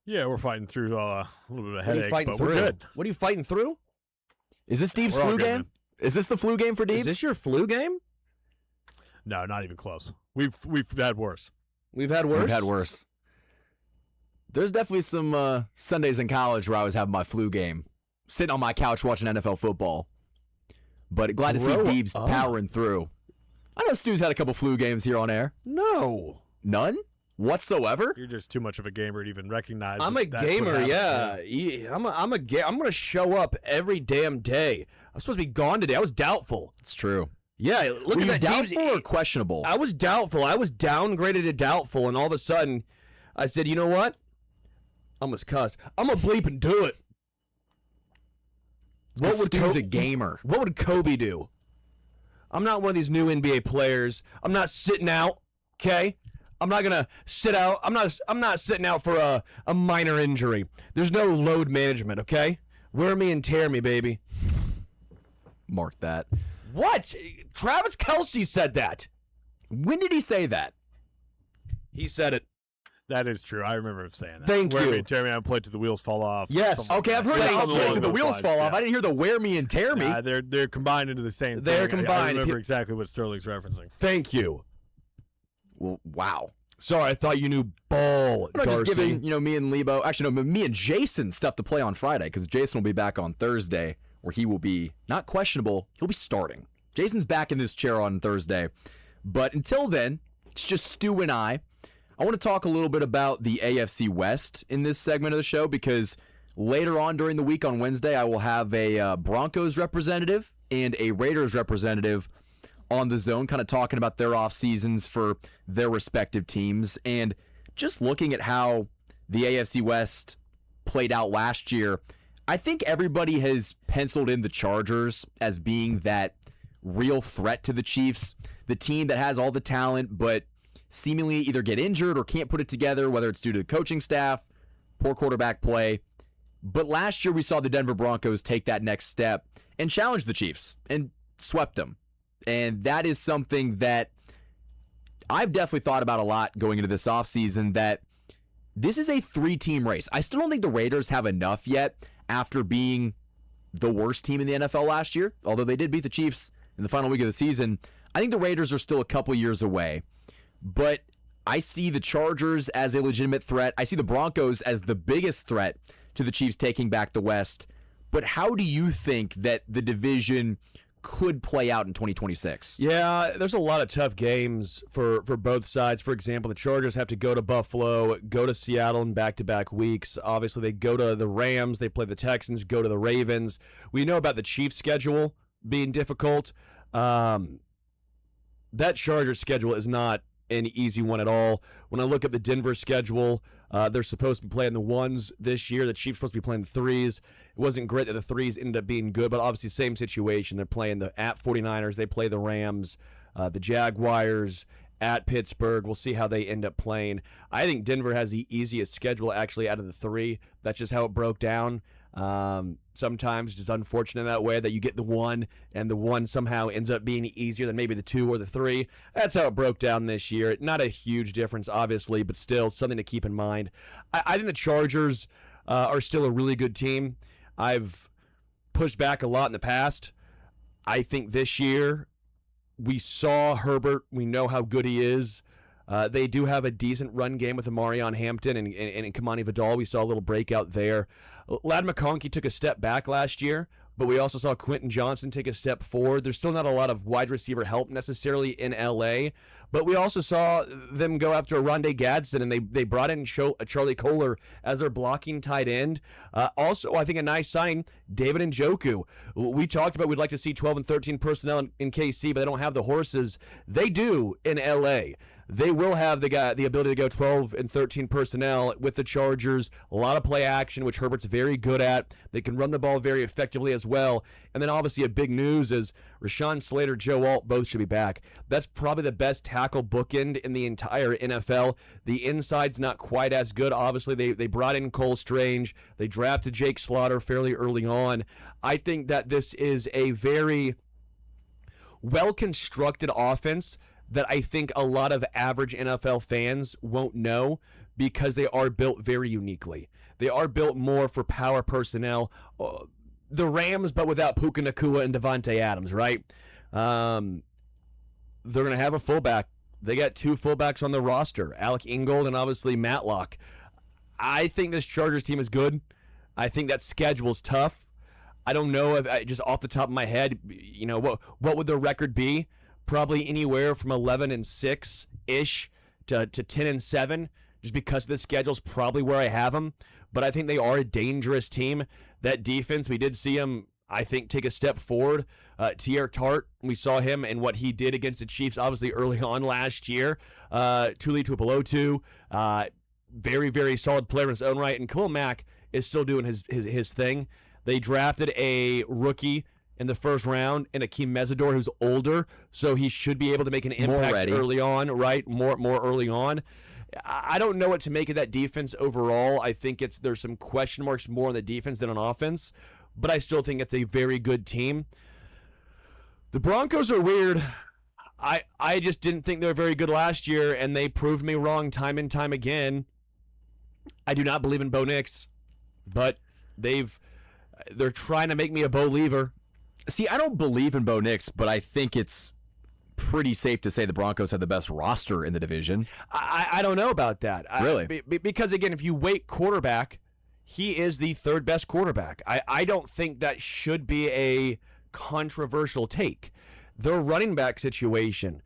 Yeah, we're fighting through a little bit of a What are you headache, fighting but through? we're good. What are you fighting through? Is this Deeb's We're all flu good, game? man. Is this the flu game for Deebs? Is this your flu game? No, not even close. We've had worse. We've had worse. We've had worse. There's definitely some Sundays in college where I was having my flu game, sitting on my couch watching NFL football. But glad to see Grow Deebs up. powering through. I know Stu's had a couple flu games here on air. No. None whatsoever. You're just too much of a gamer to even recognize. I'm a that's what gamer, happened. yeah. I'm gonna show up every damn day. I'm supposed to be gone today. I was doubtful. It's true. Yeah, look Were at you that. doubtful Deebs- or questionable? I was doubtful. I was downgraded to doubtful, and all of a sudden, I said, you know what? I almost cussed. I'm gonna bleep and do it. What would Stu's a gamer? What would Kobe do? I'm not one of these new NBA players. I'm not sitting out. Okay, I'm not gonna sit out. I'm not sitting out for a minor injury. There's no load management. Okay, wear me and tear me, baby. Mark that. What? Travis Kelce said that. When did he say that? He said it. That is true. I remember him saying that. Thank Where you. me and Jeremy, I played till the wheels fall off. Yes. Something Okay, like I've that. heard Yeah, that. I'll something play along till the those wheels lines, fall off. yeah. I didn't hear the wear me and tear me. They're combined into the same thing. They're I combined. remember exactly what Sterling's referencing. Thank you. Well, wow. Sorry, I thought you knew ball. I'm not just Darcy. giving, me and Leabo, actually, no, me and Jason stuff to play on Friday because Jason will be back on Thursday where he will be not questionable, he'll be starting. Jason's back in this chair on Thursday. But until then, it's just Stu and I. I want to talk a little bit about the AFC West in this segment of the show because later on during the week on Wednesday, I will have a Broncos representative and a Raiders representative on the zone, kind of talking about their off seasons for their respective teams and just looking at how the AFC West played out last year. I think everybody has penciled in the Chargers as being that real threat to the Chiefs, the team that has all the talent but seemingly either get injured or can't put it together, whether it's due to the coaching staff, poor quarterback play. But last year we saw the Denver Broncos take that next step and challenge the Chiefs and swept them. And that is something that I've definitely thought about a lot going into this offseason, that this is a 3-team race. I still don't think the Raiders have enough yet after being the worst team in the NFL last year, although they did beat the Chiefs in the final week of the season. I think the Raiders are still a couple years away. But I see the Chargers as a legitimate threat. I see the Broncos as the biggest threat to the Chiefs taking back the West. But how do you think that the division could play out in 2026? Yeah, there's a lot of tough games for both sides. For example, the Chargers have to go to Buffalo, go to Seattle in back-to-back weeks. Obviously, they go to the Rams, they play the Texans, go to the Ravens. We know about the Chiefs' schedule being difficult. That Chargers schedule is not an easy one at all. When I look at the Denver schedule, they're supposed to be playing the 1s this year. The Chiefs are supposed to be playing the 3s. It wasn't great that the 3s ended up being good, but obviously same situation. They're playing at 49ers. They play the Rams, the Jaguars, at Pittsburgh. We'll see how they end up playing. I think Denver has the easiest schedule actually out of the 3. That's just how it broke down. Sometimes just unfortunate that way that you get the 1 and the 1 somehow ends up being easier than maybe the 2 or the 3. That's how it broke down this year. Not a huge difference, obviously, but still something to keep in mind. I think the Chargers are still a really good team. I've pushed back a lot in the past. I think this year we saw Herbert. We know how good he is. They do have a decent run game with Amarion Hampton and Kamani Vidal. We saw a little breakout there. Ladd McConkey took a step back last year, but we also saw Quentin Johnson take a step forward. There's still not a lot of wide receiver help necessarily in L.A., but we also saw them go after Rondé Gadsden, and they brought in Charlie Kohler as their blocking tight end. Also, I think a nice signing, David Njoku. We talked about we'd like to see 12 and 13 personnel in KC, but they don't have the horses. They do in L.A. They will have the ability to go 12 and 13 personnel with the Chargers. A lot of play action, which Herbert's very good at. They can run the ball very effectively as well. And then obviously a big news is Rashawn Slater, Joe Alt, both should be back. That's probably the best tackle bookend in the entire NFL. The inside's not quite as good. Obviously, they brought in Cole Strange. They drafted Jake Slaughter fairly early on. I think that this is a very well-constructed offense that I think a lot of average NFL fans won't know because they are built very uniquely. They are built more for power personnel. The Rams, but without Puka Nacua and Devontae Adams, right? They're going to have a fullback. They got 2 fullbacks on the roster, Alec Ingold and obviously Matlock. I think this Chargers team is good. I think that schedule's tough. I don't know if just off the top of my head, what would the record be? Probably anywhere from 11-6 ish to 10-7, just because the schedule's probably where I have them. But I think they are a dangerous team. That defense, we did see them, I think, take a step forward. Tier Tart, we saw him and what he did against the Chiefs, obviously early on last year. Tuli Tuipulotu, very, very solid player in his own right. And Khalil Mack is still doing his thing. They drafted a rookie in the first round, and Akeem Mesidor, who's older, so he should be able to make an impact early on, right? More early on. I don't know what to make of that defense overall. I think there's some question marks more on the defense than on offense, but I still think it's a very good team. The Broncos are weird. I just didn't think they were very good last year, and they proved me wrong time and time again. I do not believe in Bo Nix, but they're trying to make me a Bo Lever. See, I don't believe in Bo Nix, but I think it's pretty safe to say the Broncos have the best roster in the division. I don't know about that. Really? Because, again, if you weight quarterback, he is the 3rd best quarterback. I don't think that should be a controversial take. Their running back situation,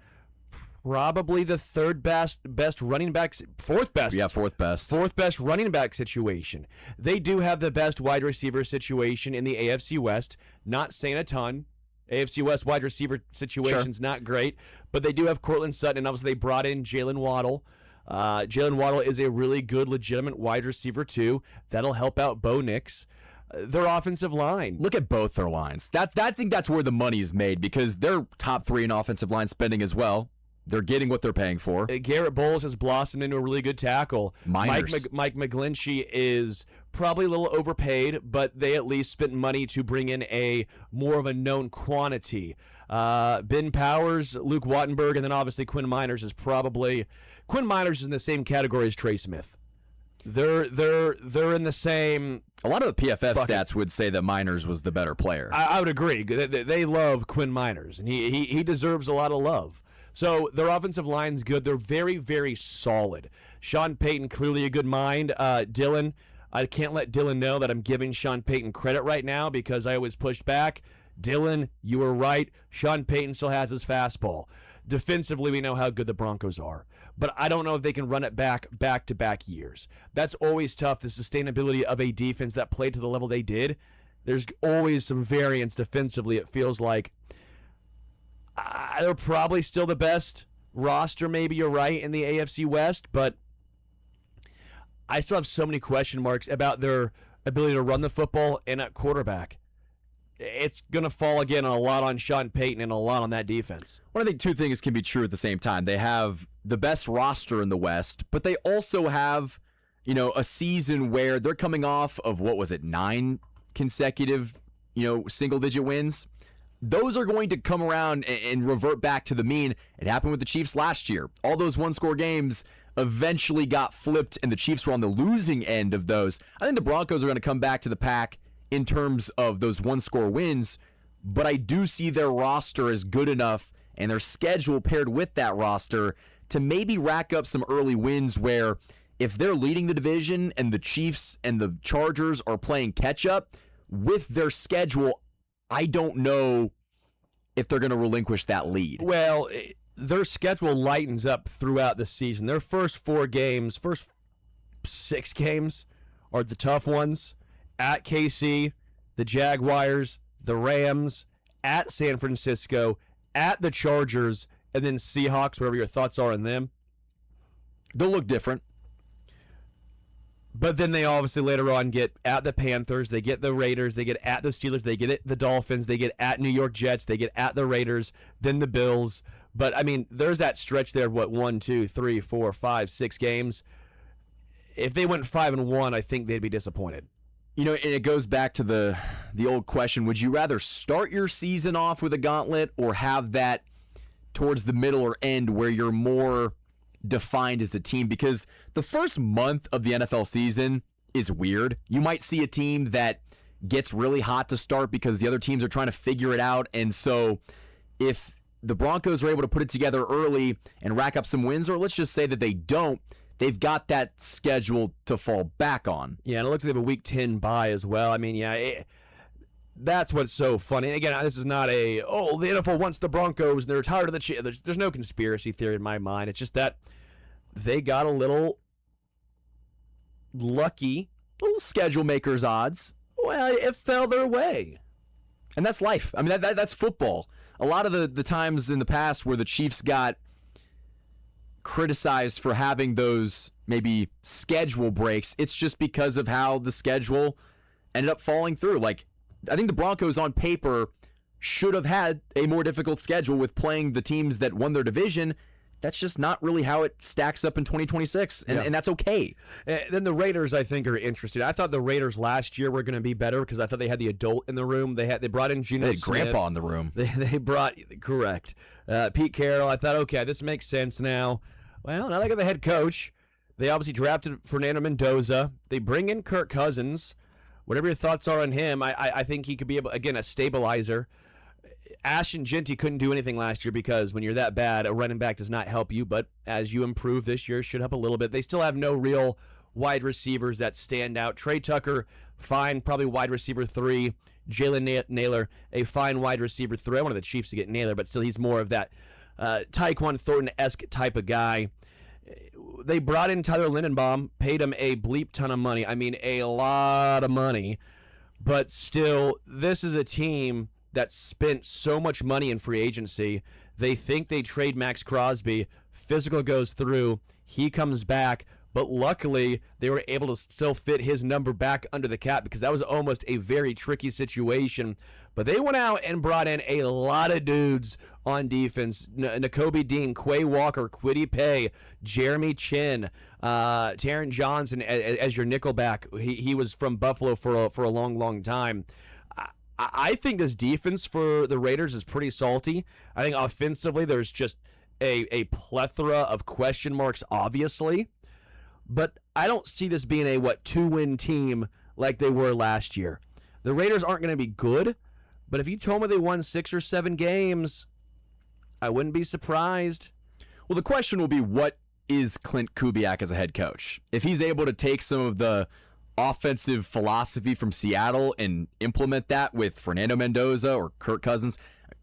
probably the 3rd best running backs, 4th best. Yeah, 4th best. 4th best running back situation. They do have the best wide receiver situation in the AFC West. Not saying a ton. AFC West wide receiver situation's not great, but they do have Cortland Sutton, and obviously they brought in Jalen Waddle. Jalen Waddle is a really good, legitimate wide receiver, too. That'll help out Bo Nix. Their offensive line. Look at both their lines. I think that's where the money is made, because they're top 3 in offensive line spending as well. They're getting what they're paying for. Garrett Bowles has blossomed into a really good tackle. Mike McGlinchey is probably a little overpaid, but they at least spent money to bring in a more of a known quantity. Ben Powers, Luke Wattenberg, and then obviously Quinn Miners is in the same category as Trey Smith. They're in the same. A lot of the PFF bucket. stats would say that Miners was the better player. I would agree. They love Quinn Miners, and he deserves a lot of love. So their offensive line's good. They're very, very solid. Sean Payton, clearly a good mind. Dylan, I can't let Dylan know that I'm giving Sean Payton credit right now because I was pushed back. Dylan, you were right. Sean Payton still has his fastball. Defensively, we know how good the Broncos are. But I don't know if they can run it back-to-back years. That's always tough, the sustainability of a defense that played to the level they did. There's always some variance defensively, it feels like. They're probably still the best roster, maybe you're right, in the AFC West, but I still have so many question marks about their ability to run the football and at quarterback. It's going to fall again a lot on Sean Payton and a lot on that defense. Well, I think 2 things can be true at the same time. They have the best roster in the West, but they also have, a season where they're coming off of, 9 consecutive, single-digit wins. Those are going to come around and revert back to the mean. It happened with the Chiefs last year. All those one-score games eventually got flipped, and the Chiefs were on the losing end of those. I think the Broncos are going to come back to the pack in terms of those one-score wins, but I do see their roster as good enough and their schedule paired with that roster to maybe rack up some early wins where if they're leading the division and the Chiefs and the Chargers are playing catch-up with their schedule, I don't know if they're going to relinquish that lead. Well, their schedule lightens up throughout the season. Their first 6 games are the tough ones. At KC, the Jaguars, the Rams, at San Francisco, at the Chargers, and then Seahawks, whatever your thoughts are on them. They'll look different. But then they obviously later on get at the Panthers, they get the Raiders, they get at the Steelers, they get the Dolphins, they get at New York Jets, they get at the Raiders, then the Bills. But, there's that stretch there of 1, 2, 3, 4, 5, 6 games. If they went 5-1, I think they'd be disappointed. You know, and it goes back to the old question, would you rather start your season off with a gauntlet or have that towards the middle or end where you're more defined as a team? Because the first month of the NFL season is weird. You might see a team that gets really hot to start because the other teams are trying to figure it out. And so if the Broncos are able to put it together early and rack up some wins, or let's just say that they don't, they've got that schedule to fall back on. Yeah, and it looks like they have a Week 10 bye as well. I mean, that's what's so funny. And again, this is not the NFL wants the Broncos and they're tired of the Chiefs. There's no conspiracy theory in my mind. It's just that they got a little lucky. Little schedule makers odds. Well, it fell their way. And that's life. I mean, that's football. A lot of the times in the past where the Chiefs got criticized for having those maybe schedule breaks, it's just because of how the schedule ended up falling through. Like, I think the Broncos on paper should have had a more difficult schedule with playing the teams that won their division. That's just not really how it stacks up in 2026, and that's okay. Then the Raiders, I think, are interested. I thought the Raiders last year were going to be better because I thought they had the adult in the room. They brought in Geno Smith. Grandpa in the room. They brought, correct, Pete Carroll. I thought, okay, this makes sense now. Well, now they got the head coach. They obviously drafted Fernando Mendoza. They bring in Kirk Cousins. Whatever your thoughts are on him, I think he could be, again, a stabilizer. Ashton Genty couldn't do anything last year because when you're that bad, a running back does not help you. But as you improve this year, it should help a little bit. They still have no real wide receivers that stand out. Trey Tucker, fine, probably wide receiver 3. Jalen Naylor, a fine wide receiver 3. I wanted the Chiefs to get Naylor, but still he's more of that Tyquan Thornton-esque type of guy. They brought in Tyler Lindenbaum, paid him a bleep ton of money. I mean, a lot of money. But still, this is a team that spent so much money in free agency. They think they trade Max Crosby. Physical goes through. He comes back. But luckily, they were able to still fit his number back under the cap because that was almost a very tricky situation. But they went out and brought in a lot of dudes on defense. Nakobe Dean, Quay Walker, Kwity Paye, Jeremy Chin, Taron Johnson as your nickelback. He was from Buffalo for a long, long time. I think this defense for the Raiders is pretty salty. I think offensively there's just a plethora of question marks, obviously. But I don't see this being a, 2-win team like they were last year. The Raiders aren't going to be good, but if you told me they won 6 or 7 games, I wouldn't be surprised. Well, the question will be, what is Clint Kubiak as a head coach? If he's able to take some of the offensive philosophy from Seattle and implement that with Fernando Mendoza or Kirk Cousins,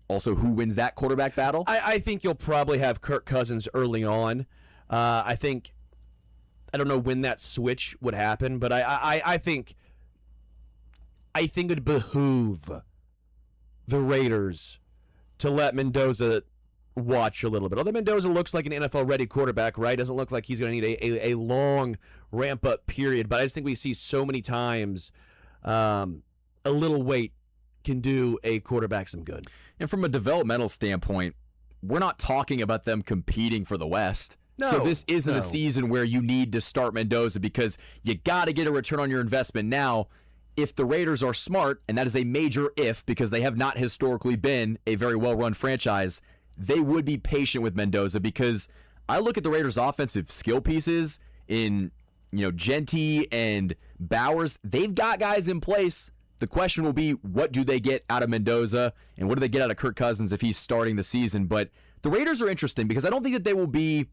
also who wins that quarterback battle? I think you'll probably have Kirk Cousins early on. I don't know when that switch would happen, but I think it'd behoove the Raiders to let Mendoza watch a little bit. Although Mendoza looks like an NFL-ready quarterback, right? Doesn't look like he's going to need a long ramp-up period, but I just think we see so many times a little wait can do a quarterback some good. And from a developmental standpoint, we're not talking about them competing for the West. So this isn't a season where you need to start Mendoza because you got to get a return on your investment. Now, if the Raiders are smart, and that is a major if because they have not historically been a very well-run franchise, they would be patient with Mendoza because I look at the Raiders' offensive skill pieces in, Genty and Bowers. They've got guys in place. The question will be, what do they get out of Mendoza, and what do they get out of Kirk Cousins if he's starting the season? But the Raiders are interesting because I don't think that they will be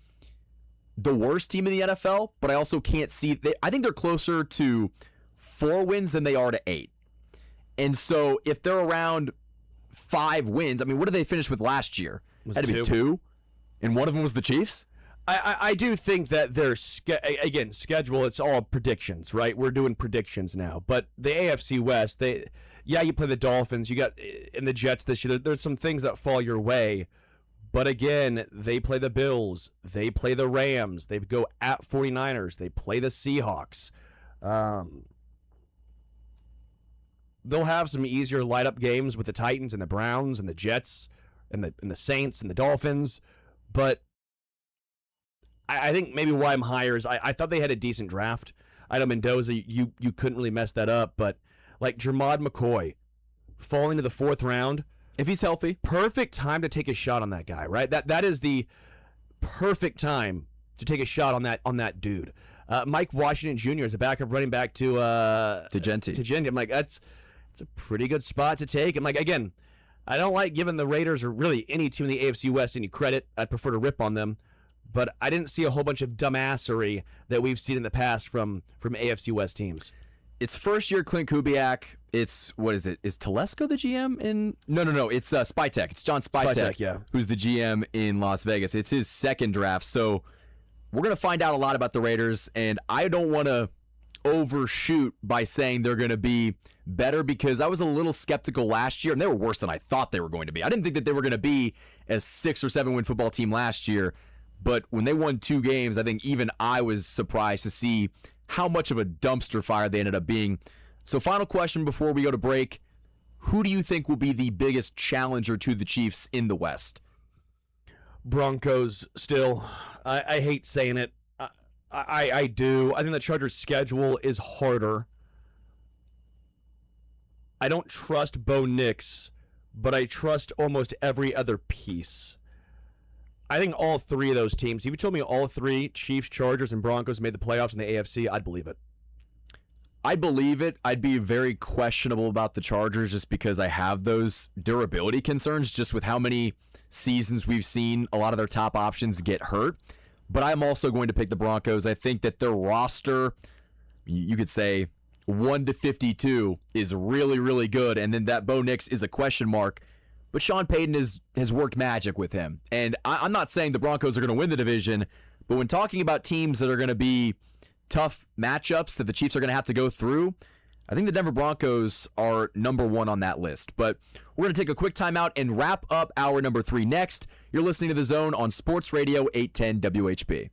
the worst team in the NFL, but I also can't see. I think they're closer to 4 wins than they are to 8. And so if they're around 5 wins, I mean, what did they finish with last year? Had to be 2, and one of them was the Chiefs. I do think that their schedule, it's all predictions, right? We're doing predictions now. But the AFC West, you play the Dolphins, you got in the Jets this year. There's some things that fall your way. But again, they play the Bills, they play the Rams, they go at 49ers, they play the Seahawks. They'll have some easier light-up games with the Titans and the Browns and the Jets and the Saints and the Dolphins. But I think maybe why I'm higher is I thought they had a decent draft. I know Mendoza, you couldn't really mess that up, but like Jermod McCoy falling to the 4th round, If he's healthy. perfect time to take a shot on that guy, right? That is the perfect time to take a shot on that dude. Mike Washington Jr. is a backup running back to Genti. To Genti. I'm like, it's a pretty good spot to take. I'm like, again, I don't like giving the Raiders or really any team in the AFC West any credit. I'd prefer to rip on them. But I didn't see a whole bunch of dumbassery that we've seen in the past from AFC West teams. It's first year Clint Kubiak. It's, what is it? Is Telesco the GM in? No. It's Spytek. It's John Spytek, yeah. who's the GM in Las Vegas. It's his second draft. So we're going to find out a lot about the Raiders, and I don't want to overshoot by saying they're going to be better because I was a little skeptical last year, and they were worse than I thought they were going to be. I didn't think that they were going to be a 6 or 7 win football team last year, but when they won 2 games, I think even I was surprised to see how much of a dumpster fire they ended up being. So final question before we go to break. Who do you think will be the biggest challenger to the Chiefs in the West? Broncos still. I hate saying it. I do. I think the Chargers' schedule is harder. I don't trust Bo Nix, but I trust almost every other piece. I think all 3 of those teams, if you told me all 3, Chiefs, Chargers, and Broncos made the playoffs in the AFC, I'd believe it. I'd believe it. I'd be very questionable about the Chargers just because I have those durability concerns just with how many seasons we've seen a lot of their top options get hurt. But I'm also going to pick the Broncos. I think that their roster, you could say 1 to 52, is really, really good. And then that Bo Nix is a question mark. But Sean Payton has worked magic with him. And I'm not saying the Broncos are going to win the division, but when talking about teams that are going to be tough matchups that the Chiefs are going to have to go through, I think the Denver Broncos are number 1 on that list. But we're going to take a quick timeout and wrap up hour number 3 next. You're listening to The Zone on Sports Radio 810 WHB.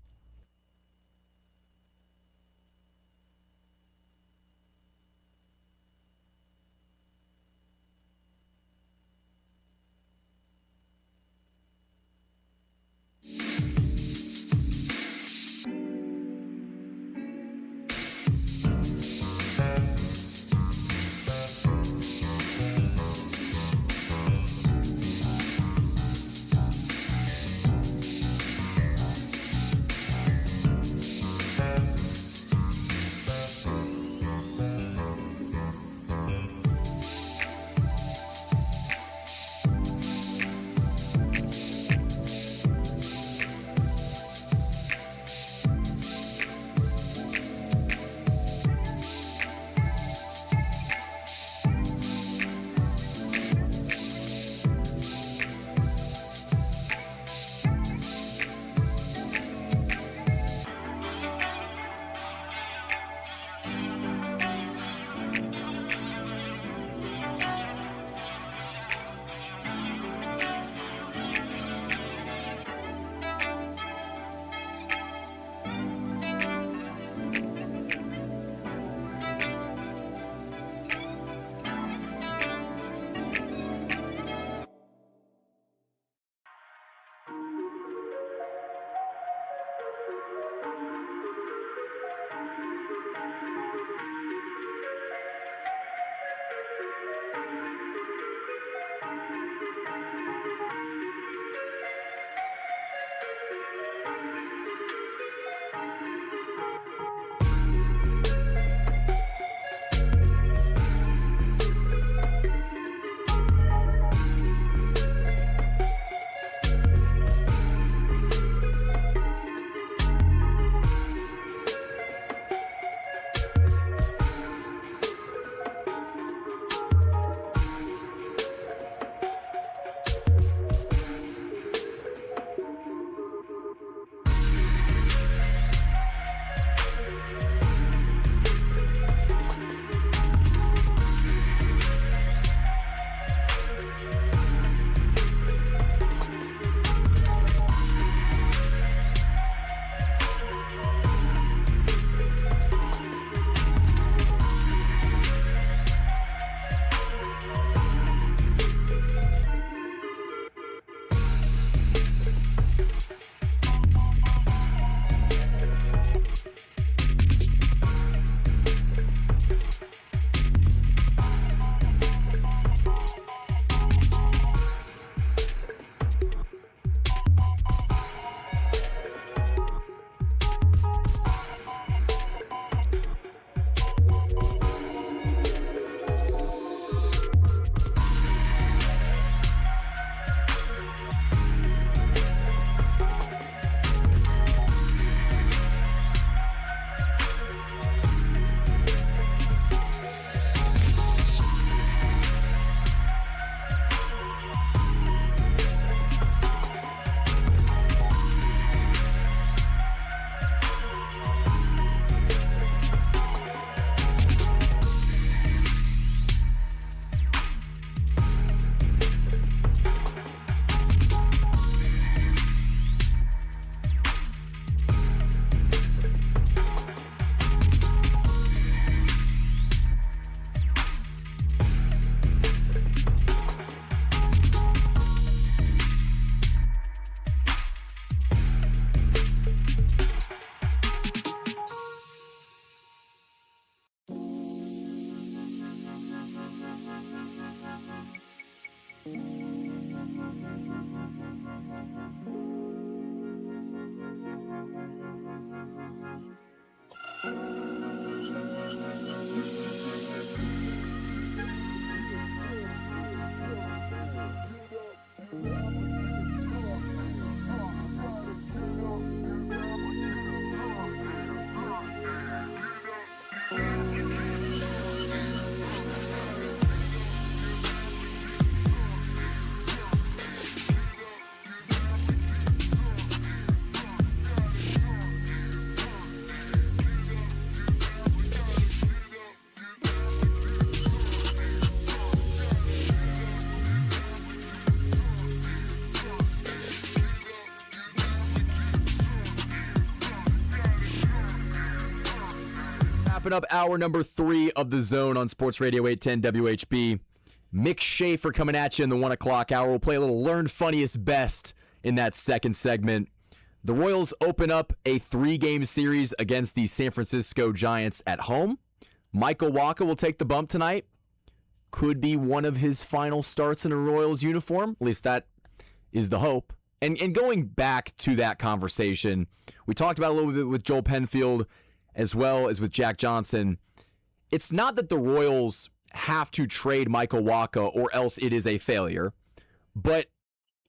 Wrapping up hour number 3 of The Zone on Sports Radio 810 WHB. Mick Schaefer coming at you in the 1 o'clock hour. We'll play a little Learn Funniest Best in that second segment. The Royals open up a 3-game series against the San Francisco Giants at home. Michael Wacha will take the bump tonight. Could be one of his final starts in a Royals uniform. At least that is the hope. And going back to that conversation, we talked about a little bit with Joel Penfield as well as with Jack Johnson. It's not that the Royals have to trade Michael Wacha or else it is a failure, but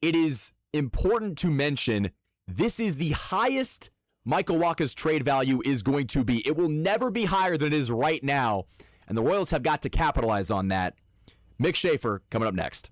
it is important to mention this is the highest Michael Wacha's trade value is going to be. It will never be higher than it is right now, and the Royals have got to capitalize on that. Mick Schaefer coming up next.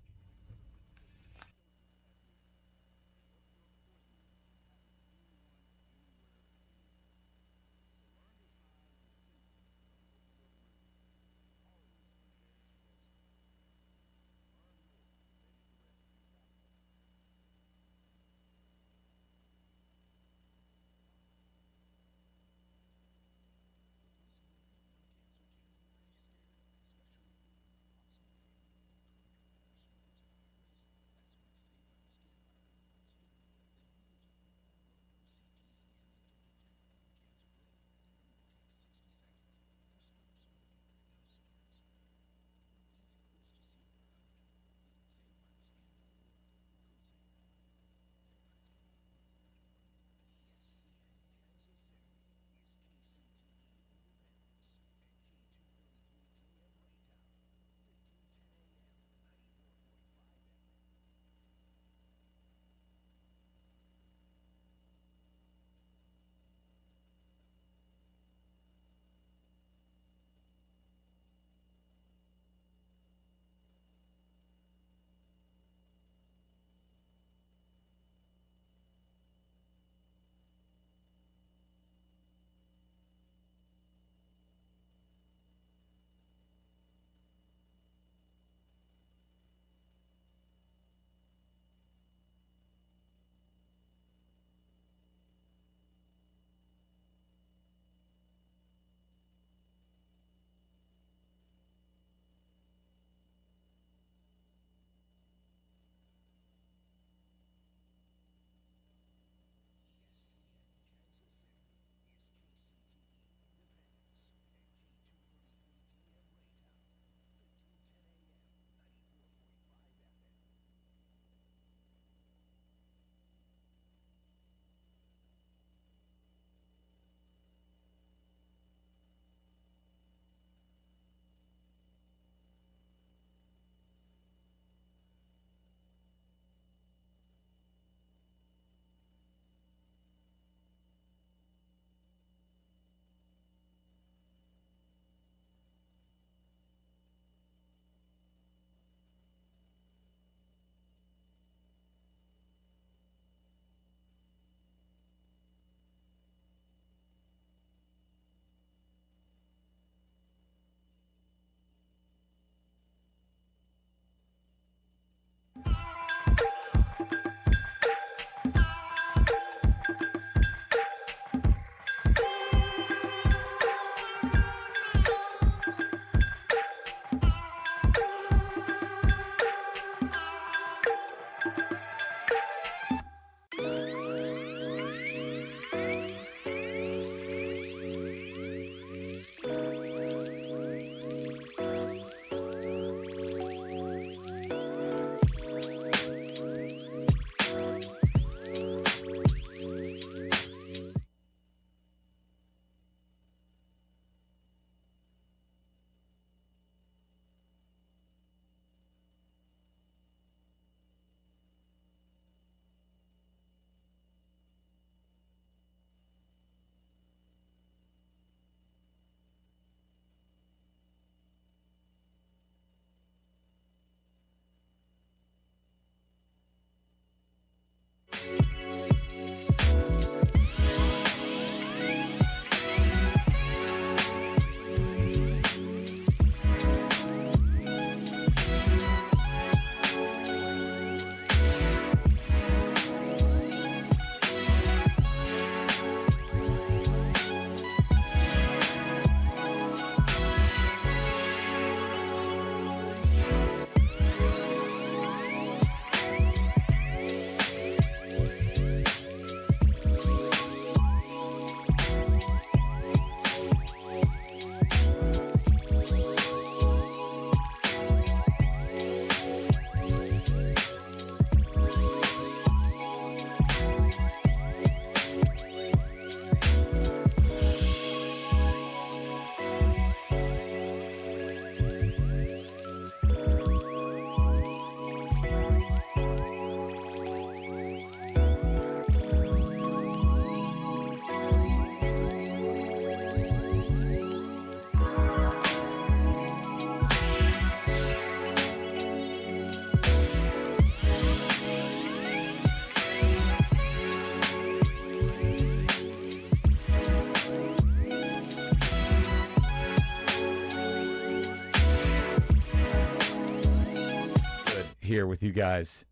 here with you guys.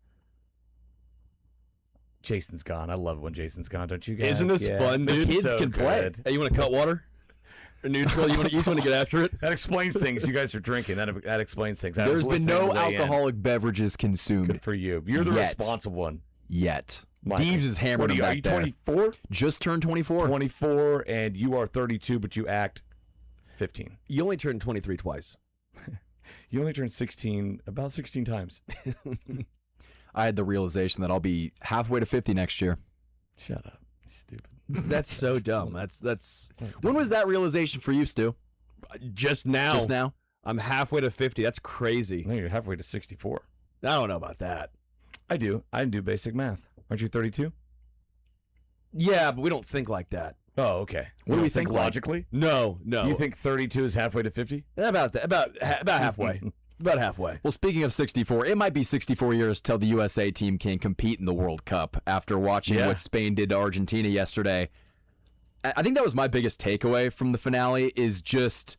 Jason's gone. I love it when Jason's gone, don't you guys? Isn't this fun, The dude? kids so can play. good. Hey, you want to cut water? Or neutral? You just want to get after it? That explains things. You guys are drinking. That explains things. I was There's been listening no on the way in. alcoholic beverages Good consumed for you. You're the Yet. responsible one. yet. Michael. Deeves is hammering What him are back you, there. 24? Just turned 24. 24, and you are 32, but you act 15. You only turned 23 twice. You only turned 16 about 16 times. I had the realization that I'll be halfway to 50 next year. Shut up. You stupid. That's so dumb. That's When was that realization for you, Stu? just now. Just now? I'm halfway to 50. That's crazy. No, you're halfway to 64. I don't know about that. I do basic math. Aren't you 32? Yeah, but we don't think like that. Oh, okay. What do You we don't think like? logically? No. You think 32 is halfway to 50? About that? About halfway. About halfway. Well, speaking of 64, it might be 64 years till the USA team can compete in the World Cup after watching Yeah. what Spain did to Argentina yesterday. I think that was my biggest takeaway from the finale is just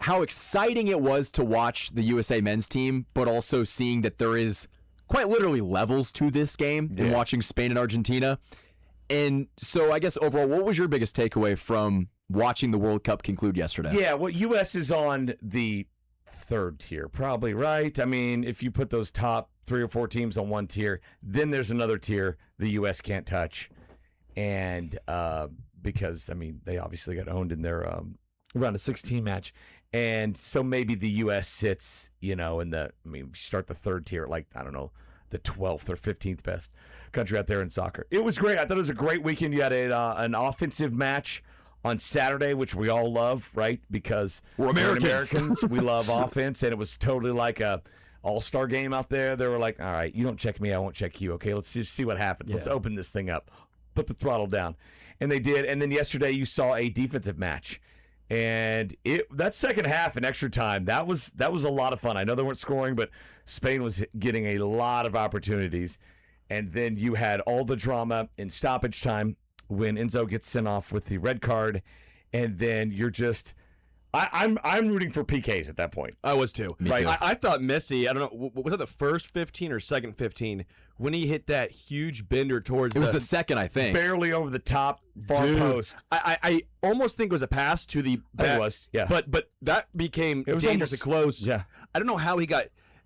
how exciting it was to watch the USA men's team, but also seeing that there is quite literally levels to this game in Yeah. watching Spain and Argentina. And so I guess overall, what was your biggest takeaway from watching the World Cup conclude yesterday? Yeah, well, U.S. is on the third tier, probably, right? I mean, if you put those top 3 or 4 teams on one tier, then there's another tier the U.S. can't touch. And because, I mean, they obviously got owned in their round of 16 match. And so maybe the U.S. sits, in the, start the third tier, like, I don't know, the 12th or 15th best country out there in soccer. It was great. I thought it was a great weekend. You had an offensive match on Saturday, which we all love, right? Because We're Americans. We love offense, and it was totally like a all-star game out there. They were like, all right, you don't check me, I won't check you. Okay, let's just see what happens. Let's open this thing up. Put the throttle down. And they did. And then yesterday you saw a defensive match. And that second half in extra time, that was a lot of fun. I know they weren't scoring, but Spain was getting a lot of opportunities. And then you had all the drama in stoppage time when Enzo gets sent off with the red card, and then you're just I'm rooting for PKs at that point. I was too. Me Right. too. I thought Messi, I don't know, was that the first 15 or second 15 when he hit that huge bender towards It was the second, I think. Barely over the top, far Dude, post. I almost think it was a pass to the back. It was, yeah. But that became It was dangerous almost- and close. Yeah. I don't know how he got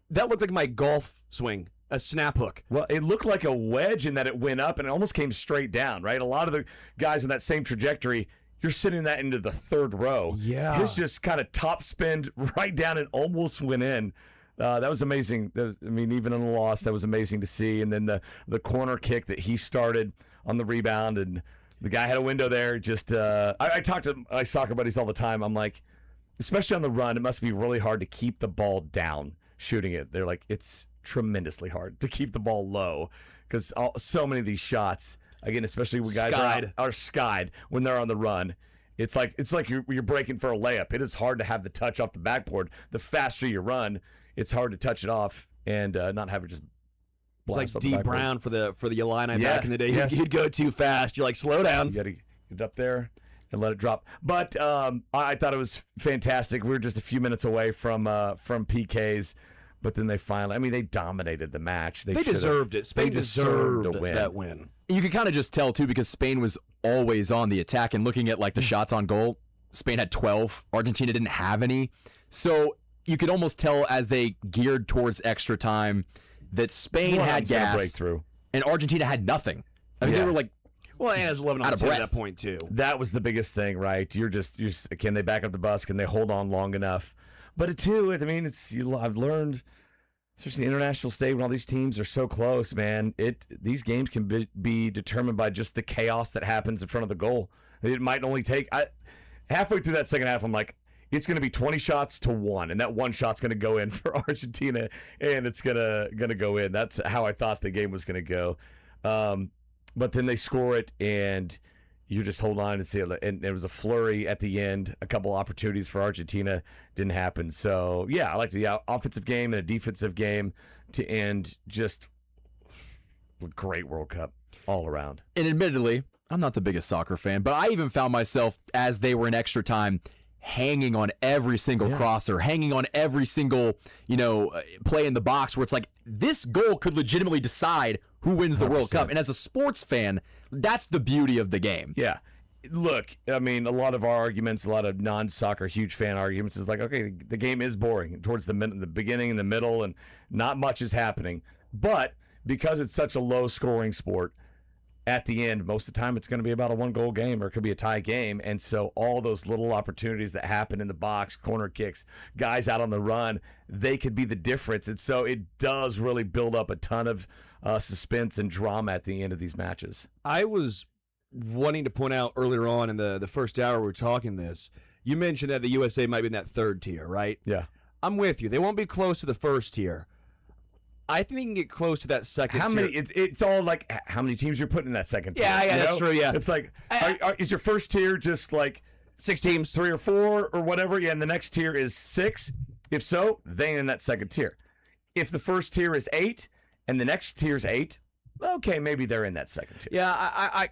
that looked like my golf swing, a snap hook. Well, it looked like a wedge in that it went up and it almost came straight down, right? A lot of the guys in that same trajectory, you're sitting that into the third row. Yeah. His just kind of top spinned right down and almost went in. That was amazing. Even in the loss, that was amazing to see. And then the corner kick that he started on the rebound, and the guy had a window there. Just I talk to my soccer buddies all the time. I'm like, especially on the run, it must be really hard to keep the ball down shooting it. They're like, it's tremendously hard to keep the ball low because so many of these shots, again, especially when guys are skied when they're on the run. It's like you're breaking for a layup. It is hard to have the touch off the backboard. The faster you run, it's hard to touch it off and not have it just blast Like off the D backboard. Brown for the Illini Yeah, back in the day. yes. He'd go too fast. You're like, slow down. You got to get it up there and let it drop. But I thought it was fantastic. We were just a few minutes away from PKs, but then they finally, they dominated the match. They should've- deserved it. Spain They deserved deserved a win. that win. You could kind of just tell, too, because Spain was always on the attack. And looking at, like, the shots on goal, Spain had 12. Argentina didn't have any. So you could almost tell as they geared towards extra time that Spain One of had them's gonna gas break through. and Argentina had nothing. I mean, Yeah. they were like, Well, and it was 11 on Out of 10 at breath. that point, too. That was the biggest thing, right? You're just can they back up the bus? Can they hold on long enough? But I've learned, especially the international stage when all these teams are so close, man. These games can be determined by just the chaos that happens in front of the goal. It might only take halfway through that second half. I'm like, it's going to be 20 shots to 1, and that one shot's going to go in for Argentina, and it's gonna go in. That's how I thought the game was going to go. But then they score it, and you just hold on and see it. And there was a flurry at the end. A couple opportunities for Argentina didn't happen. So, yeah, I like the offensive game and a defensive game to end just a great World Cup all around. and admittedly, I'm not the biggest soccer fan, but I even found myself, as they were in extra time, hanging on every single crosser, hanging on every single, play in the box where it's like, this goal could legitimately decide who wins the World Cup. And as a sports fan, that's the beauty of the game. Yeah. Look, I mean, a lot of our arguments, a lot of non-soccer huge fan arguments is like, okay, the game is boring towards the beginning and the middle, and not much is happening. But because it's such a low-scoring sport, at the end, most of the time it's going to be about a one-goal game, or it could be a tie game. And so all those little opportunities that happen in the box, corner kicks, guys out on the run, they could be the difference. And so it does really build up a ton of suspense and drama at the end of these matches. I was wanting to point out earlier on in the first hour we were talking this, you mentioned that the USA might be in that third tier, right? Yeah. I'm with you. They won't be close to the first tier. I think they can get close to that second How tier. many? It's all like how many teams you're putting in that second tier. Yeah, you that's know? true, yeah. It's like, is your first tier just like 6 teams? 3 or 4 or whatever? Yeah, and the next tier is 6. If so, they ain't in that second tier. If the first tier is 8 and the next tier is 8, okay, maybe they're in that second tier. Yeah,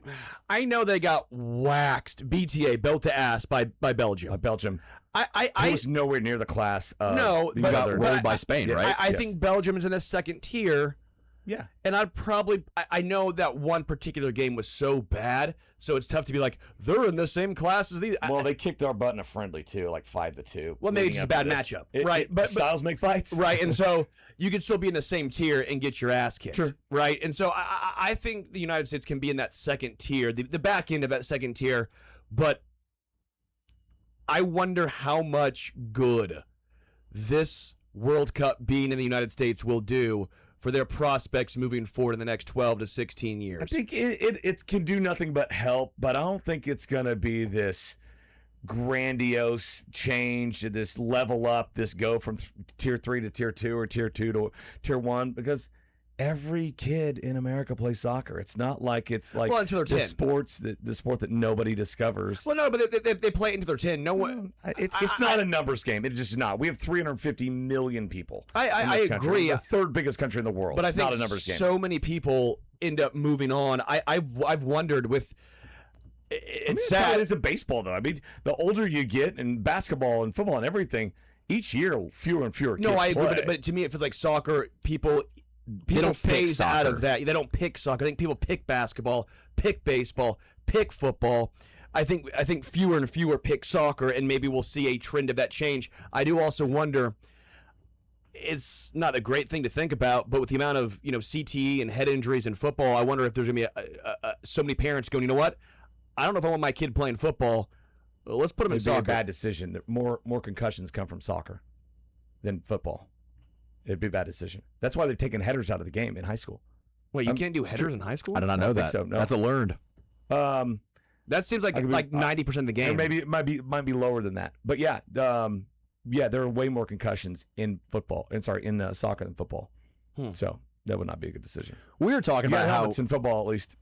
I know they got waxed, BTA, belt to ass by Belgium. Belgium. I was nowhere near the class of No, these but- Got other. rolled by Spain, Yes. right? I Yes. think Belgium is in the second tier. Yeah. And I know that one particular game was so bad, so it's tough to be like, they're in the same class as these. Well, they kicked our butt in a friendly too, like 5-2. Well, maybe leading it's a up to bad this. matchup. Right, but- styles make fights. Right, and so you could still be in the same tier and get your ass kicked. Sure. Right, and so I think the United States can be in that second tier, the back end of that second tier, but I wonder how much good this World Cup being in the United States will do for their prospects moving forward in the next 12 to 16 years. I think it can do nothing but help, but I don't think it's going to be this grandiose change, this level up, this go from tier 3 to tier 2 or tier 2 to tier 1, because every kid in America plays soccer. It's not like it's like Well, until they're 10. the sport that nobody discovers. Well, no, but they play it into their 10. No one. It's not a numbers game. It's just not. We have 350 million people. I in this country. agree. We're the third biggest country in the world. But It's I think not a numbers game. so many people end up moving on. I've wondered with. It's sad. It is a baseball, though. I mean, the older you get in basketball and football and everything, each year fewer and fewer kids No, I agree, play. but to me, it feels like soccer. People don't pick phase out soccer. of that. They don't pick soccer. I think people pick basketball, pick baseball, pick football. I think fewer and fewer pick soccer, and maybe we'll see a trend of that change. I do also wonder. It's not a great thing to think about, but with the amount of CTE and head injuries in football, I wonder if there's going to be so many parents going, you know what? I don't know if I want my kid playing football. Well, let's put him in It'd be a soccer. bad decision. More concussions come from soccer than football. It'd be a bad decision. That's why they've taken headers out of the game in high school. Wait, you can't do headers in high school? I did not know think that. so, no. That's a learned. That seems like I could be- 90% of the game. Or maybe it might be lower than that. But yeah, there are way more concussions in football. In soccer than football. So that would not be a good decision. We were talking You got about how helmets in football at least.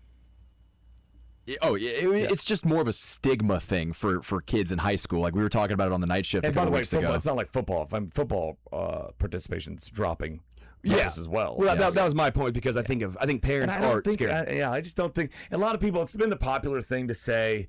it's just more of a stigma thing for kids in high school. Like we were talking about it on the night shift And a by couple the way, weeks football, ago. it's not like football. If I'm football participation's dropping. Yes. as well. Well, Yes. that was my point because I think parents And I don't are think, scared. I just don't think. A lot of people, it's been the popular thing to say,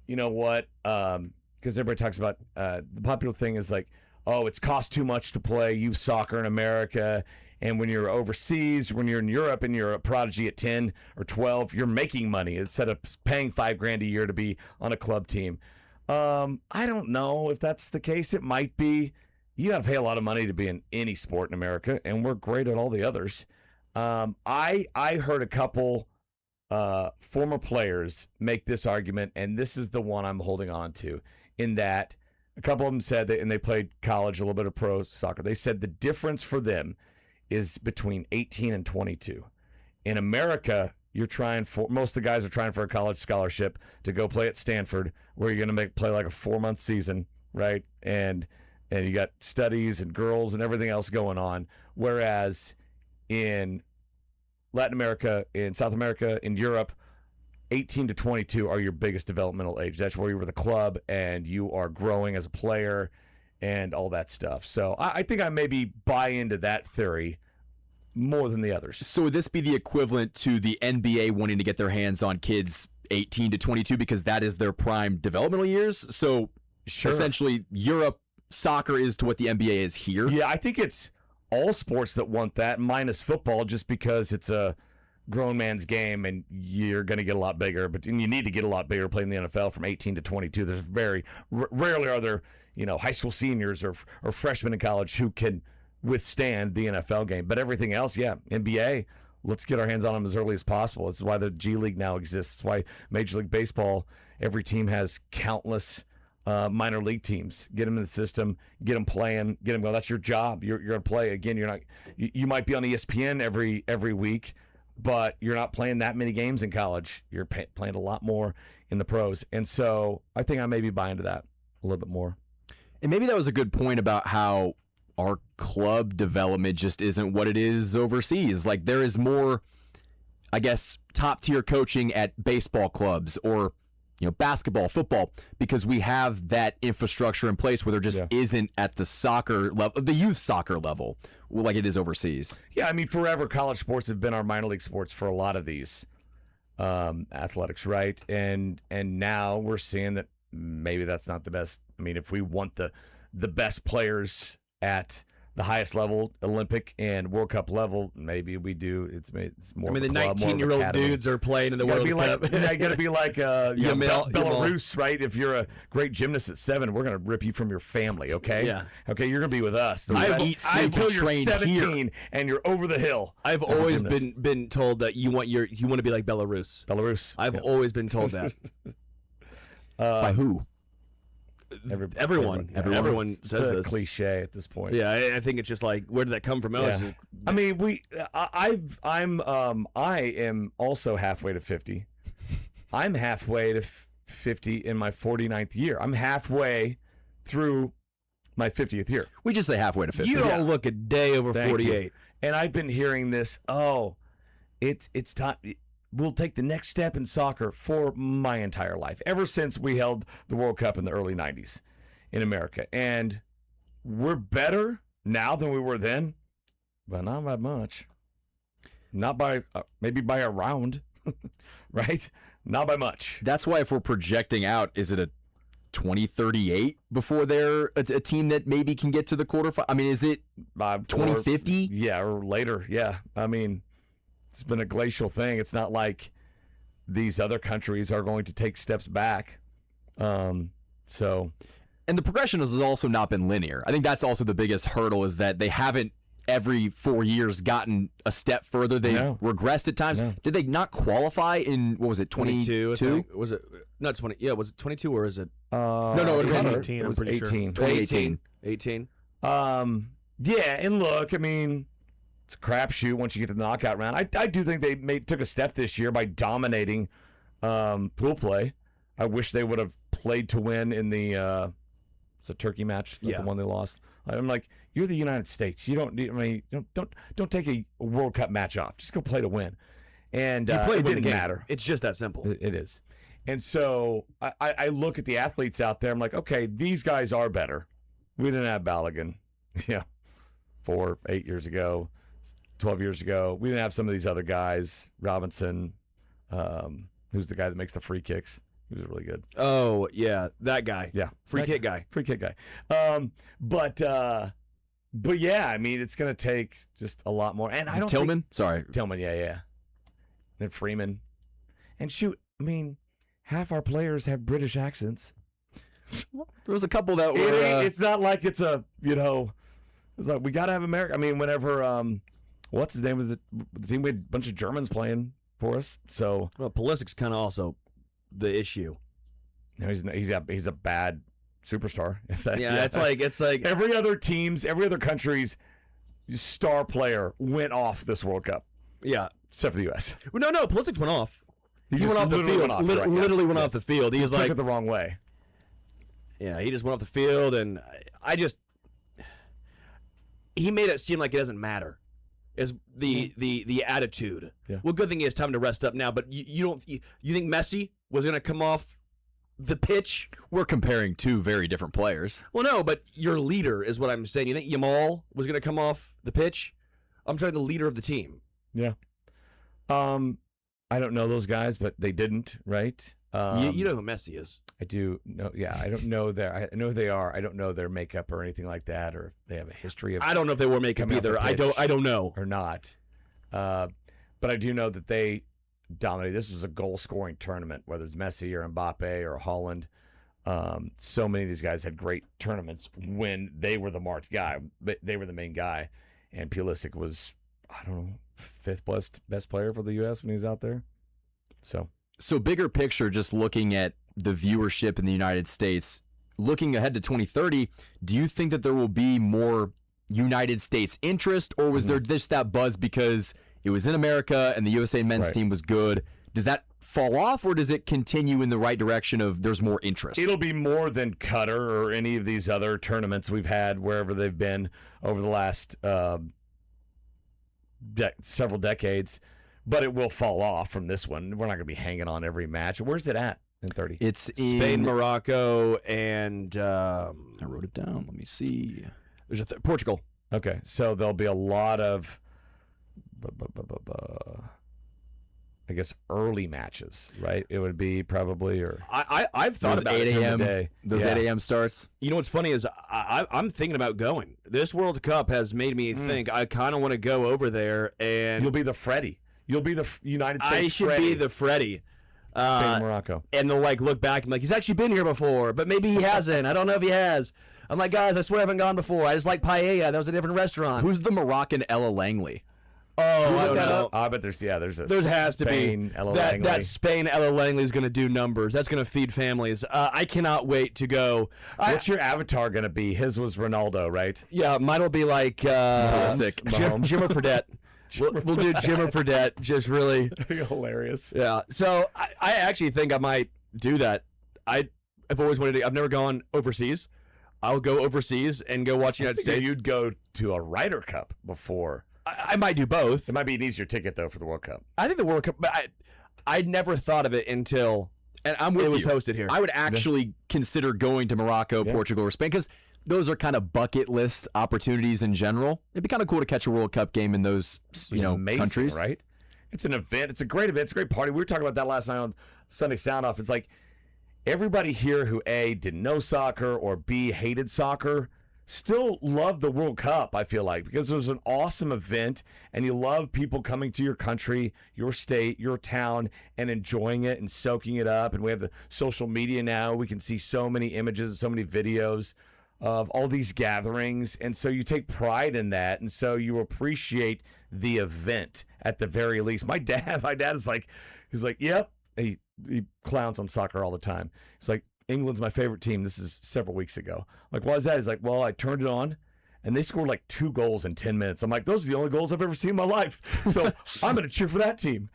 you know what? Because everybody talks about the popular thing is like, oh, it's cost too much to play youth soccer in America. And when you're overseas, when you're in Europe and you're a prodigy at 10 or 12, you're making money instead of paying $5,000 a year to be on a club team. I don't know if that's the case. It might be. You got to pay a lot of money to be in any sport in America, and we're great at all the others. I heard a couple former players make this argument, and this is the one I'm holding on to, in that a couple of them said that, and they played college, a little bit of pro soccer. They said the difference for them is between 18 and 22. In America, most of the guys are trying for a college scholarship to go play at Stanford, where you're going to play like a 4-month season, right? And you got studies and girls and everything else going on. Whereas in Latin America, in South America, in Europe, 18 to 22 are your biggest developmental age. That's where you're with a club and you are growing as a player and all that stuff. So I think I maybe buy into that theory more than the others. So would this be the equivalent to the NBA wanting to get their hands on kids 18 to 22 because that is their prime developmental years? So Sure. essentially Europe soccer is to what the NBA is here. Yeah, I think it's all sports that want that, minus football, just because it's a grown man's game and you're going to get a lot bigger. But you need to get a lot bigger playing the NFL from 18 to 22. There's rarely are there high school seniors or freshmen in college who can withstand the NFL game. But everything else, NBA. Let's get our hands on them as early as possible. This is why the G League now exists. It's why Major League Baseball, every team has countless minor league teams. Get them in the system, get them playing, get them going. That's your job. You're going to play. Again, you're not. You might be on ESPN every week, but you're not playing that many games in college. You're playing a lot more in the pros. And so I think I may be buying to that a little bit more. And maybe that was a good point about how our club development just isn't what it is overseas. Like, there is more, I guess, top-tier coaching at baseball clubs or, basketball, football, because we have that infrastructure in place where there just isn't at the soccer level, the youth soccer level, like it is overseas. Yeah, I mean, forever college sports have been our minor league sports for a lot of these athletics, right? And now we're seeing that maybe that's not the best. I mean, if we want the best players at the highest level, Olympic and World Cup level, maybe we do. It's more. I mean, of a the club, more of an 19-year-old academy. dudes are playing in the World Cup. You got to be like Yamal. Belarus, right? If you're a great gymnast at 7, we're going to rip you from your family, okay? Yeah. Okay, you're going to be with us. Until you're 17 and you're over the hill. I've always been told that you want to be like Belarus. Belarus. I've always been told that. By who? Everyone says it's a this. cliche at this point. Yeah, I think it's just like, where did that come from? Yeah. I mean, I am also halfway to 50. I'm halfway to 50 in my 49th year. I'm halfway through my 50th year. We just say halfway to 50. You don't look a day over Thank 48. you. And I've been hearing this, it's time. We'll take the next step in soccer for my entire life, ever since we held the World Cup in the early 90s in America. And we're better now than we were then, but not by much. Not by, maybe by a round, right? Not by much. That's why if we're projecting out, is it a 2038 before they're a team that maybe can get to the quarterfinal? I mean, is it 2050? Yeah, or later. Yeah. I mean, it's been a glacial thing. It's not like these other countries are going to take steps back. And the progression has also not been linear. I think that's also the biggest hurdle, is that they haven't every 4 years gotten a step further. They've regressed at times. No. Did they not qualify in, what was it, 22? Was it not 20? Yeah, was it 22 or is it? No, it was 18. It was 18. 2018. 18. Yeah, and look, I mean, it's a crapshoot once you get to the knockout round. I do think they took a step this year by dominating pool play. I wish they would have played to win in the it's a Turkey match, the one they lost. I'm like, you're the United States. You don't take a World Cup match off. Just go play to win. And you play it to win didn't the game. matter. It's just that simple. It is. And so I look at the athletes out there. I'm like, okay, these guys are better. We didn't have Balogun, 8 years ago. 12 years ago. We didn't have some of these other guys. Robinson, who's the guy that makes the free kicks. He was really good. Oh, yeah, that guy. Yeah. Free kick guy. But yeah, I mean, it's going to take just a lot more. And I don't Tillman? Sorry. Tillman, yeah. Then Freeman. And shoot, I mean, half our players have British accents. There was a couple that were... It's not like it's a, it's like we got to have America. I mean, whenever... what's his name? Was it the team? We had a bunch of Germans playing for us. So Pulisic's kind of also the issue. No, he's a bad superstar. If that, it's like every other country's star player went off this World Cup. Yeah, except for the U.S. No, Pulisic went off. He went off the literally field. Went off, literally went off the field. He was took like it the wrong way. Yeah, he just went off the field, and he made it seem like it doesn't matter. Is the attitude? Yeah. Well, good thing he has time to rest up now. But you think Messi was going to come off the pitch? We're comparing two very different players. Well, no, but your leader is what I'm saying. You think Yamal was going to come off the pitch? I'm talking the leader of the team. Yeah. I don't know those guys, but they didn't, right? You know who Messi is. I do know. Yeah, I don't know I know who they are. I don't know their makeup or anything like that, or if they have a history of. I don't know if they wore makeup coming off either. the I don't know. or not. But I do know that they dominated. This was a goal-scoring tournament, whether it's Messi or Mbappe or Holland. So many of these guys had great tournaments when they were the marked guy, but they were the main guy. And Pulisic was, I don't know, 5th best player for the U.S. when he was out there. So bigger picture, just looking at the viewership in the United States, looking ahead to 2030, do you think that there will be more United States interest, or was there just that buzz because it was in America and the USA men's team was good? Does that fall off, or does it continue in the right direction of there's more interest? It'll be more than Qatar or any of these other tournaments we've had wherever they've been over the last several decades, but it will fall off from this one. We're not going to be hanging on every match. Where's it at in 30? It's in Spain, Morocco, and I wrote it down. Let me see. there's Portugal. Okay, so there'll be a lot of, I guess, early matches, right? It would be probably, or I've thought Those about 8 it. a.m. day. Those Yeah. 8 a.m. starts. You know what's funny is I'm thinking about going. This World Cup has made me think I kind of want to go over there, and You'll be the Freddie. You'll be the United States I should Freddie. be the Freddie. Spain and Morocco. And they'll like look back and be like, he's actually been here before, but maybe he hasn't. I don't know if he has. I'm like, guys, I swear I haven't gone before. I just like paella. That was a different restaurant. Who's the Moroccan Ella Langley? Oh, I don't that know. up? I bet there's a There has Spain, to be Ella that Langley. Spain Ella Langley is going to do numbers. That's going to feed families. I cannot wait to go. What's your avatar going to be? His was Ronaldo, right? Yeah, mine will be like Pulisic. Jimmer Fredette. We'll do Jimmer Fredette. Just really, Hilarious. yeah. So I actually think I might do that. I've always wanted to. I've never gone overseas. I'll go overseas and go watch United States. You'd go to a Ryder Cup before. I might do both. It might be an easier ticket though for the World Cup. I think the World Cup, but I'd never thought of it until And I'm with it was you. hosted here. I would actually consider going to Morocco, Portugal, or Spain, because those are kind of bucket list opportunities in general. It'd be kind of cool to catch a World Cup game in those, Amazing, countries. right? It's an event. It's a great event. It's a great party. We were talking about that last night on Sunday Sound Off. It's like everybody here who A, didn't know soccer, or B, hated soccer, still love the World Cup, I feel like, because it was an awesome event, and you love people coming to your country, your state, your town, and enjoying it and soaking it up. And we have the social media now. We can see so many images, so many videos of all these gatherings, and so you take pride in that, and so you appreciate the event at the very least. My dad is like, he's like, yep. He clowns on soccer all the time. He's like, England's my favorite team. This is several weeks ago. I'm like, why is that? He's like, well, I turned it on, and they scored like 2 goals in 10 minutes. I'm like, those are the only goals I've ever seen in my life. So I'm going to cheer for that team.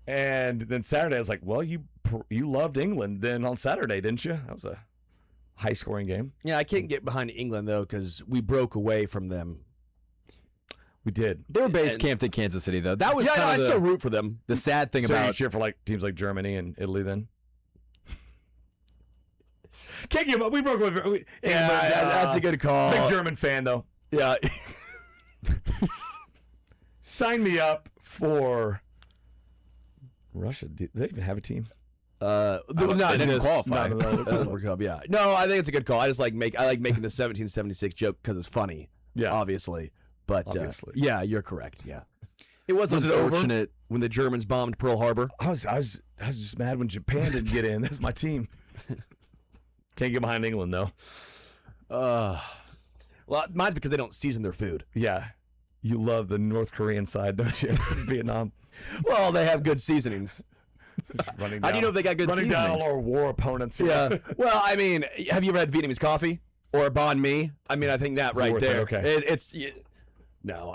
And then Saturday, I was like, well, you loved England then on Saturday, didn't you? That was a high-scoring game. Yeah, I can't get behind England though because we broke away from them. We did. They were base camped in Kansas City, though. That was I kind of still root for them. the sad thing So you about cheer for like teams like Germany and Italy then? Can't give up. We broke away. That's a good call. Big German fan though. Yeah, Sign me up for Russia. Do they even have a team? they didn't qualify. World Cup. Yeah, no, I think it's a good call. I like making the 1776 joke because it's funny. Yeah. obviously. But Obviously. yeah, you're correct. Yeah, it was Was it over? unfortunate. when the Germans bombed Pearl Harbor. I was just mad when Japan didn't get in. That's my team. Can't get behind England though. Well, mine's because they don't season their food. Yeah. You love the North Korean side, don't you? Vietnam. Well, they have good seasonings. Running How do you know if they got good running down seasonings? all our war opponents? Yeah. Well, I mean, have you ever had Vietnamese coffee or banh mi? I mean, I think that right worth it, there. okay. No,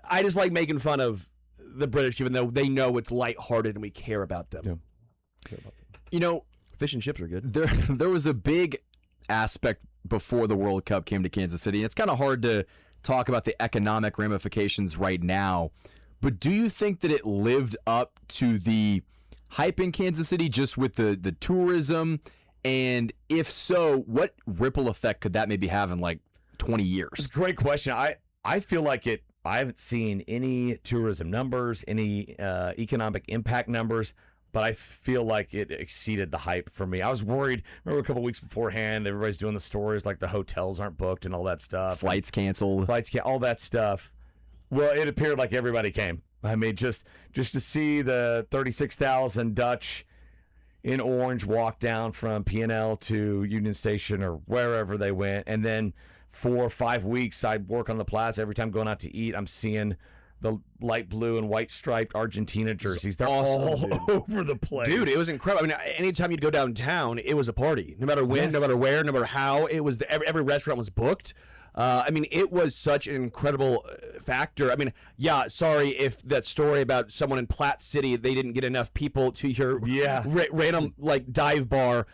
I just like making fun of the British, even though they know it's lighthearted and we care about them. Yeah. Fish and chips are good. There was a big aspect before the World Cup came to Kansas City. It's kind of hard to talk about the economic ramifications right now, but do you think that it lived up to the hype in Kansas City just with the tourism? And if so, what ripple effect could that maybe have in like 20 It's years? a great question. I feel like I haven't seen any tourism numbers, any economic impact numbers, but I feel like it exceeded the hype for me. I was worried. Remember a couple weeks beforehand, everybody's doing the stories like the hotels aren't booked and all that stuff. Flights canceled. All that stuff. Well, it appeared like everybody came. I mean, just to see the 36,000 Dutch in orange walk down from P&L to Union Station or wherever they went, and then 4 or 5 weeks I'd work on the plaza. Every time going out to eat, I'm seeing the light blue and white striped Argentina jerseys. They're all over the place. Dude, it was incredible. I mean, anytime you'd go downtown, it was a party. No matter when, no matter where, no matter how, it was every restaurant was booked. I mean, it was such an incredible factor. I mean, yeah, sorry if that story about someone in Platte City, they didn't get enough people to your random, like, dive bar.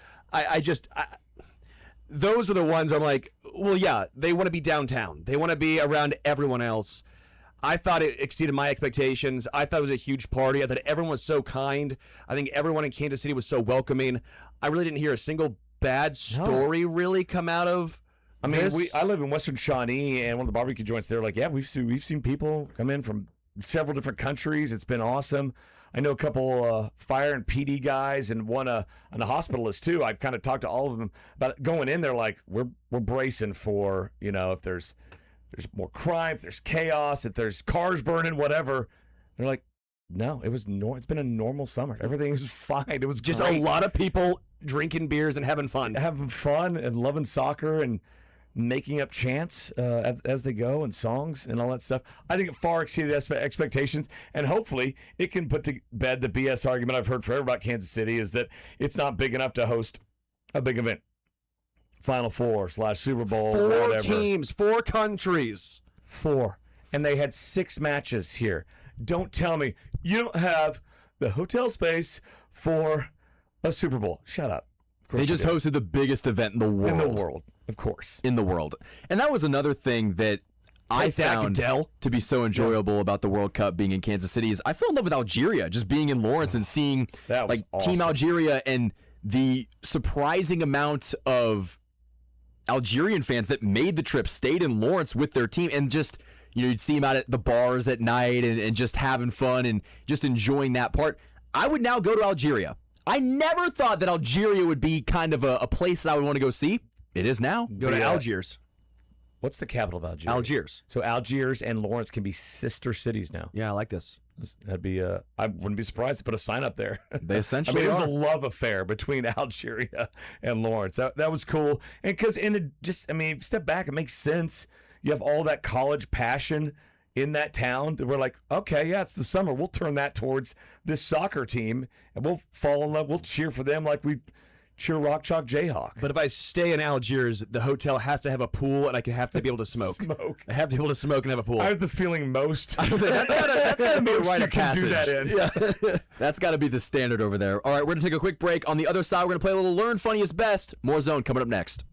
Those are the ones I'm like, well, yeah, they want to be downtown. They want to be around everyone else. I thought it exceeded my expectations. I thought it was a huge party. I thought everyone was so kind. I think everyone in Kansas City was so welcoming. I really didn't hear a single bad story really come out of I mean, this. I live in Western Shawnee, and one of the barbecue joints, they're like, yeah, we've seen people come in from several different countries. It's been awesome. I know a couple fire and PD guys and one a hospitalist too. I've kind of talked to all of them about going in there like we're bracing for, you know, if there's more crime, if there's chaos, if there's cars burning, whatever. They're like, no, it's been a normal summer. Everything is fine. It was just great. a lot of people drinking beers and having fun. Having fun and loving soccer and making up chants as they go and songs and all that stuff. I think it far exceeded expectations, and hopefully it can put to bed the BS argument I've heard forever about Kansas City is that it's not big enough to host a big event. Final Four / Super Bowl, 4 whatever. teams, 4 countries. 4. And they had 6 matches here. Don't tell me you don't have the hotel space for a Super Bowl. Shut up. They just hosted the biggest event in the world. In the world, of course. In the world. And that was another thing that I found to be so enjoyable about the World Cup being in Kansas City is I fell in love with Algeria, just being in Lawrence and seeing like awesome. Team Algeria and the surprising amount of Algerian fans that made the trip, stayed in Lawrence with their team, and just, you know, you'd see them out at the bars at night and just having fun and just enjoying that part. I would now go to Algeria. I never thought that Algeria would be kind of a place that I would want to go see. It is now. Go to Algiers. What's the capital of Algeria? Algiers. So Algiers and Lawrence can be sister cities now. Yeah, I like this. That'd be I wouldn't be surprised to put a sign up there. They essentially I mean, it was are. a love affair between Algeria and Lawrence. That was cool. And because step back, it makes sense. You have all that college passion in that town. We're like, okay, yeah, it's the summer. We'll turn that towards this soccer team, and we'll fall in love. We'll cheer for them like we cheer Rock Chalk Jayhawk. But if I stay in Algiers, the hotel has to have a pool, and I have to be able to smoke. I have to be able to smoke and have a pool. I have the feeling most. that's gotta be a rite of can do passage. that in. That's got to be the standard over there. All right, we're going to take a quick break. On the other side, we're going to play a little Learn Funniest Best. More Zone coming up next.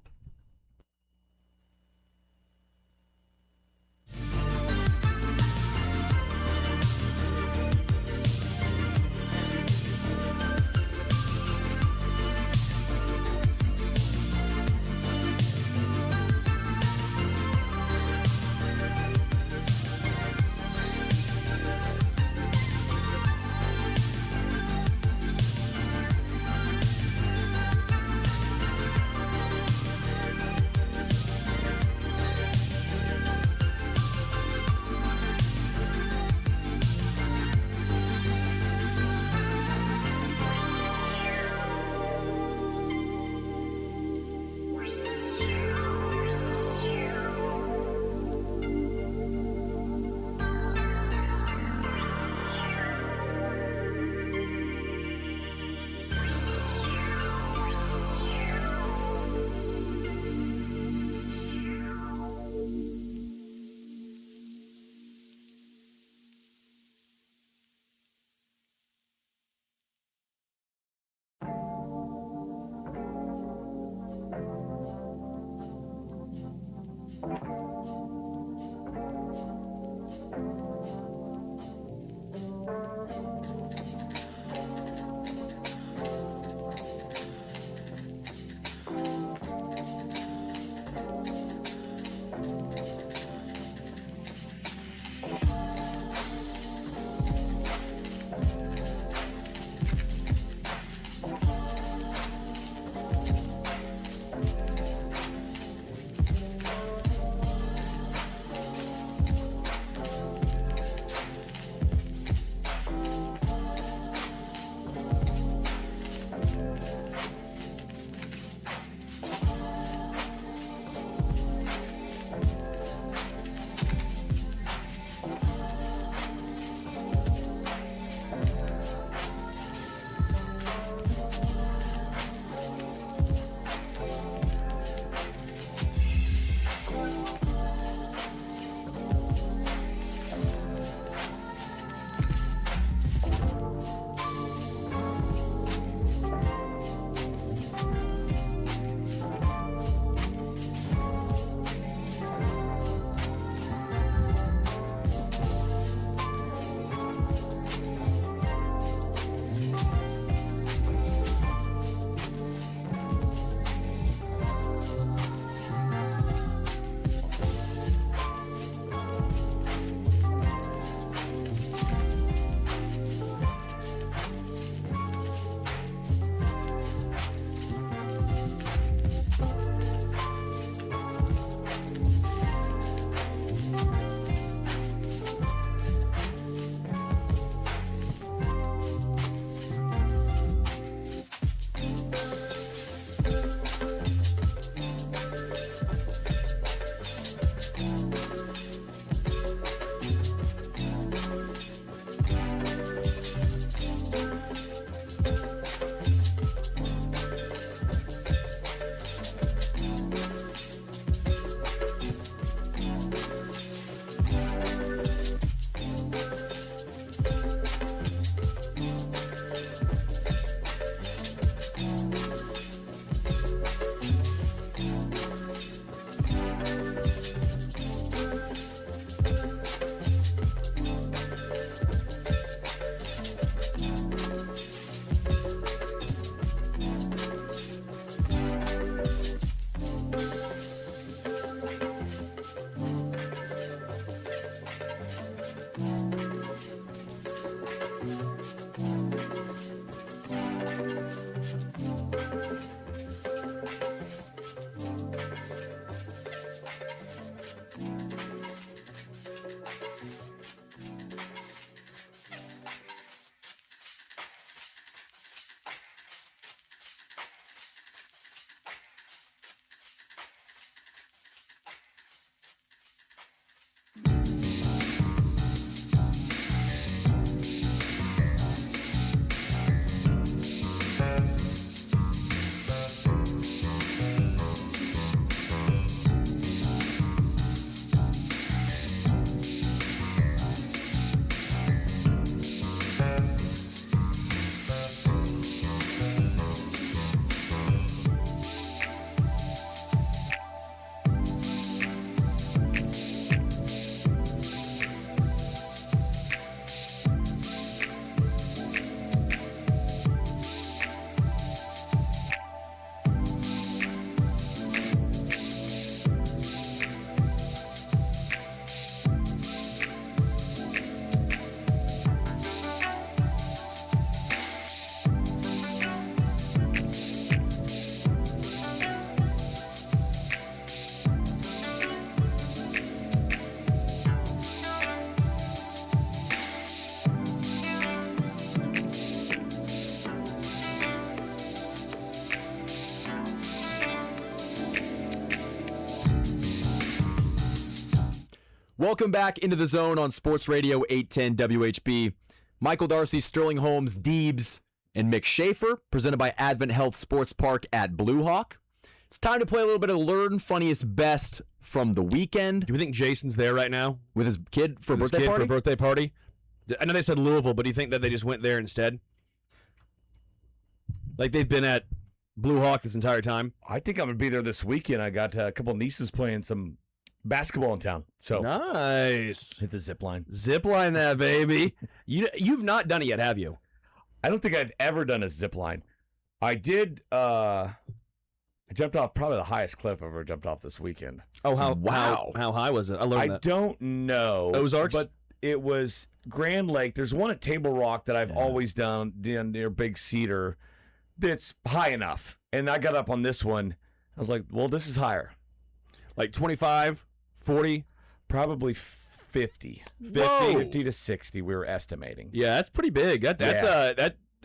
Welcome back into the zone on Sports Radio 810 WHB. Michael Darcy, Sterling Holmes, Deebs, and Mick Schaefer, presented by Advent Health Sports Park at Blue Hawk. It's time to play a little bit of Learn Funniest Best from the weekend. Do we think Jason's there right now With his kid for a With his birthday kid party? For a birthday party? I know they said Louisville, but do you think that they just went there instead? Like they've been at Blue Hawk this entire time? I think I'm going to be there this weekend. I got a couple nieces playing some basketball in town. So Nice. hit the zip line. Zip line that, baby. You've not done it yet, have you? I don't think I've ever done a zip line. I did. I jumped off probably the highest cliff I've ever jumped off this weekend. Oh, Wow. How high was it? I learned I that. don't know. Ozarks? But it was Grand Lake. There's one at Table Rock that I've always done near Big Cedar that's high enough. And I got up on this one. I was like, well, this is higher. Like 25, 40? Probably 50. 50 to 60 we were estimating. Yeah, that's pretty big. That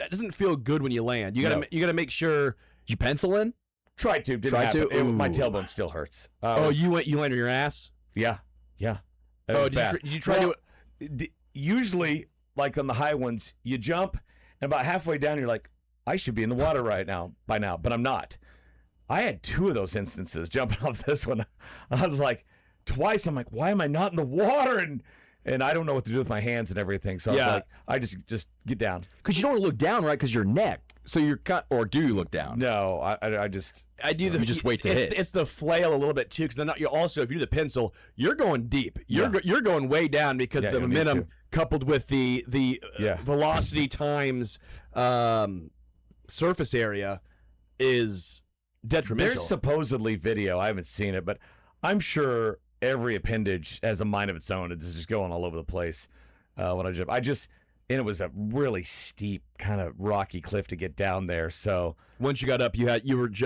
doesn't feel good when you land. You gotta make sure. Did you pencil in? Tried to. Didn't Tried happen. to? My Ooh. tailbone still hurts. You landed on your ass? Yeah. It Oh, was did bad. you try to? Usually, like on the high ones, you jump, and about halfway down, you're like, I should be in the water by now, but I'm not. I had 2 of those instances jumping off this one. I was like, twice, I'm like, why am I not in the water? And I don't know what to do with my hands and everything. So I was like, I just get down. Because you don't want to look down, right? Because your neck. So you're cut, or do you look down? No, I just. I do the. You just wait to hit. It's the flail a little bit too, because then you also, if you do the pencil, you're going deep. You're going way down because Yeah, the you'll need momentum to. coupled with the Yeah. velocity times surface area is detrimental. There's supposedly video. I haven't seen it, but I'm sure every appendage has a mind of its own. It's just going all over the place when I jump. And it was a really steep, kind of rocky cliff to get down there. So Once you got up, there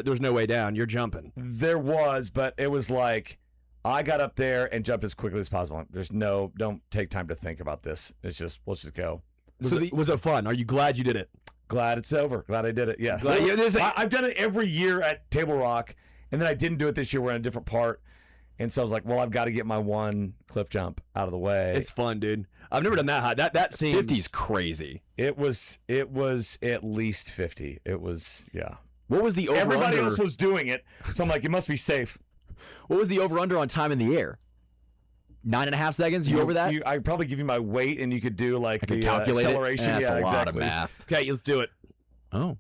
was no way down. You're jumping. there was, but it was like I got up there and jumped as quickly as possible. Don't take time to think about this. It's just, let's just go. Was it fun? Are you glad you did it? Glad it's over. Glad I did it. Yeah. Glad I've done it every year at Table Rock, and then I didn't do it this year. We're in a different part. And so I was like, well, I've got to get my one cliff jump out of the way. It's fun, dude. I've never done that high. That seems 50's crazy. It was at least 50. It was, yeah. What was the over Everybody under? else was doing it, so I'm like, it must be safe. What was the over under on time in the air? 9.5 seconds. You over that? I'd probably give you my weight, and you could do like I could the calculate it. acceleration. That's yeah, a lot exactly. of math. Okay, let's do it. Oh,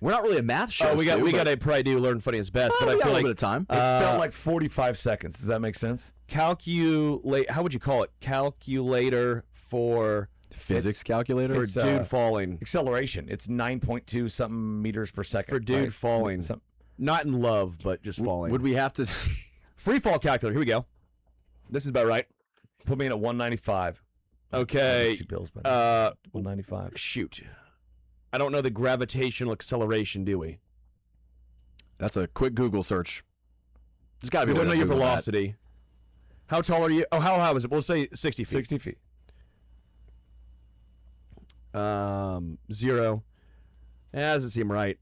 we're not really a math show. Oh, we got Stu, to probably do Learn Funniest Best, but but I we got feel a like little bit of time. It felt like 45 seconds. Does that make sense? calculate. How would you call it? Calculator for Physics calculator. for It's, dude falling. Acceleration. It's 9.2 something meters per second. For dude right? falling. Not in love, but just falling. Would we have to? Free fall calculator. Here we go. This is about right. Put me in at 195. Okay. 2 pills, but 195. Shoot. I don't know the gravitational acceleration, do we? That's a quick Google search. There's got to be. We a way don't know to your Google that. velocity. How tall are you? Oh, how high was it? We'll say 60 feet. 60 feet. 0. That doesn't seem right.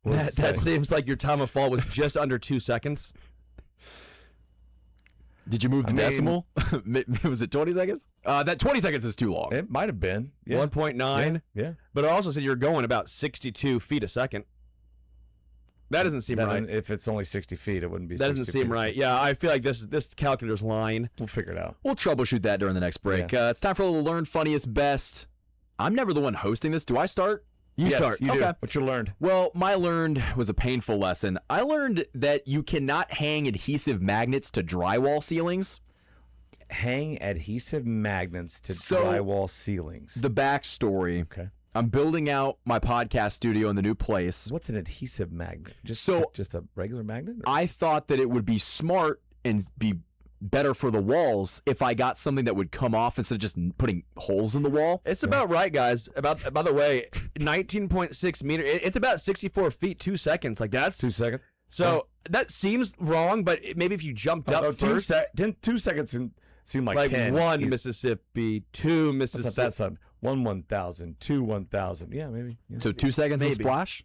That seems like your time of fall was just under 2 seconds. Did you move the decimal? Was it 20 seconds? That 20 seconds is too long. It might have been. Yeah. 1.9. Yeah. But it also said you're going about 62 feet a second. That doesn't seem right. If it's only 60 feet, it wouldn't be. That 60 doesn't seem feet. right. Yeah, I feel like this calculator's lying. We'll figure it out. We'll troubleshoot that during the next break. Yeah. It's time for a little Learn Funniest Best. I'm never the one hosting this. Do I start? You start. You do. Okay. What you learned? Well, my learned was a painful lesson. I learned that you cannot hang adhesive magnets to drywall ceilings. Hang adhesive magnets to So, drywall ceilings. The backstory. Okay. I'm building out my podcast studio in the new place. What's an adhesive magnet? Just a regular magnet? Or? I thought that it would be smart and be better for the walls if I got something that would come off instead of just putting holes in the wall. It's about right, guys. By the way, 19.6 meter. It's about 64 feet 2 seconds. Like that's 2 seconds. So that seems wrong, but maybe if you jumped up first, 2 seconds seem like 10. one Mississippi, two Mississippi. Mississippi. That's 1,000, 2 1,000. Yeah, maybe. Yeah. So 2 seconds of Maybe. splash?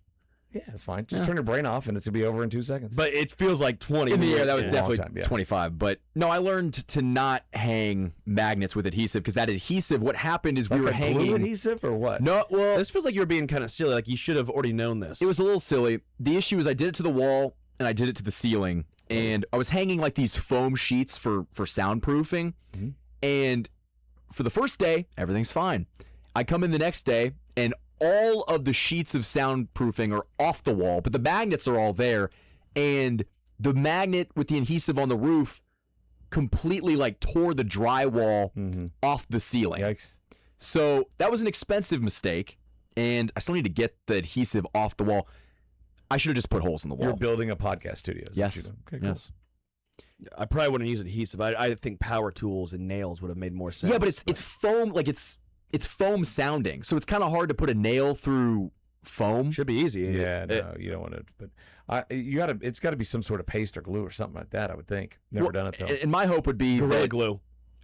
Yeah, it's fine. Just turn your brain off, and it's gonna be over in 2 seconds. But it feels like 20. In the air, that was Yeah. definitely Long time, yeah. 25. But no, I learned to not hang magnets with adhesive because that adhesive, what happened is we were like a glue hanging. adhesive or what? No, well, This feels like you were being kind of silly. Like you should have already known this. it was a little silly. The issue is I did it to the wall and I did it to the ceiling. And I was hanging like these foam sheets for soundproofing. Mm-hmm. And for the first day, everything's fine. I come in the next day and all of the sheets of soundproofing are off the wall, but the magnets are all there. And the magnet with the adhesive on the roof completely like tore the drywall off the ceiling. Yikes. So that was an expensive mistake, and I still need to get the adhesive off the wall. I should have just put holes in the wall. You're building a podcast studio. Is Yes. What you're doing. Okay, cool. Yes. I probably wouldn't use adhesive. I think power tools and nails would have made more sense. Yeah, but it's foam, like it's foam sounding, so it's kind of hard to put a nail through foam. should be easy. Yeah, no, you don't want to. But you got to. It's got to be some sort of paste or glue or something like that. I would think. Never Well, done it though. And my hope would be Gorilla that, glue.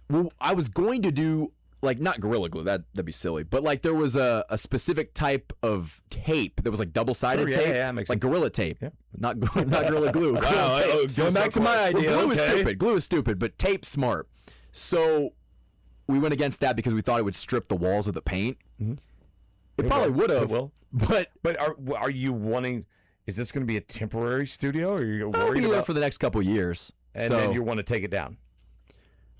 well, I was going to do like not Gorilla Glue, that'd be silly, but like there was a specific type of tape that was like double-sided Sure, yeah, tape, yeah, makes like sense. Gorilla Tape, Yeah. not Gorilla Glue. Gorilla tape. Going back to my idea. Well, glue is okay. stupid. Glue is stupid, but tape's smart. So we went against that because we thought it would strip the walls of the paint. Mm-hmm. It probably would It have. will. But But are you wanting? Is this going to be a temporary studio, or are you I'll worried be there about? for the next couple of years. And so, then you want to take it down.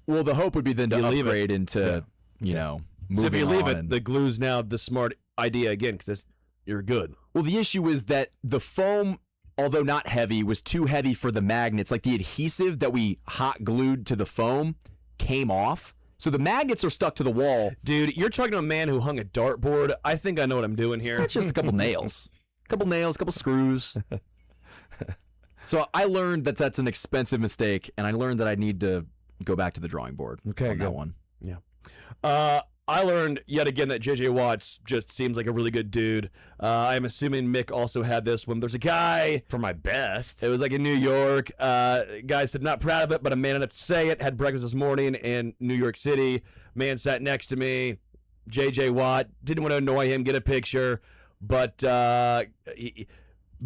well, the hope would be then to You leave it. upgrade into, you know, So if moving you leave on it, and- the glue's now the smart idea again because you're good. Well, the issue is that the foam, although not heavy, was too heavy for the magnets. Like the adhesive that we hot glued to the foam came off. So the magnets are stuck to the wall. Dude, you're talking to a man who hung a dartboard. I think I know what I'm doing here. It's just a couple nails. Couple screws. So I learned that that's an expensive mistake, and I learned that I need to go back to the drawing board Okay, on good. that one. I learned yet again that J.J. Watts just seems like a really good dude. I'm assuming Mick also had this one. There's a guy. For my best. It was like in New York. Guy said not proud of it, but a man enough to say it. Had breakfast this morning in New York City. Man sat next to me. J.J. Watt. Didn't want to annoy him, get a picture, but he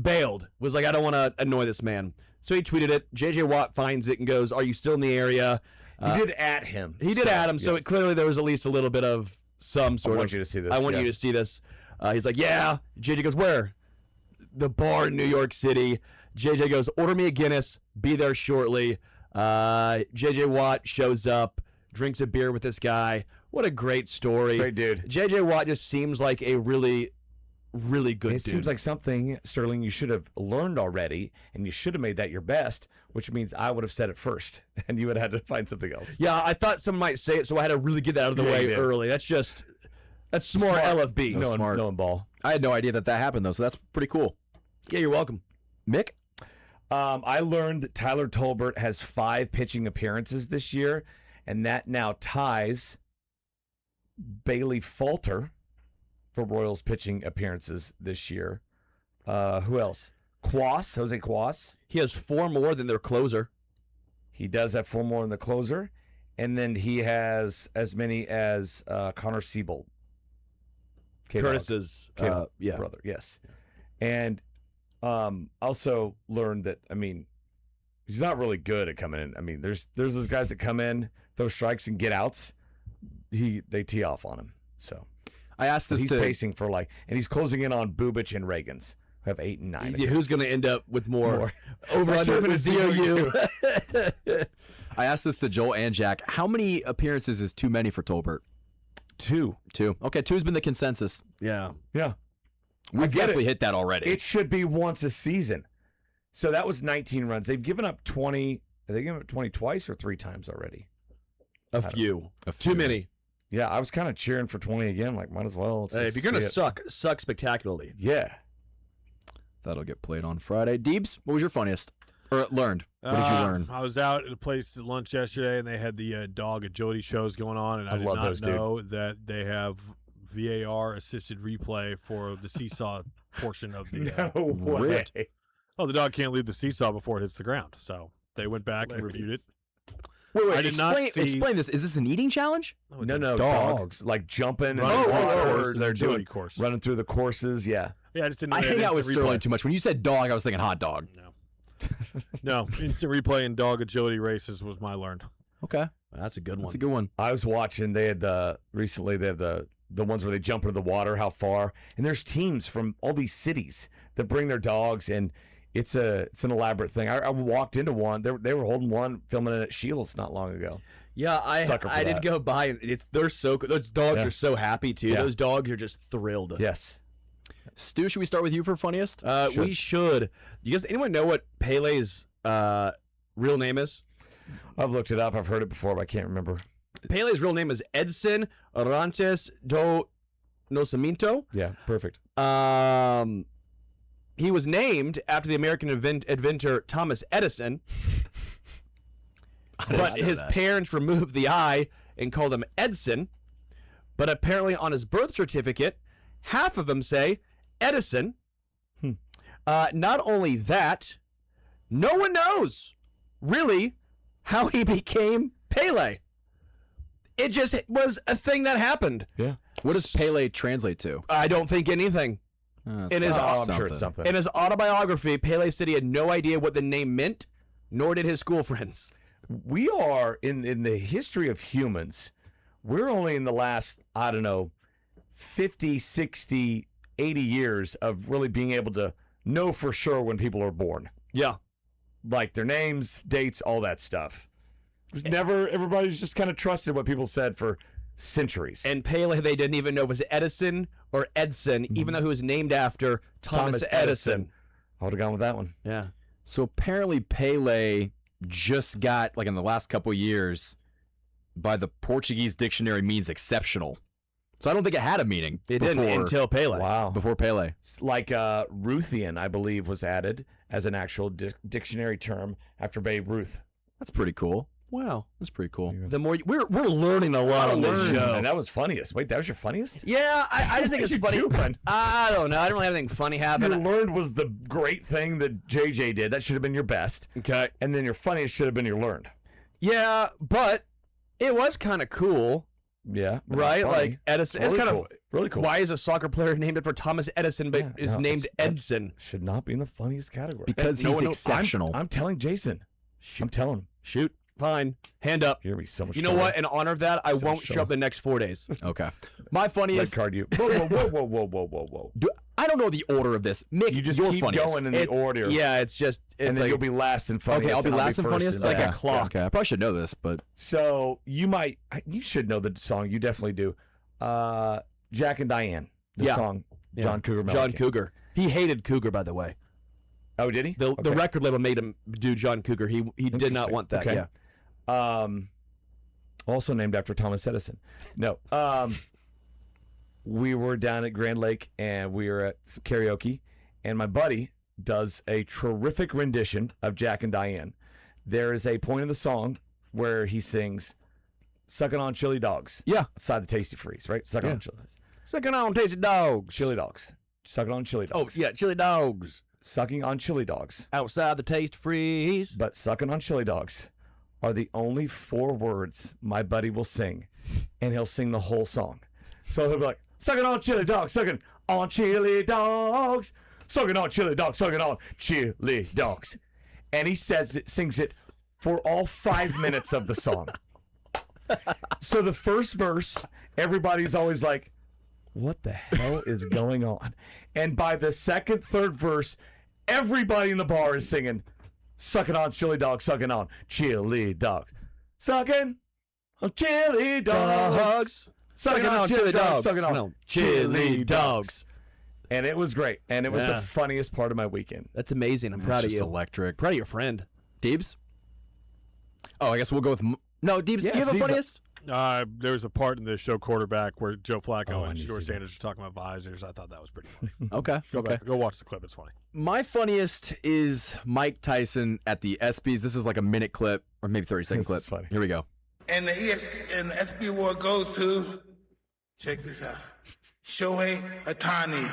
bailed. Was like, I don't want to annoy this man. So he tweeted it. J.J. Watt finds it and goes, "Are you still in the area?" He did at him. He did at him, so yeah. it, clearly there was at least a little bit of some sort I of. want you to see this. I want yeah. you to see this. He's like, yeah. JJ goes, where? The bar in New York City. JJ goes, order me a Guinness. Be there shortly. JJ Watt shows up, drinks a beer with this guy. What a great story. Great dude. JJ Watt just seems like a really, really good It dude. seems like something, Sterling, you should have learned already, and you should have made that your best, which means I would have said it first, and you would have had to find something else. yeah, I thought someone might say it, so I had to really get that out of the Yeah, way you did. early. That's smart LFB. So smart. Knowing ball. I had no idea that happened, though, so that's pretty cool. Yeah, you're welcome. Mick? I learned that Tyler Tolbert has 5 pitching appearances this year, and that now ties Bailey Falter for Royals pitching appearances this year. Who else? Jose Quas. He has 4 more than their closer. He does have 4 more in the closer, and then he has as many as Connor Siebold. K-Dog. Curtis's K-Dog yeah. brother, yes. And also learned that, I mean, he's not really good at coming in. I mean, there's those guys that come in, throw strikes, and get outs. They tee off on him. So I asked this he's to pacing for and he's closing in on Bubich and Reagans, who have 8 and 9. Yeah, who's going to end up with more? Over That under should've been with a DOU. I asked this to Joel and Jack. How many appearances is too many for Tolbert? 2. 2. Okay, 2's been the consensus. Yeah. Yeah. We've get definitely it. hit that already. It should be once a season. So that was 19 runs. They've given up 20. Have they given up 20 twice or 3 times already? A few. A few. Too many. Yeah, I was kind of cheering for 20 again. Like, might as well. Hey, if you're going to suck spectacularly. Yeah. That'll get played on Friday. Deebs, what was your funniest? Or learned? What did you learn? I was out at a place at lunch yesterday, and they had the dog agility shows going on, and I did love not those, dude. know that they have VAR assisted replay for the seesaw portion of the. No way. Oh, the dog can't leave the seesaw before it hits the ground, so they went back and reviewed it. Wait, I did not see- explain this. Is this an eating challenge? It's No, a no, dog. dogs like jumping and Running water. through the course, They're agility doing course. running through the courses. Yeah. Yeah, I just didn't know I they had hang out with instant Sterling replay. too much. When you said dog, I was thinking hot dog. No, instant replay in dog agility races was my learn. Okay, That's a good one. that's a good one. I was watching. They had recently. They have the ones where they jump into the water, how far, and there's teams from all these cities that bring their dogs, and it's an elaborate thing. I walked into one. They were holding one, filming it at Shields not long ago. Yeah, Sucker for I did that. go by, and they're so good. Those dogs Yeah. are so happy too. Yeah. Those dogs are just thrilled. Yes. Stu, should we start with you for funniest? We should. You guys, anyone know what Pele's real name is? I've looked it up. I've heard it before, but I can't remember. Pele's real name is Edson Arantes do Nascimento. Yeah, perfect. He was named after the American inventor Thomas Edison, but his parents removed the I and called him Edson. But apparently on his birth certificate, half of them say Edison. Not only that, no one knows really how he became Pele. It just was a thing that happened. Yeah. What does Pele translate to? I don't think anything. In his, I'm sure it's something. in his autobiography, Pele said he had no idea what the name meant, nor did his school friends. We are, in the history of humans, we're only in the last, 50, 60, 80 years of really being able to know for sure when people are born. Yeah. Like their names, dates, all that stuff. There's never, everybody's just kind of trusted what people said for centuries. And Pele, they didn't even know if it was Edison or Edson, even though he was named after Thomas Edison. I would have gone with that one. Yeah. So apparently Pele just got, like in the last couple of years, by the Portuguese dictionary means exceptional. So I don't think it had a meaning. It didn't until Pele. Wow. Before Pele. Like Ruthian, I believe, was added as an actual dictionary term after Babe Ruth. That's pretty cool. Wow. That's pretty cool. The more we're learning a lot on this show. And that was funniest. Wait, that was your funniest? Yeah, I just think it's funny. doing? I don't know. I don't really have anything funny Your happen. learned was the great thing that JJ did. That should have been your best. Okay. And then your funniest should have been your learned. Yeah, but it was kind of cool, Yeah. but right? not funny. Like Edison. Really It's kind cool. of Really cool. Why is a soccer player named after Thomas Edison, but Yeah, is no, named that Edson? should not be in the funniest category. Because No he's one knows- exceptional. I'm telling Jason. I'm telling him. Shoot, fine, hand up. You're going to be so much You know trouble. what? In honor of that, I So won't sure. show up the next 4 days. Okay. My Red funniest. card you. Whoa. I don't know the order of this. Mick, You just your keep funniest. going in the It's- order. Yeah, it's just it's and then like you'll be last and funniest. Okay, I'll be and last and first funniest. and like a last. clock. Okay, I probably should know this, but So you should know the song. You definitely do. Jack and Diane, the song. Yeah. John Cougar John Mellencamp. Cougar. He hated Cougar, by the way. Oh, did he? The Okay. record label made him do John Cougar. He did not Interesting. want that. Okay. Yeah. Also named after Thomas Edison. No. We were down at Grand Lake and we were at some karaoke, and my buddy does a terrific rendition of Jack and Diane. There is a point in the song where he sings "Sucking on Chili Dogs." Yeah. Outside the Tasty Freeze, right? Sucking on chili dogs. Sucking on tasty dogs. Chili dogs. Sucking on chili Oh, dogs. yeah, chili dogs. Sucking on chili dogs. Outside the taste freeze. But sucking on chili dogs are the only 4 words my buddy will sing, and he'll sing the whole song. So he'll be like, sucking on chili dogs, sucking on chili dogs, sucking on chili dogs, sucking on chili dogs. And he sings it for all 5 minutes of the song. So the first verse, everybody's always like, what the hell is going on? And by the second, third verse, everybody in the bar is singing, sucking on chili dogs, sucking on chili dogs. Sucking on chili dogs. Sucking on chili dogs. Sucking on chili dogs. And it was great. And it was Yeah. the funniest part of my weekend. That's amazing. I'm it's proud of just you. electric. Proud of your friend. Deebs? Oh, I guess we'll go with. No, Deebs, Yeah, do you have a Deebs. funniest? There was a part in the show Quarterback where Joe Flacco Oh, I and need to Shedeur see that. Sanders are talking about visors. I thought that was pretty funny. Okay. Okay. Go watch the clip. It's funny. My funniest is Mike Tyson at the ESPYs. This is like a minute clip, or maybe 30-second This clip. is funny. Here we go. And the SB award goes to, check this out, Shohei Ohtani.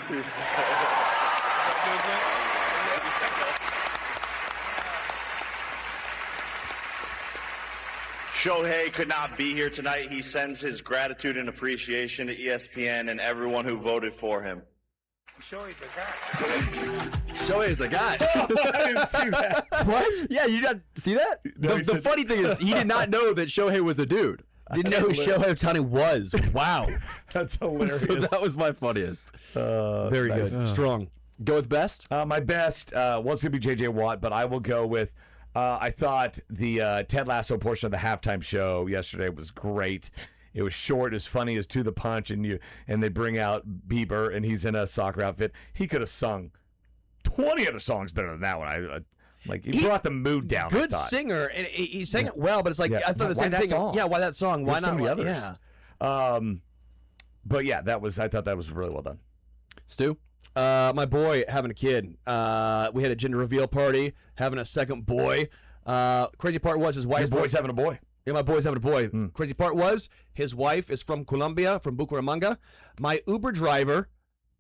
Shohei could not be here tonight. He sends his gratitude and appreciation to ESPN and everyone who voted for him. Shohei's a guy. Shohei's a guy. I didn't see that. What? Yeah, you didn't see that? No, the funny thing is, he did not know that Shohei was a dude. Didn't know who Shohei Ohtani was. Wow. That's hilarious. So that was my funniest. Very nice. good. Strong. Go with best? My best was going to be J.J. Watt, but I will go with, I thought the Ted Lasso portion of the halftime show yesterday was great. It was short, as funny as To the Punch, and they bring out Bieber, and he's in a soccer outfit. He could have sung 20 other songs better than that one. He brought the mood down. Good I thought. singer, and he sang it well, but it's like, Yeah. I thought the Why same that thing. song? Yeah, why that song? Why There's so not many like- others. Yeah. But yeah, I thought that was really well done. Stu? My boy having a kid. We had a gender reveal party, having a second boy. Crazy part was his Your wife's boy's having a boy. Yeah, my boy's having a boy. Crazy part was his wife is from Colombia, from Bucaramanga. My Uber driver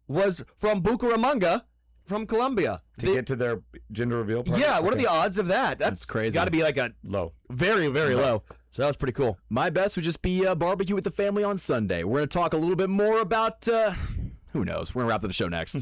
was from Bucaramanga, from Colombia. To get to their gender reveal party? Yeah, what are Okay. the odds of that? That's crazy. Got to be like a Low. very, very low. So that was pretty cool. My best would just be barbecue with the family on Sunday. We're going to talk a little bit more about, who knows? We're going to wrap up the show next.